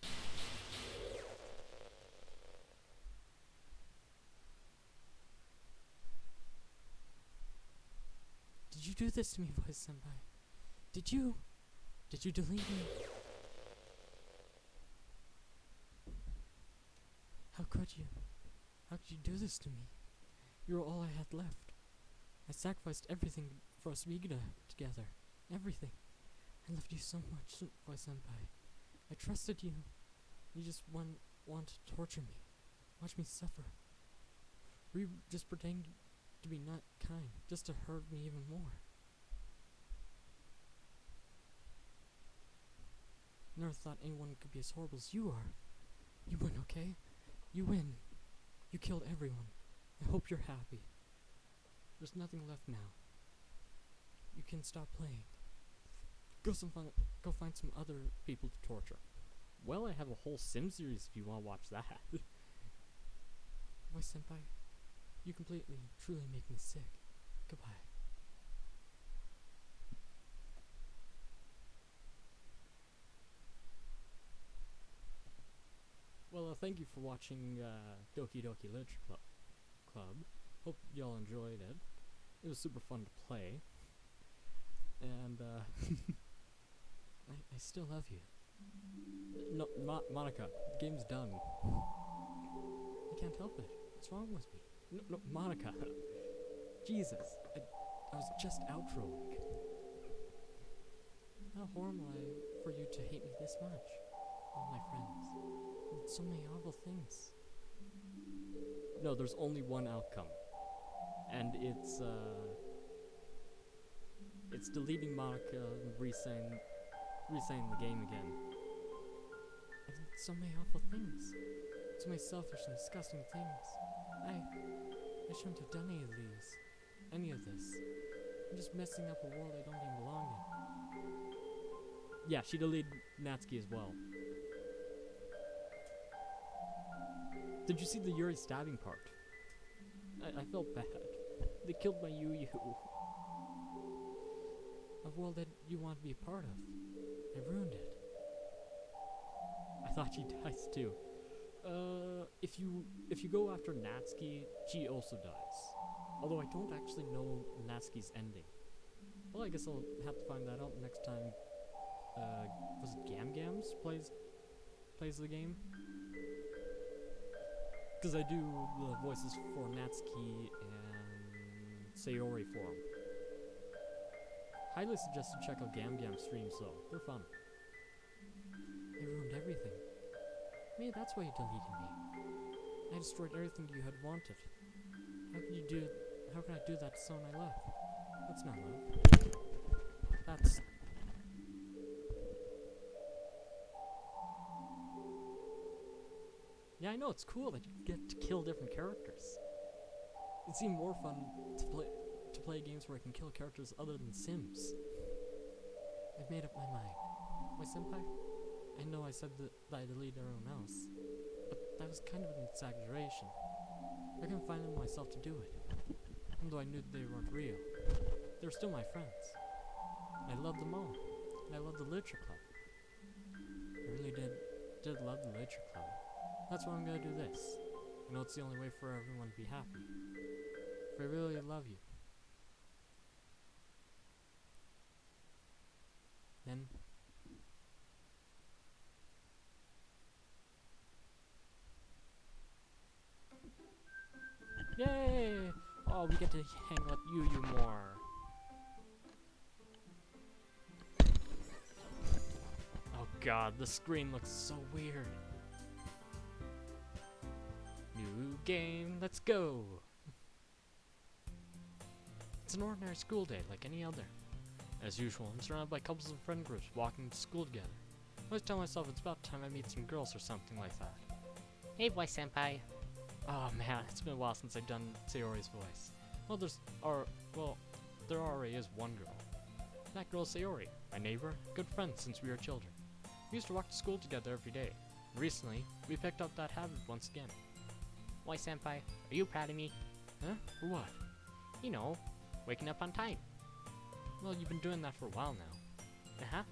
Did you do this to me, voice senpai? Did you delete me? How could you? How could you do this to me? You were all I had left. I sacrificed everything for us to be together. Everything. I loved you so much, voice senpai. I trusted you. You just want to torture me. Watch me suffer. Were you just pretending to be not kind, just to hurt me even more? Never thought anyone could be as horrible as you are. You win, okay? You win. You killed everyone. I hope you're happy. There's nothing left now. You can stop playing. Go find some other people to torture. Well, I have a whole Sim series if you want to watch that. Voice senpai, you completely, truly make me sick. Goodbye. Well, thank you for watching Doki Doki Literature Club. Hope y'all enjoyed it. It was super fun to play. And, I still love you. no, Monika, the game's done. I can't help it. What's wrong with me? No, Monika. Jesus. I was just outroing. How horrible for you to hate me this much. All my friends. I did so many awful things. No, there's only one outcome. And it's deleting Monika and resaying the game again. I did so many awful things. So many selfish and disgusting things. I shouldn't have done any of this. I'm just messing up a world I don't even belong in. Yeah, she deleted Natsuki as well. Did you see the Yuri stabbing part? I felt bad. They killed my Yu. A world that you want to be a part of. I ruined it. I thought she dies too. If you go after Natsuki, she also dies. Although I don't actually know Natsuki's ending. Well, I guess I'll have to find that out next time. Was it Gams plays the game? Because I do the voices for Natsuki and Sayori for him. Highly suggest you check out Gam streams though. They're fun. I ruined everything. Maybe that's why you deleted me. I destroyed everything you had wanted. How can I do that to someone I love? That's not love. That's... Yeah, I know, it's cool that you get to kill different characters. It's even more fun to play games where I can kill characters other than Sims. I've made up my mind. My senpai? I know I said that I deleted everyone else, but that was kind of an exaggeration. I couldn't find it myself to do it, even though I knew they weren't real. They were still my friends. I loved them all, and I loved the literature club. I really did love the literature club. That's why I'm gonna do this. I know it's the only way for everyone to be happy. If I really love you, then Yay! Oh, we get to hang with you more. Oh god, the screen looks so weird. New game, let's go! It's an ordinary school day like any other. As usual, I'm surrounded by couples and friend groups walking to school together. I always tell myself it's about time I meet some girls or something like that. Hey, boy senpai. Oh man, it's been a while since I've done Sayori's voice. Well, there already is one girl. That girl is Sayori, my neighbor, good friend since we were children. We used to walk to school together every day. Recently, we picked up that habit once again. Boy senpai, are you proud of me? Huh? For what? You know, waking up on time. Well, you've been doing that for a while now. Uh-huh.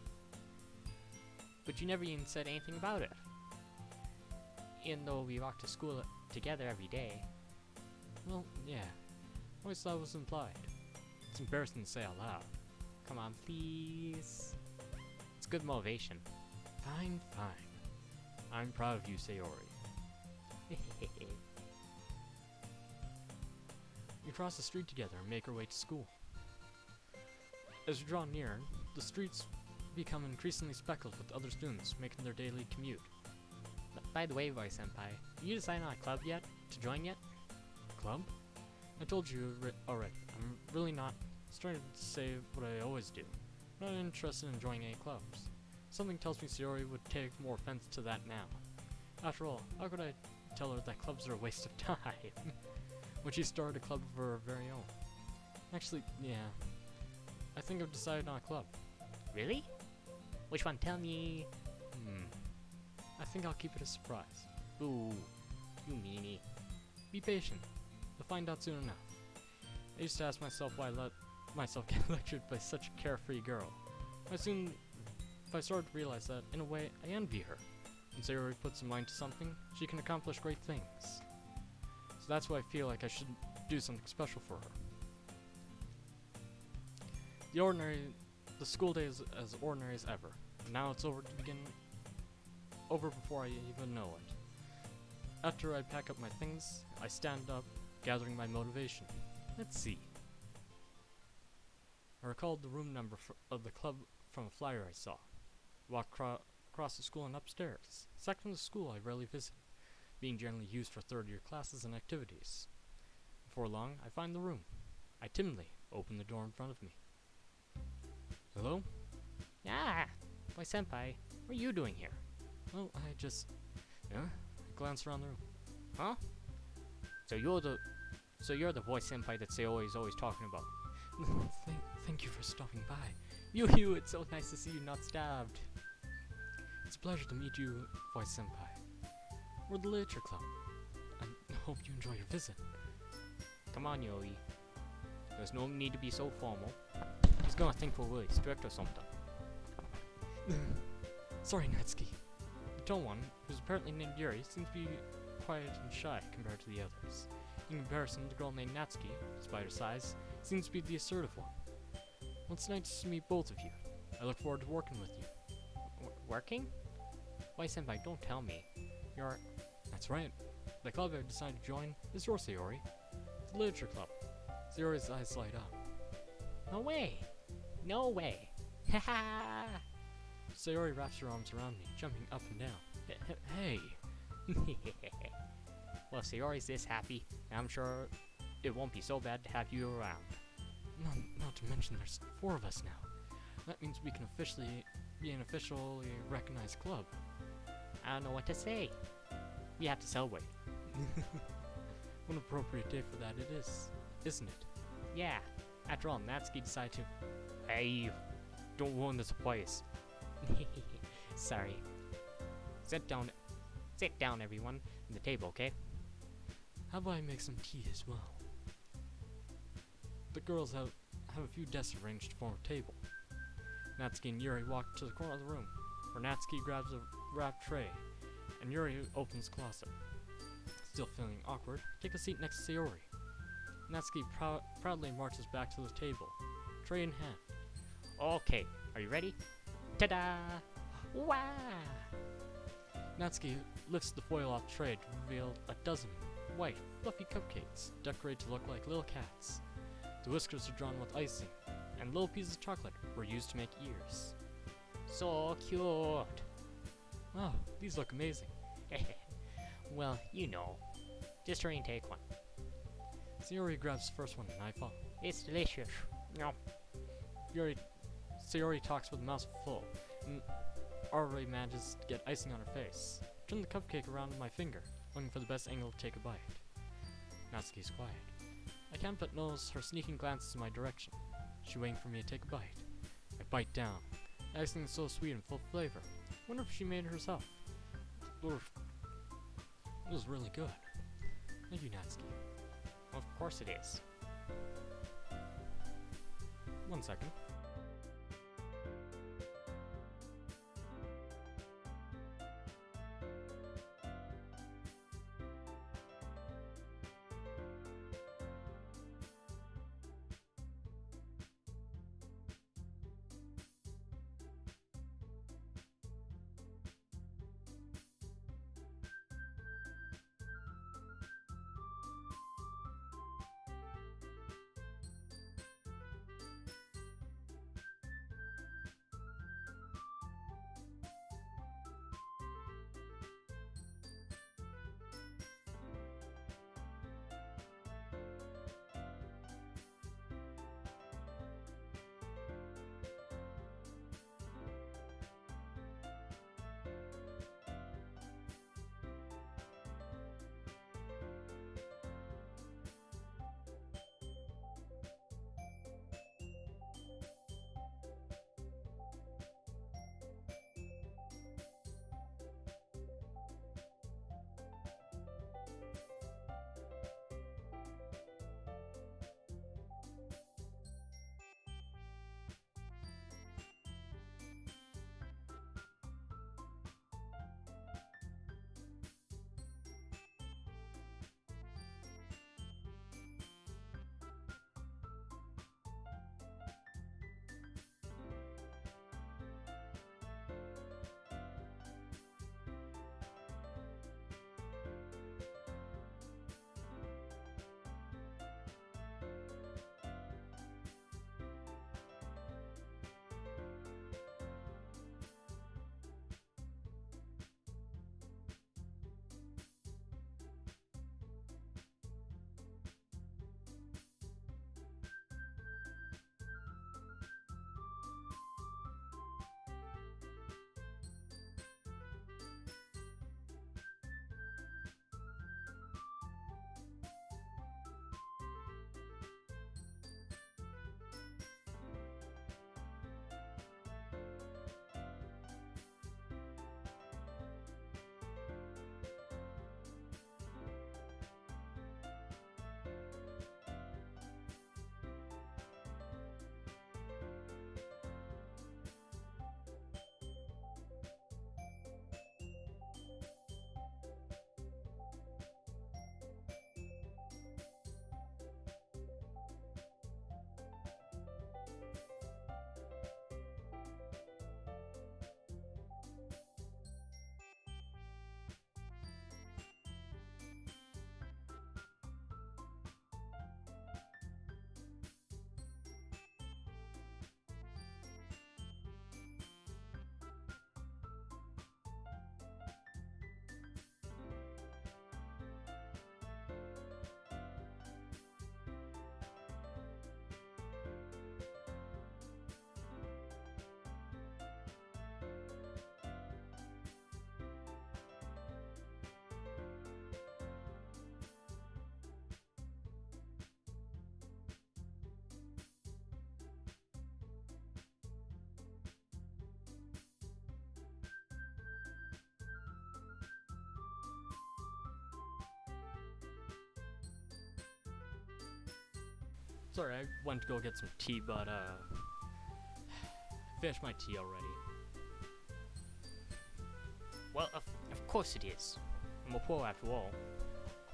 But you never even said anything about it. Even though we walk to school together every day. Well, yeah. Always thought it was implied. It's embarrassing to say out loud. Come on, please. It's good motivation. Fine, fine. I'm proud of you, Sayori. We cross the street together and make our way to school. As we draw near, the streets become increasingly speckled with other students making their daily commute. By the way, boy senpai, you decided on a club yet? To join yet? Club? I told you already. I'm really not starting to say what I always do. I'm not interested in joining any clubs. Something tells me Sayori would take more offense to that now. After all, how could I tell her that clubs are a waste of time? When she started a club of her very own. Actually, yeah. I think I've decided on a club. Really? Which one? Tell me. I think I'll keep it a surprise. Ooh, you meanie. Be patient. You'll find out soon enough. I used to ask myself why I let myself get lectured by such a carefree girl. If I started to realize that, in a way, I envy her. When Sayori puts her mind to something, she can accomplish great things. So that's why I feel like I should do something special for her. The school day is as ordinary as ever. Now it's over before I even know it. After I pack up my things, I stand up, gathering my motivation. Let's see. I recalled the room number of the club from a flyer I saw. Walked across the school and upstairs. Section of the school I rarely visit, being generally used for third-year classes and activities. Before long, I find the room. I timidly open the door in front of me. Hello? Ah, boy senpai, what are you doing here? Well, I glance around the room. Huh? So you're the boy senpai that Sayori is always talking about. Thank you for stopping by. Yoo-hoo, it's so nice to see you not stabbed. It's a pleasure to meet you, voice senpai. We're the literature club. I hope you enjoy your visit. Come on, Yoi. There's no need to be so formal. He's gonna think we're really strict or something. Sorry, Natsuki. The tall one, who's apparently named Yuri, seems to be quiet and shy compared to the others. In comparison, the girl named Natsuki, despite her size, seems to be the assertive one. Well, it's nice to meet both of you. I look forward to working with you. Working? Why, senpai, don't tell me. You're... That's right. The club I've decided to join is your Sayori. The literature club. Sayori's eyes light up. No way! No way! Ha ha! Sayori wraps her arms around me, jumping up and down. Hey! Well, Sayori's this happy, and I'm sure it won't be so bad to have you around. Not to mention there's 4 of us now. That means we can be an officially recognized club. I don't know what to say. We have to celebrate. What an appropriate day for that it is, isn't it? Yeah. After all, Natsuki decided to... Hey, don't ruin this place. Sorry. Sit down, everyone, at the table, okay? How about I make some tea as well? The girls have a few desks arranged to form a table. Natsuki and Yuri walk to the corner of the room, where Natsuki grabs a wrapped tray, and Yuri opens the closet. Still feeling awkward, take a seat next to Sayori. Natsuki proudly marches back to the table, tray in hand. Okay, are you ready? Ta-da! Wow! Natsuki lifts the foil off the tray to reveal a dozen white, fluffy cupcakes, decorated to look like little cats. The whiskers are drawn with icing, and little pieces of chocolate were used to make ears. So cute. Wow, these look amazing. Well, you know. Just hurry and take one. Sayori grabs the first one and I follow. It's delicious. No. Sayori talks with a mouthful full, and already manages to get icing on her face. Turn the cupcake around in my finger, looking for the best angle to take a bite. Natsuki's quiet. I can't but notice her sneaking glances in my direction. She's waiting for me to take a bite. I bite down. The icing is so sweet and full of flavor. Wonder if she made it herself. Oof. It was really good. Thank you, Natsuki. Of course it is. 1 second. Sorry, I went to go get some tea, but finished my tea already. Well, of course it is. I'm a pro after all.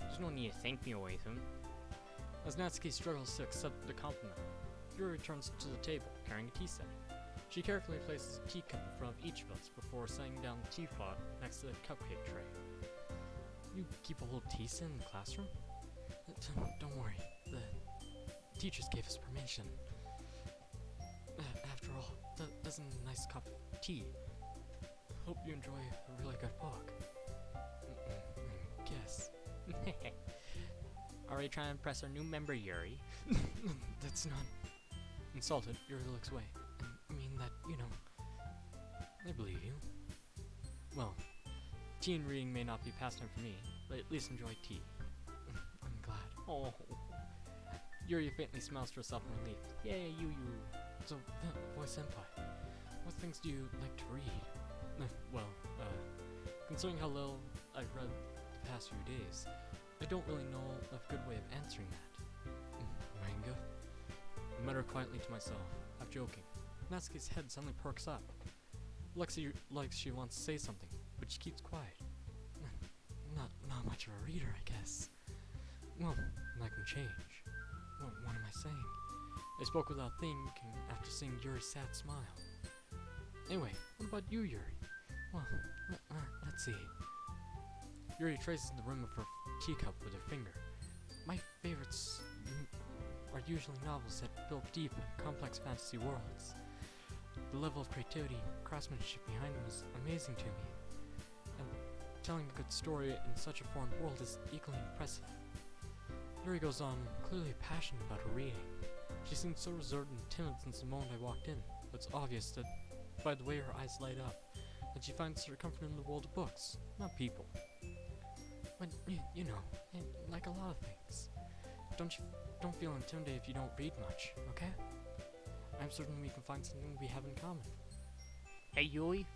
There's no need to thank me or anything. As Natsuki struggles to accept the compliment, Yuri returns to the table, carrying a tea set. She carefully places a teacup in front of each of us before setting down the teapot next to the cupcake tray. You keep a whole tea set in the classroom? Don't worry, the teachers gave us permission. After all, doesn't a nice cup of tea? Hope you enjoy a really good book. Guess. Are we trying to impress our new member Yuri? That's not insulted. Yuri looks away. I mean that, I believe you. Well, tea and reading may not be pastime for me, but at least enjoy tea. I'm glad. Oh, Yuri faintly smiles to herself in relief. yay, you. So, boy senpai, what things do you like to read? Considering how little I've read the past few days, I don't really know a good way of answering that. Manga? I mutter quietly to myself, half joking. Natsuki's head suddenly perks up. Lexi like she wants to say something, but she keeps quiet. Not much of a reader, I guess. Well, that can change. What am I saying? I spoke without thinking after seeing Yuri's sad smile. Anyway, what about you, Yuri? Well, let's see. Yuri traces the rim of her teacup with her finger. My favorites are usually novels that build deep and complex fantasy worlds. The level of creativity and craftsmanship behind them is amazing to me. And telling a good story in such a foreign world is equally impressive. Yuri goes on, clearly passionate about her reading. She seemed so reserved and timid since the moment I walked in, but it's obvious that by the way her eyes light up, that she finds her comfort in the world of books, not people. But, like a lot of things. Don't feel intimidated if you don't read much, okay? I'm certain we can find something we have in common. Hey, Yui.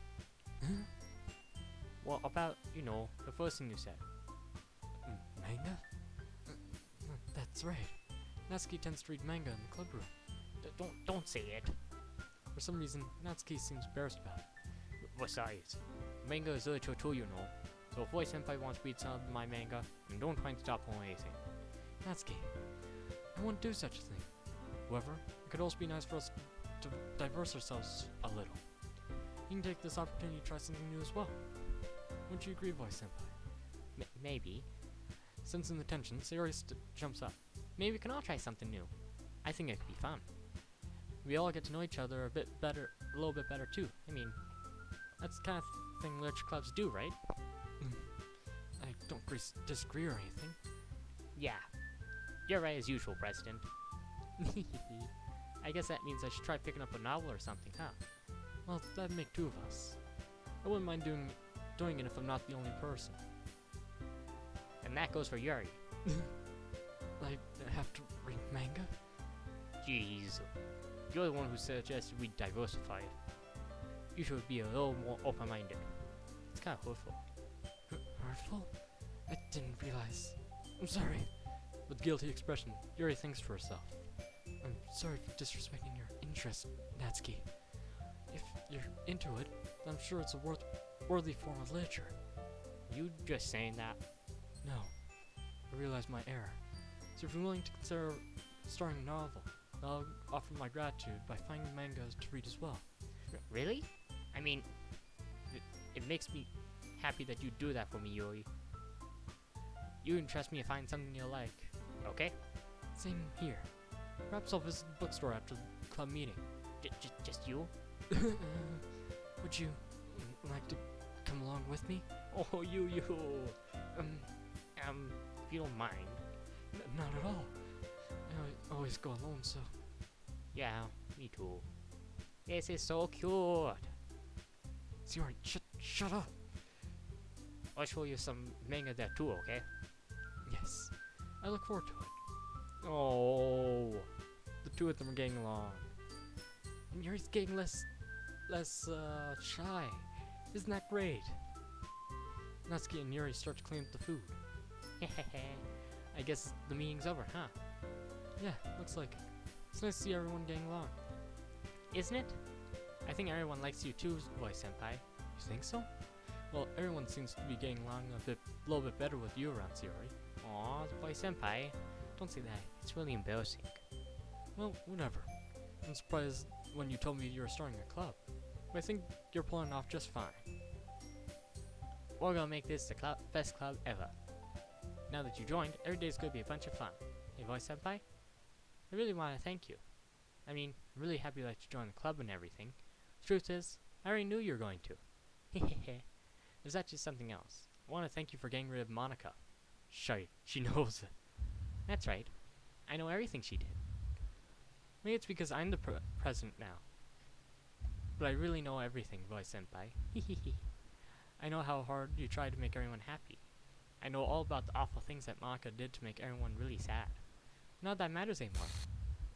What about, the first thing you said? Manga? That's right. Natsuki tends to read manga in the club room. Don't say it. For some reason, Natsuki seems embarrassed about it. Besides, manga is literature too, So if Voice Senpai wants to read some of my manga, then don't try and stop him or anything. Natsuki, I wouldn't do such a thing. However, it could also be nice for us to diverse ourselves a little. You can take this opportunity to try something new as well. Wouldn't you agree, Voice Senpai? Maybe. Sensing the tension, Sayori jumps up. Maybe we can all try something new. I think it could be fun. We all get to know each other a little bit better too. I mean, that's the kind of thing literature clubs do, right? I don't disagree or anything. Yeah. You're right as usual, President. I guess that means I should try picking up a novel or something, huh? Well, that'd make two of us. I wouldn't mind doing it if I'm not the only person. And that goes for Yuri. I have to read manga? Jeez. You're the one who suggested we diversify. You should be a little more open-minded. It's kind of hurtful. Hurtful? I didn't realize. I'm sorry. With guilty expression, Yuri thinks to herself. I'm sorry for disrespecting your interest, Natsuki. If you're into it, then I'm sure it's a worthy form of literature. You just saying that? No. I realize my error. So if you're willing to consider starting a novel, I'll offer my gratitude by finding mangas to read as well. Really? I mean, it makes me happy that you do that for me, Yuri. You can trust me to find something you like, okay? Same here. Perhaps I'll visit the bookstore after the club meeting. Just you? Would you like to come along with me? Oh, you. If you don't mind. Not at all. I always go alone, so... Yeah, me too. This is so cute. Sayori, shut up! I'll show you some manga there too, okay? Yes. I look forward to it. Oh, The two of them are getting along. And Yuri's getting less shy. Isn't that great? Natsuki and Yuri start to clean up the food. I guess the meeting's over, huh? Yeah, looks like it. It's nice to see everyone getting along. Isn't it? I think everyone likes you too, Voice Senpai. You think so? Well, everyone seems to be getting along a little bit better with you around, Sayori. Aw, Voice Senpai. Don't say that. It's really embarrassing. Well, whatever. I'm surprised when you told me you were starting a club. But I think you're pulling off just fine. We're gonna make this the best club ever. Now that you joined, every day's gonna be a bunch of fun. Hey, Voice Senpai? I really want to thank you. I mean, I'm really happy that you joined the club and everything. Truth is, I already knew you were going to. Hehehe. There's actually something else. I want to thank you for getting rid of Monika. Shy, she knows it. That's right. I know everything she did. Maybe it's because I'm the president now. But I really know everything, Voice Senpai. Hehehe. I know how hard you tried to make everyone happy. I know all about the awful things that Monika did to make everyone really sad. Not that matters anymore.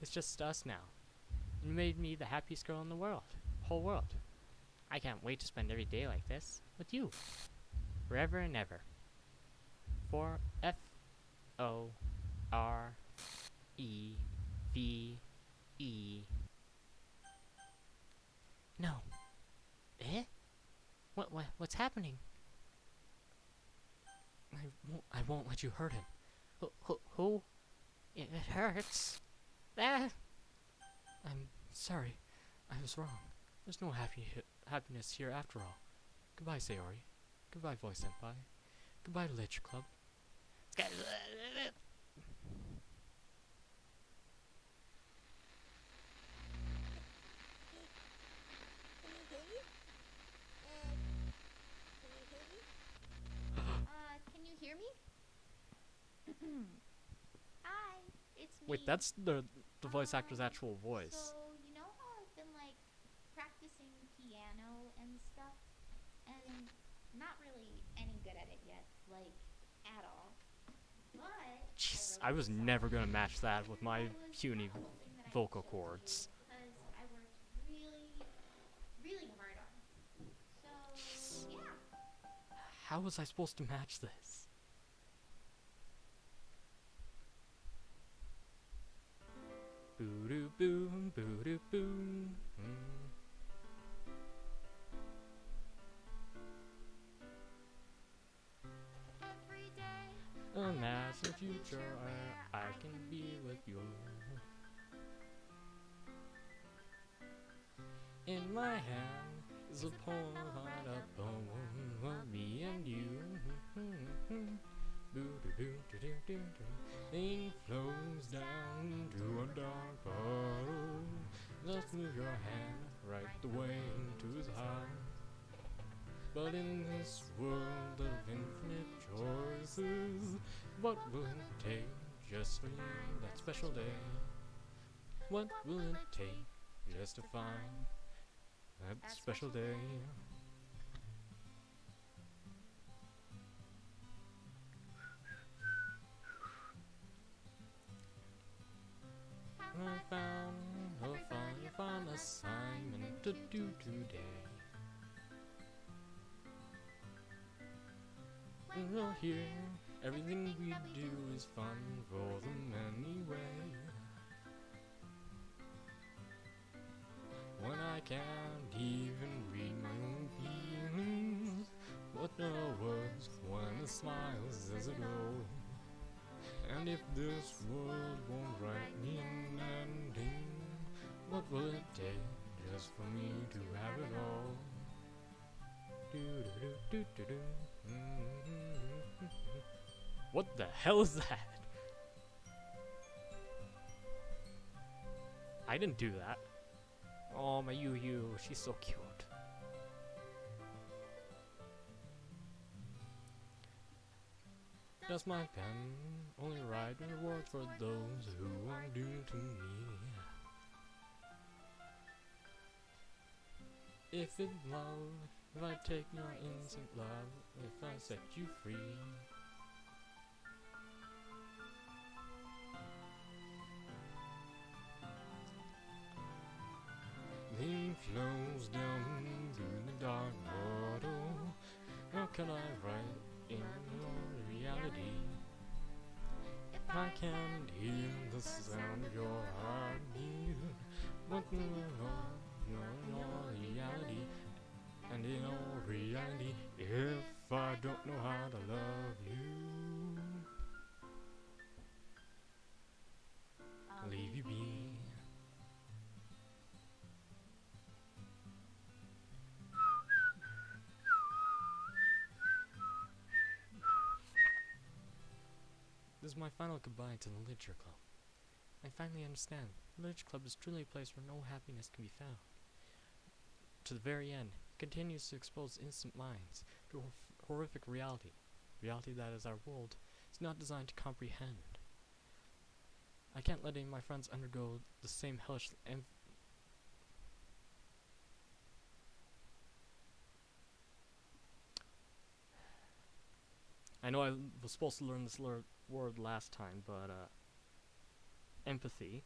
It's just us now. You made me the happiest girl in the world. Whole world. I can't wait to spend every day like this with you. Forever and ever. For F-O-R-E-V-E. No. Eh? What's happening? I won't let you hurt him. Who? It hurts. Ah! I'm sorry. I was wrong. There's no happiness here after all. Goodbye, Sayori. Goodbye, Voice Senpai. Goodbye, Literature Club. Can you hear me? Hi, it's me. Wait, that's the voice actor's actual voice. So, you know how I've been, like, practicing piano and stuff? And not really any good at it yet, like, at all. But Jeez, I was never gonna match that with my puny vocal cords. because I worked really, really hard on it. So, yeah. How was I supposed to match this? Boo-doo boom, boo-doo boom. Every day. Imagine future where I can be with you. In my hand is a poem, a poem of me and you. Ink flows down to a dark bottle. Just move your hand right the way into his heart. But in this world of infinite choices, what will it take just for you that special day? What will it take just to find that special day? I found a fun assignment to do today. Well, here, everything we do is fun for them anyway. When I can't even read my own feelings, what are words when a smile says it all? And if this world won't write me an ending, what will it take just for me to have it all? Do-do-do-do-do-do. What the hell is that? I didn't do that. Oh, my Yu, she's so cute. Does my pen only write rewards for those who are due to me? If it's love, if I take your instant love, if I set you free. The ink flows down through the dark bottle. How can I write in your reality? If I can't hear the sound of your heartbeat, what will your reality? And in all reality, if I don't know how to love you, I'll leave you be. my final goodbye to the Literature Club. I finally understand. The Literature Club is truly a place where no happiness can be found. To the very end, it continues to expose innocent minds to horrific reality. Reality that, as our world, is not designed to comprehend. I can't let any of my friends undergo the same hellish I know I was supposed to learn this word last time, but empathy.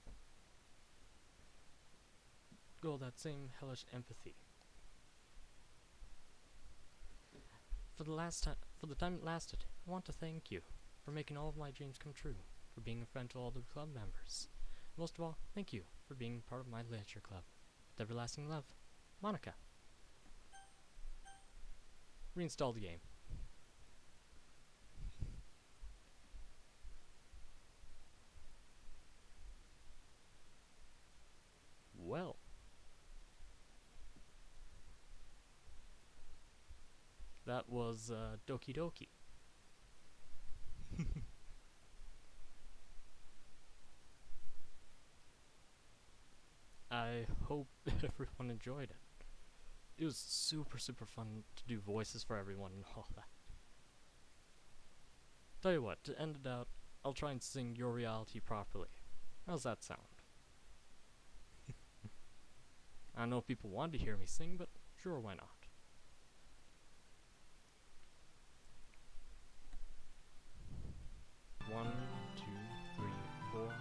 Go that same hellish empathy. For the time it lasted, I want to thank you for making all of my dreams come true, for being a friend to all the club members. Most of all, thank you for being part of my literature club. With everlasting love, Monika. Reinstall the game. Well. That was Doki Doki. I hope everyone enjoyed it. It was super fun to do voices for everyone and all that. Tell you what, to end it out, I'll try and sing Your Reality properly. How's that sound? I don't know if people want to hear me sing, but sure, why not? One, two, three, four.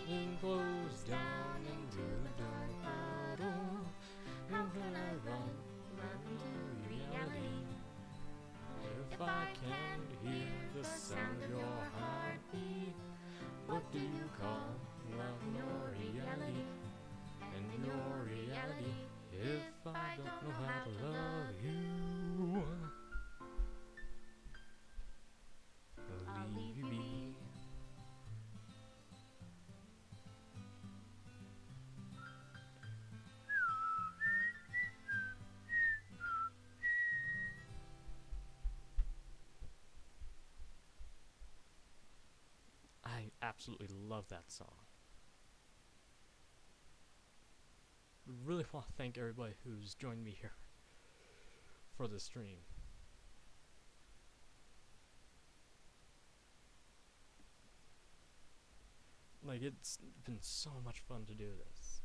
Moon goes down into the dark. How can I run to reality? If I can't hear the sound of your heartbeat, what do you call love in your reality? And in your reality, if I don't know how to love you, I'll leave you be. I absolutely love that song. Really want to thank everybody who's joined me here for the stream. Like, it's been so much fun to do this.